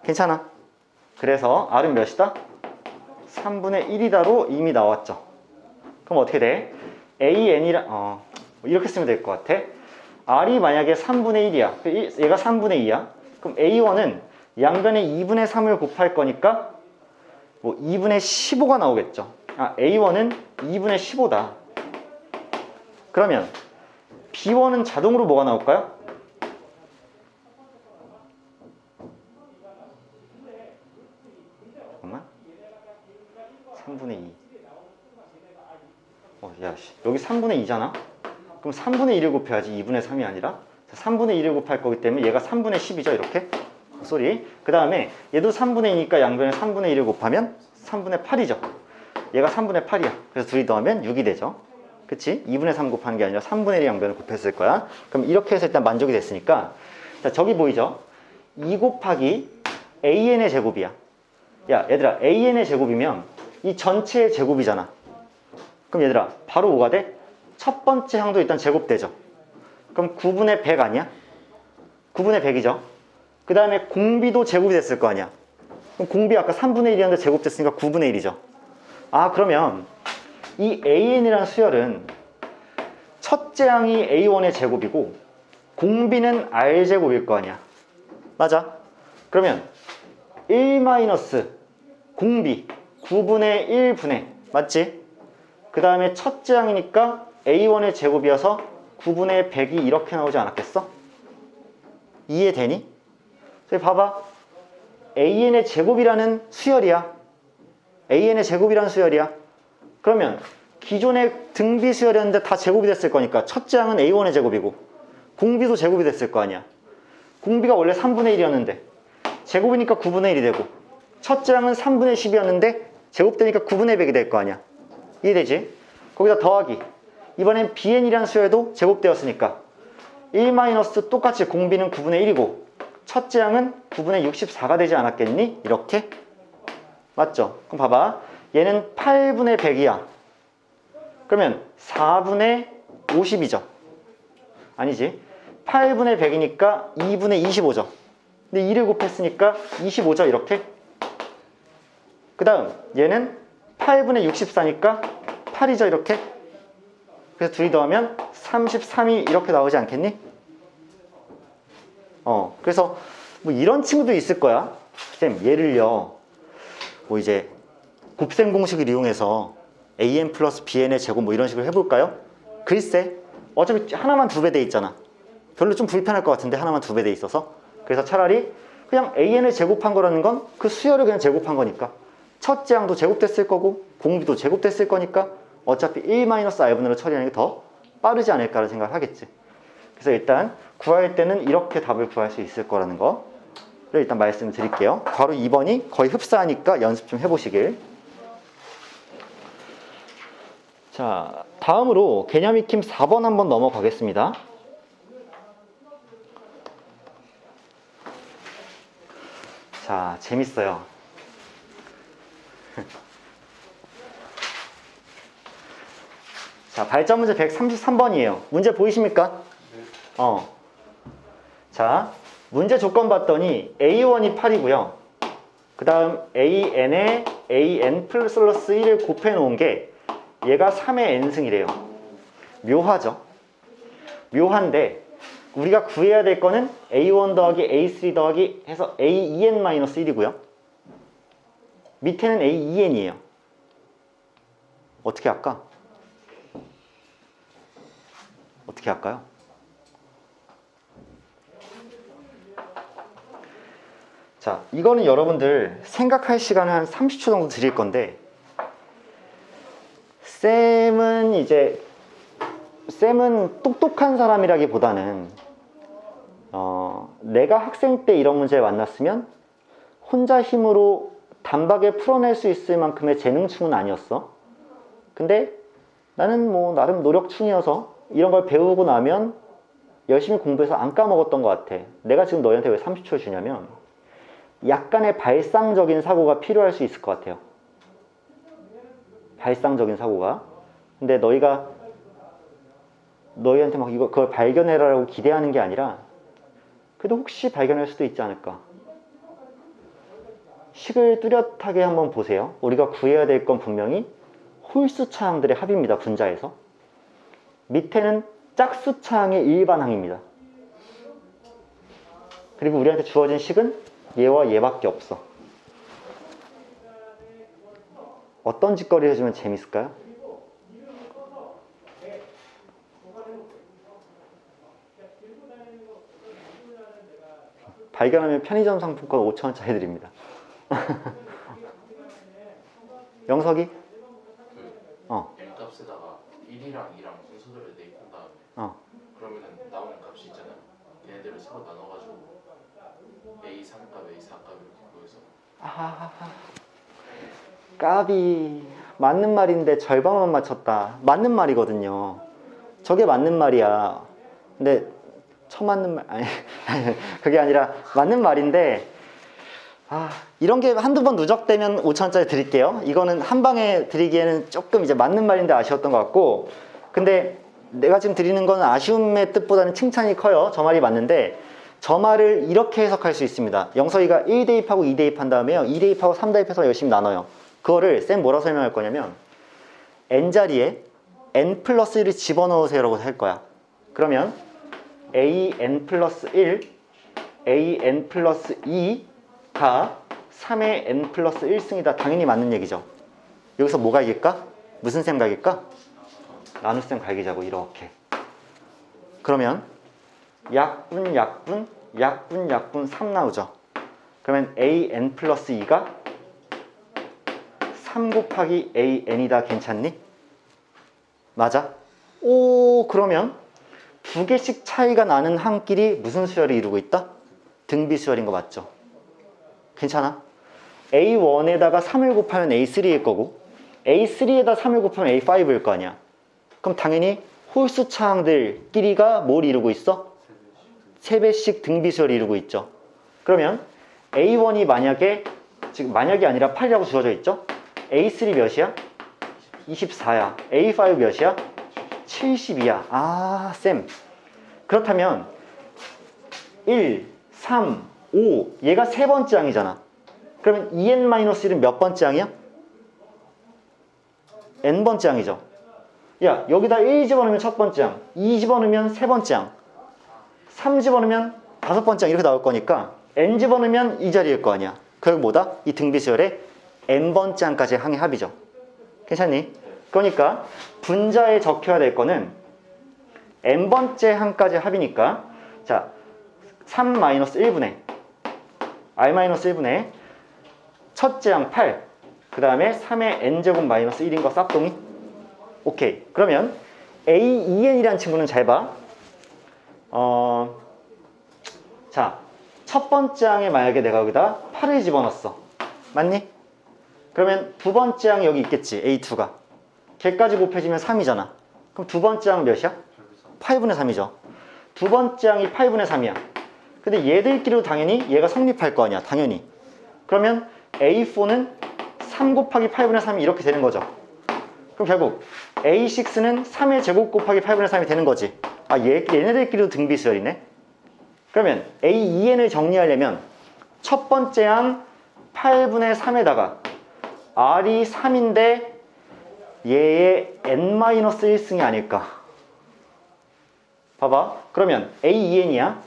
괜찮아? 그래서 R은 몇이다? 3분의 1이다로 이미 나왔죠. 그럼 어떻게 돼? AN이랑 이렇게 쓰면 될 것 같아. R이 만약에 3분의 1이야. 얘가 3분의 2야. 그럼 A1은 양변에 2분의 3을 곱할 거니까 뭐 2분의 15가 나오겠죠. A1은 2분의 15다. 그러면 B1은 자동으로 뭐가 나올까요? 잠깐만. 3분의 2. 야, 여기 3분의 2잖아? 그럼 3분의 1을 곱해야지 2분의 3이 아니라 3분의 1을 곱할 거기 때문에 얘가 3분의 10이죠. 이렇게. 쏘리. 그 다음에 얘도 3분의 2니까 양변에 3분의 1을 곱하면 3분의 8이죠. 얘가 3분의 8이야. 그래서 둘이 더하면 6이 되죠. 그치? 2분의 3 곱하는 게 아니라 3분의 1 양변을 곱했을 거야. 그럼 이렇게 해서 일단 만족이 됐으니까 자, 저기 보이죠? 2 곱하기 AN의 제곱이야. 야, 얘들아, AN의 제곱이면 이 전체의 제곱이잖아. 그럼 얘들아, 바로 뭐가 돼? 첫 번째 항도 일단 제곱되죠. 그럼 9분의 100 아니야? 9분의 100이죠. 그 다음에 공비도 제곱이 됐을 거 아니야. 그럼 공비 아까 3분의 1이었는데 제곱됐으니까 9분의 1이죠. 그러면 이 AN이라는 수열은 첫째 항이 A1의 제곱이고 공비는 R제곱일 거 아니야. 맞아? 그러면 1 공비 9분의 1분의 맞지? 그 다음에 첫째 항이니까 A1의 제곱이어서 9분의 100이 이렇게 나오지 않았겠어? 이해되니? 저기 봐봐. AN의 제곱이라는 수열이야. AN의 제곱이라는 수열이야. 그러면 기존의 등비 수열이었는데 다 제곱이 됐을 거니까 첫째 항은 A1의 제곱이고 공비도 제곱이 됐을 거 아니야. 공비가 원래 3분의 1이었는데 제곱이니까 9분의 1이 되고 첫째 항은 3분의 10이었는데 제곱되니까 9분의 100이 될 거 아니야. 이해되지? 거기다 더하기. 이번엔 bn이라는 수열도 제곱되었으니까 1 마이너스 똑같이 공비는 9분의 1이고 첫째 항은 9분의 64가 되지 않았겠니? 이렇게. 맞죠? 그럼 봐봐. 얘는 8분의 100이야. 그러면 4분의 50이죠. 아니지. 8분의 100이니까 2분의 25죠. 근데 2를 곱했으니까 25죠. 이렇게. 그 다음 얘는 8분의 64니까 8이죠. 이렇게. 그래서 둘이 더하면 33이 이렇게 나오지 않겠니? 그래서 뭐 이런 친구도 있을 거야. 쌤, 얘를요. 뭐 이제 곱셈 공식을 이용해서 an 플러스 bn의 제곱 뭐 이런 식으로 해볼까요? 글쎄, 어차피 하나만 2배 돼 있잖아. 별로 좀 불편할 것 같은데 하나만 2배 돼 있어서. 그래서 차라리 그냥 an을 제곱한 거라는 건 그 수열을 그냥 제곱한 거니까 첫째 항도 제곱됐을 거고 공비도 제곱됐을 거니까 어차피 1-r분으로 처리하는 게 더 빠르지 않을까라는 생각을 하겠지. 그래서 일단 구할 때는 이렇게 답을 구할 수 있을 거라는 거를 일단 말씀드릴게요. 바로 2번이 거의 흡사하니까 연습 좀 해보시길. 자, 다음으로 개념 익힘 4번 한번 넘어가겠습니다. 자, 재밌어요. 자, 발전 문제 133번이에요. 문제 보이십니까? 자, 문제 조건 봤더니 A1이 8이고요. 그 다음 AN에 AN 플러스 1을 곱해 놓은 게 얘가 3의 n승이래요. 묘하죠? 묘한데 우리가 구해야 될 거는 A1 더하기 A3 더하기 해서 AEN-1이고요. 밑에는 AEN이에요. 어떻게 할까? 어떻게 할까요? 자, 이거는 여러분들 생각할 시간을 한 30초 정도 드릴 건데 쌤은 똑똑한 사람이라기보다는 내가 학생 때 이런 문제를 만났으면 혼자 힘으로 단박에 풀어낼 수 있을 만큼의 재능충은 아니었어. 근데 나는 뭐 나름 노력충이어서 이런 걸 배우고 나면 열심히 공부해서 안 까먹었던 것 같아. 내가 지금 너희한테 왜 30초를 주냐면 약간의 발상적인 사고가 필요할 수 있을 것 같아요. 발상적인 사고가. 근데 너희한테 막 그걸 발견해라라고 기대하는 게 아니라 그래도 혹시 발견할 수도 있지 않을까. 식을 뚜렷하게 한번 보세요. 우리가 구해야 될 건 분명히 홀수차항들의 합입니다. 분자에서. 밑에는 짝수차항의 일반항입니다. 그리고 우리한테 주어진 식은 얘와 얘밖에 없어. 어떤 짓거리 해주면 재밌을까요? 발견하면 편의점 상품권 5,000원짜리 드립니다. 영석이? n값에다가 1이랑 2랑 순서대로 대입한 다음에 그러면은 나오는 값이 있잖아요. 걔네들을 서로 나눠가지고 A3값, A4값 이렇게 구해서 까비. 맞는 말인데 절반만 맞췄다. 맞는 말이거든요. 저게 맞는 말이야. 근데 처맞는 말 아니 그게 아니라 맞는 말인데 이런 게 한두 번 누적되면 5,000원짜리 드릴게요. 이거는 한 방에 드리기에는 조금 이제 맞는 말인데 아쉬웠던 것 같고, 근데 내가 지금 드리는 건 아쉬움의 뜻보다는 칭찬이 커요. 저 말이 맞는데 저 말을 이렇게 해석할 수 있습니다. 영석이가 1 대입하고 2 대입한 다음에요. 2 대입하고 3 대입해서 열심히 나눠요. 그거를 쌤 뭐라고 설명할 거냐면 n자리에 n 플러스 1을 집어넣으세요 라고 할 거야. 그러면 an 플러스 1, an 플러스 2가 3의 n 플러스 1승이다. 당연히 맞는 얘기죠. 여기서 뭐가 이길까? 무슨 셈 갈길까? 나눗셈 갈기자고. 이렇게. 그러면 약분 3 나오죠. 그러면 an 플러스 2가 3 곱하기 an이다. 괜찮니? 맞아? 그러면 두 개씩 차이가 나는 항끼리 무슨 수열을 이루고 있다? 등비 수열인 거 맞죠? 괜찮아? A1에다가 3을 곱하면 A3일 거고 A3에다 3을 곱하면 A5일 거 아니야. 그럼 당연히 홀수 차항들끼리가 뭘 이루고 있어? 3배씩 등비수열을 이루고 있죠. 그러면 A1이 만약에 지금 만약이 아니라 8이라고 주어져 있죠? A3 몇이야? 24야. A5 몇이야? 70이야. 아, 쌤. 그렇다면 1, 3, 5 얘가 세 번째 항이잖아. 그러면 2n-1은 몇 번째 항이야? n번째 항이죠. 야, 여기다 1 집어넣으면 첫 번째 항, 2 집어넣으면 세 번째 항, 3 집어넣으면 다섯 번째 항 이렇게 나올 거니까 n 집어넣으면 이 자리일 거 아니야. 그리고 뭐다? 이 등비수열의 n번째 항까지의 항의 합이죠. 괜찮니? 그러니까 분자에 적혀야 될 거는 n번째 항까지 합이니까 자 3-1분의 r-1분의 첫째 항 8, 그 다음에 3의 n제곱 마이너스 1인 거 쌉동이? 오케이. 그러면 A2n이라는 친구는 잘 봐. 자, 첫 번째 항에 만약에 내가 여기다 8을 집어넣었어. 맞니? 그러면 두 번째 항이 여기 있겠지. A2가. 걔까지 곱해지면 3이잖아. 그럼 두 번째 항은 몇이야? 8분의 3이죠. 두 번째 항이 8분의 3이야. 근데 얘들끼리도 당연히 얘가 성립할 거 아니야. 당연히. 그러면 A4는 3 곱하기 8분의 3이 이렇게 되는 거죠. 그럼 결국 A6는 3의 제곱 곱하기 8분의 3이 되는 거지. 아, 얘네들끼리도 등비수열이네. 그러면 A2n을 정리하려면 첫 번째 항 8분의 3에다가 R이 3인데 얘의 n-1승이 아닐까. 봐봐. 그러면 A2n이야.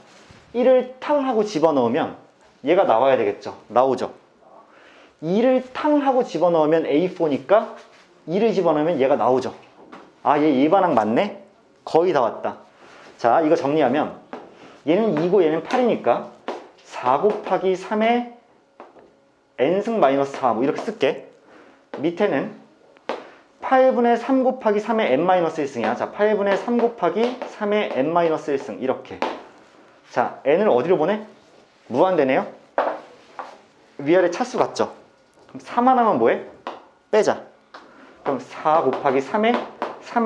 1을 탕 하고 집어넣으면 얘가 나와야 되겠죠. 나오죠. 2를 탕 하고 집어넣으면 A4니까 2를 집어넣으면 얘가 나오죠. 아, 얘 일반항 맞네? 거의 다 왔다. 자, 이거 정리하면 얘는 2고 얘는 8이니까 4 곱하기 3의 n승 마이너스 4 뭐 이렇게 쓸게. 밑에는 8분의 3 곱하기 3의 n-1승이야. 자, 8분의 3 곱하기 3의 n-1승 이렇게. 자, n을 어디로 보내? 무한대네요. 위아래 차수 같죠? 그럼 3 하나만 뭐해? 빼자. 그럼 4 곱하기 3의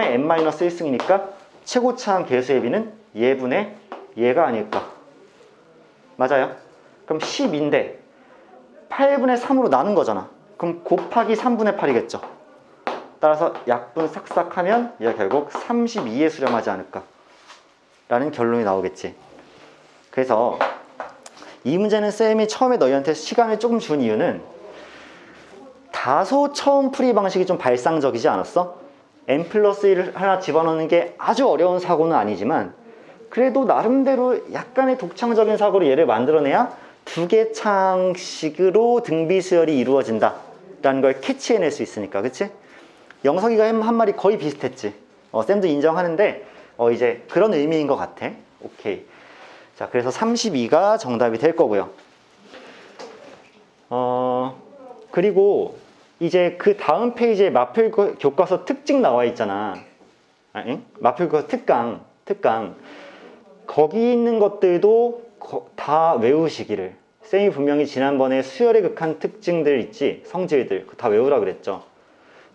n-1승이니까 최고차항 개수의 비는 얘분의 얘가 아닐까. 맞아요? 그럼 10인데 8분의 3으로 나눈 거잖아. 그럼 곱하기 3분의 8이겠죠. 따라서 약분 싹싹 하면 얘가 결국 32에 수렴하지 않을까 라는 결론이 나오겠지. 그래서 이 문제는 쌤이 처음에 너희한테 시간을 조금 준 이유는 다소 처음 풀이 방식이 좀 발상적이지 않았어? n 플러스 1을 하나 집어넣는 게 아주 어려운 사고는 아니지만 그래도 나름대로 약간의 독창적인 사고로 얘를 만들어내야 두 개 창식으로 등비수열이 이루어진다 라는 걸 캐치해낼 수 있으니까. 그치? 영석이가 한 말이 거의 비슷했지. 쌤도 인정하는데 이제 그런 의미인 것 같아. 오케이. 자, 그래서 32가 정답이 될 거고요. 그리고 이제 그 다음 페이지에 마필 교과서 특징 나와 있잖아. 마필 교과서 특강. 거기 있는 것들도 다 외우시기를. 쌤이 분명히 지난번에 수열의 극한 특징들 있지, 성질들 다 외우라 그랬죠.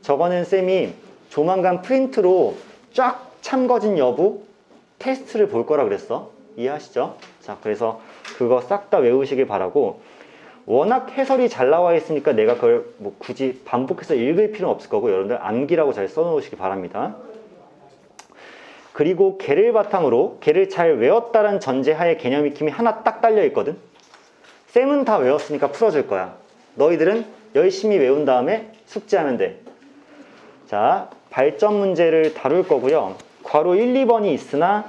저거는 쌤이 조만간 프린트로 쫙 참거진 여부 테스트를 볼 거라 그랬어. 이해하시죠? 자, 그래서 그거 싹 다 외우시길 바라고. 워낙 해설이 잘 나와 있으니까 내가 그걸 뭐 굳이 반복해서 읽을 필요는 없을 거고 여러분들 암기라고 잘 써놓으시기 바랍니다. 그리고 걔를 바탕으로 걔를 잘 외웠다는 전제하에 개념 익힘이 하나 딱 딸려 있거든. 쌤은 다 외웠으니까 풀어줄 거야. 너희들은 열심히 외운 다음에 숙제하면 돼. 자, 발전 문제를 다룰 거고요. 괄호 1, 2번이 있으나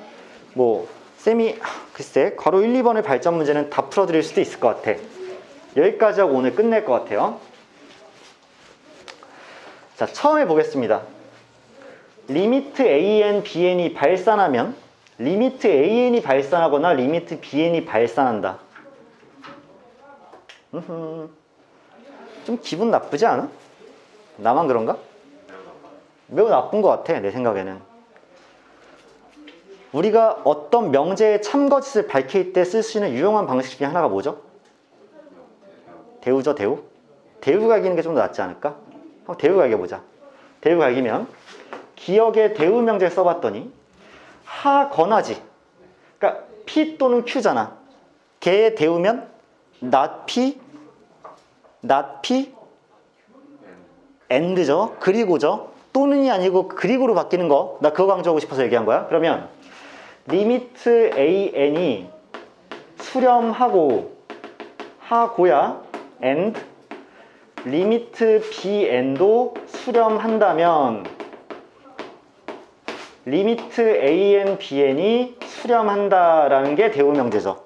뭐 쌤이 글쎄 괄호 1, 2번의 발전 문제는 다 풀어드릴 수도 있을 것 같아. 여기까지 하고 오늘 끝낼 것 같아요. 자, 처음에 보겠습니다. 리미트 AN, BN이 발산하면 리미트 AN이 발산하거나 리미트 BN이 발산한다. 좀 기분 나쁘지 않아? 나만 그런가? 매우 나쁜 것 같아, 내 생각에는. 우리가 어떤 명제의 참거짓을 밝힐 때 쓸 수 있는 유용한 방식 중에 하나가 뭐죠? 대우죠, 대우? 대우 갈기는 게 좀 더 낫지 않을까? 한번 대우 갈겨보자. 대우 갈기면 기억의 대우명제 써봤더니 하거나지. 그러니까 P 또는 Q잖아. 걔의 대우면 not P, not P, and죠. 그리고죠. 또는이 아니고 그리고로 바뀌는 거. 나 그거 강조하고 싶어서 얘기한 거야. 그러면 리미트 AN이 수렴하고 하고야 and 리미트 BN도 수렴한다면 리미트 AN, BN이 수렴한다라는 게 대우명제죠.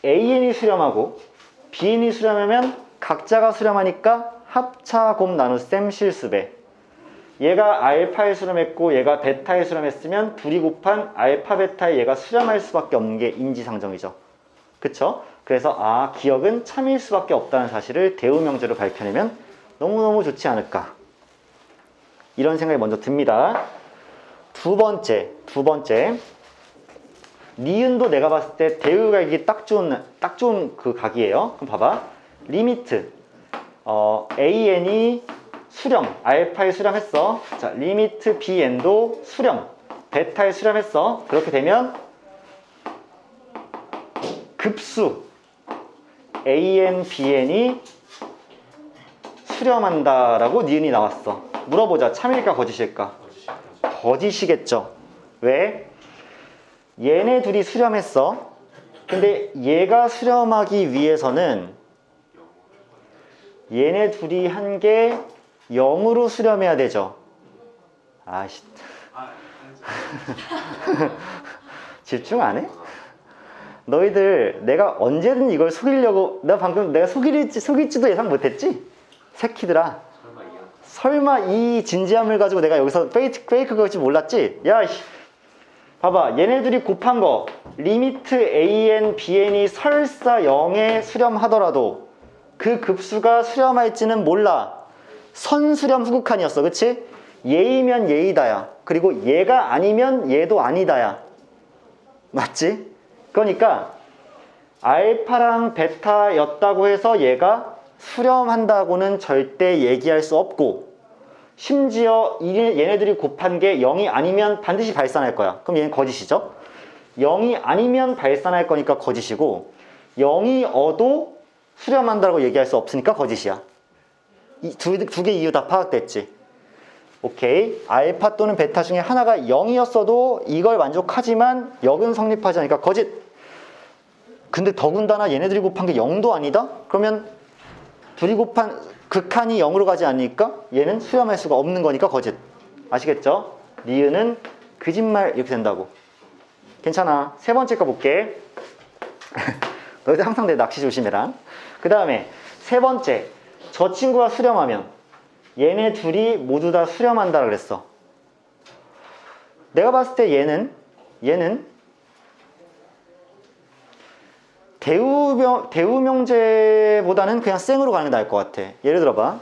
AN이 수렴하고 BN이 수렴하면 각자가 수렴하니까 합차 곱 나눗셈 실수배. 얘가 알파에 수렴했고 얘가 베타에 수렴했으면 둘이 곱한 알파 베타에 얘가 수렴할 수밖에 없는 게 인지상정이죠. 그쵸? 그래서 기억은 참일 수밖에 없다는 사실을 대우명제로 밝혀내면 너무너무 좋지 않을까, 이런 생각이 먼저 듭니다. 두 번째 니은도 내가 봤을 때 대우각이 딱 좋은 그 각이에요. 그럼 봐봐. 리미트 AN이 수렴, 알파에 수렴했어. 자, 리미트 BN도 수렴, 베타에 수렴했어. 그렇게 되면 급수 AN, BN이 수렴한다라고 니은이 나왔어. 물어보자. 참일까 거짓일까? 거짓이겠죠. 왜? 얘네 둘이 수렴했어. 근데 얘가 수렴하기 위해서는 얘네 둘이 한 게 0으로 수렴해야 되죠. 아씨. 집중 안 해? 너희들 내가 언제든 이걸 속이려고, 나 방금 내가 속일지도 예상 못했지? 새끼들아. 설마 이 진지함을 가지고 내가 여기서 페이크 걸지 몰랐지? 야, 봐봐. 얘네들이 곱한 거 리미트 AN, BN이 설사 0에 수렴하더라도 그 급수가 수렴할지는 몰라. 선수렴 후극한이었어. 그치? 얘이면 얘이다야. 그리고 얘가 아니면 얘도 아니다야. 맞지? 그러니까 알파랑 베타였다고 해서 얘가 수렴한다고는 절대 얘기할 수 없고, 심지어 얘네들이 곱한 게 0이 아니면 반드시 발산할 거야. 그럼 얘는 거짓이죠. 0이 아니면 발산할 거니까 거짓이고, 0이 어도 수렴한다고 얘기할 수 없으니까 거짓이야. 두 개 이유 다 파악됐지? 오케이. 알파 또는 베타 중에 하나가 0이었어도 이걸 만족하지만 역은 성립하지 않으니까 거짓. 근데 더군다나 얘네들이 곱한 게 0도 아니다? 그러면 둘이 곱한 극한이 0으로 가지 않으니까 얘는 수렴할 수가 없는 거니까 거짓. 아시겠죠? 니은은 거짓말 이렇게 된다고. 괜찮아. 세 번째 거 볼게. 너희들 항상 내 낚시 조심해라. 그 다음에 세 번째, 저 친구가 수렴하면 얘네 둘이 모두 다 수렴한다 그랬어. 내가 봤을 때 얘는 대우명제보다는 그냥 생으로 가는 게 나을 것 같아. 예를 들어봐.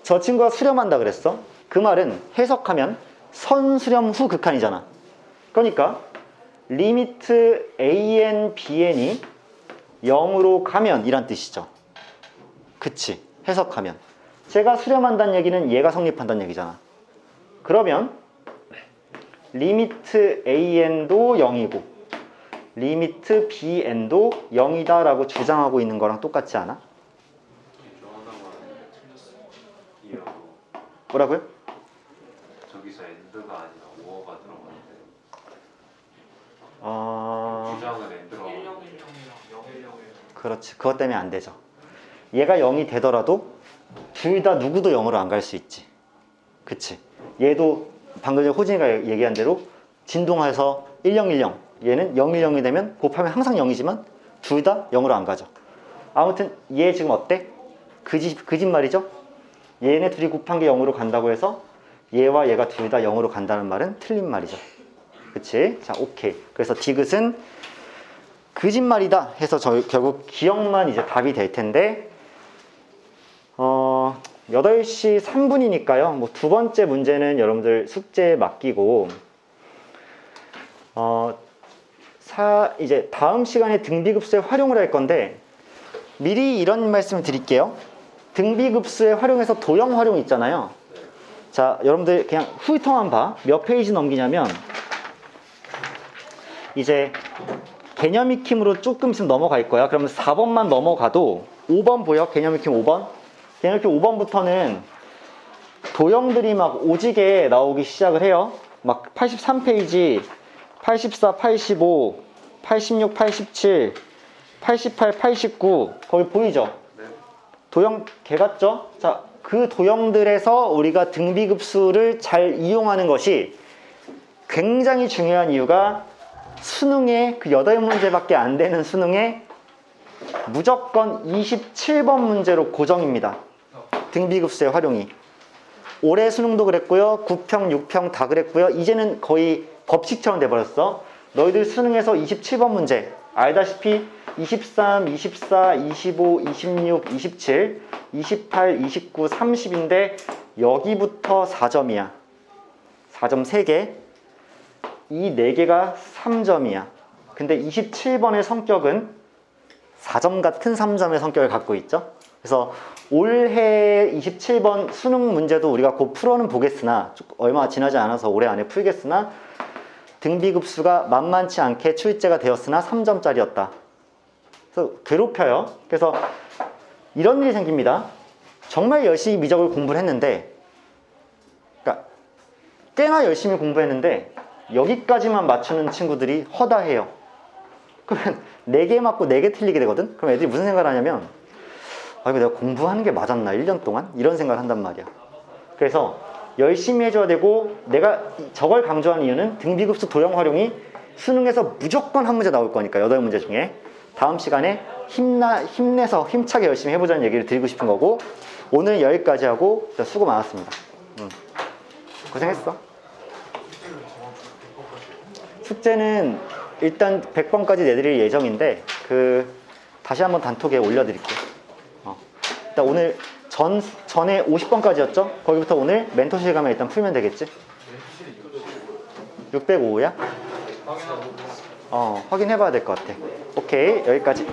저 친구가 수렴한다 그랬어. 그 말은 해석하면 선수렴 후 극한이잖아. 그러니까 리미트 AN, BN이 0으로 가면 이란 뜻이죠. 그치? 해석하면 제가 수렴한다는 얘기는 얘가 성립한다는 얘기잖아. 그러면 리미트 AN도 0이고 리미트 BN도 0이다 라고 주장하고 있는 거랑 똑같지 않아? 뭐라고요? 저기서 엔드가 아니라 오어가 들어가는데 주장은 엔드가 1010이랑 010이랑 그렇지. 그것 때문에 안 되죠. 얘가 0이 되더라도 둘 다 누구도 0으로 안 갈 수 있지. 그치? 얘도 방금 전에 호진이가 얘기한 대로 진동해서 1010, 얘는 010이 되면 곱하면 항상 0이지만 둘 다 0으로 안 가죠. 아무튼 얘 지금 어때? 거짓말이죠? 얘네 둘이 곱한 게 0으로 간다고 해서 얘와 얘가 둘 다 0으로 간다는 말은 틀린 말이죠. 그치? 자, 오케이. 그래서 디귿은 거짓말이다 해서 결국 기억만 이제 답이 될 텐데 8시 3분이니까요. 뭐 두 번째 문제는 여러분들 숙제에 맡기고 이제 다음 시간에 등비급수에 활용을 할 건데 미리 이런 말씀을 드릴게요. 등비급수에 활용해서 도형 활용 있잖아요. 자, 여러분들 그냥 훑어만 봐. 몇 페이지 넘기냐면 이제 개념 익힘으로 조금 있으면 넘어갈 거야. 그러면 4번만 넘어가도 5번 보여? 개념 익힘 5번? 개념 익힘 5번부터는 도형들이 막 오지게 나오기 시작을 해요. 막 83페이지, 84, 85, 86, 87, 88, 89 거기 보이죠? 네. 도형 개 같죠? 자, 그 도형들에서 우리가 등비급수를 잘 이용하는 것이 굉장히 중요한 이유가 수능에 그 8문제밖에 안 되는 수능에 무조건 27번 문제로 고정입니다. 등비급수의 활용이. 올해 수능도 그랬고요. 9평, 6평 다 그랬고요. 이제는 거의 법칙처럼 돼버렸어. 너희들 수능에서 27번 문제 알다시피 23, 24, 25, 26, 27, 28, 29, 30인데 여기부터 4점이야. 4점 3개. 이 4개가 3점이야. 근데 27번의 성격은 4점 같은 3점의 성격을 갖고 있죠. 그래서 올해 27번 수능 문제도 우리가 곧 풀어는 보겠으나 얼마 지나지 않아서 올해 안에 풀겠으나 등비급수가 만만치 않게 출제가 되었으나 3점짜리였다. 그래서 괴롭혀요. 그래서 이런 일이 생깁니다. 정말 열심히 미적을 공부를 했는데, 그러니까 꽤나 열심히 공부했는데 여기까지만 맞추는 친구들이 허다해요. 그러면 4개 맞고 4개 틀리게 되거든? 그럼 애들이 무슨 생각을 하냐면 아, 이거 내가 공부하는 게 맞았나? 1년 동안? 이런 생각을 한단 말이야. 그래서 열심히 해줘야 되고, 내가 저걸 강조하는 이유는 등비급수 도형 활용이 수능에서 무조건 한 문제 나올 거니까 8문제 중에. 다음 시간에 힘내서 힘차게 열심히 해보자는 얘기를 드리고 싶은 거고, 오늘 여기까지 하고 수고 많았습니다. 고생했어. 숙제는 일단 100번까지 내드릴 예정인데 다시 한번 단톡에 올려드릴게요. 일단 오늘 전에 50번까지였죠? 거기부터 오늘 멘토실 가면 일단 풀면 되겠지? 605야? 확인해봐야 될 것 같아. 오케이, 여기까지.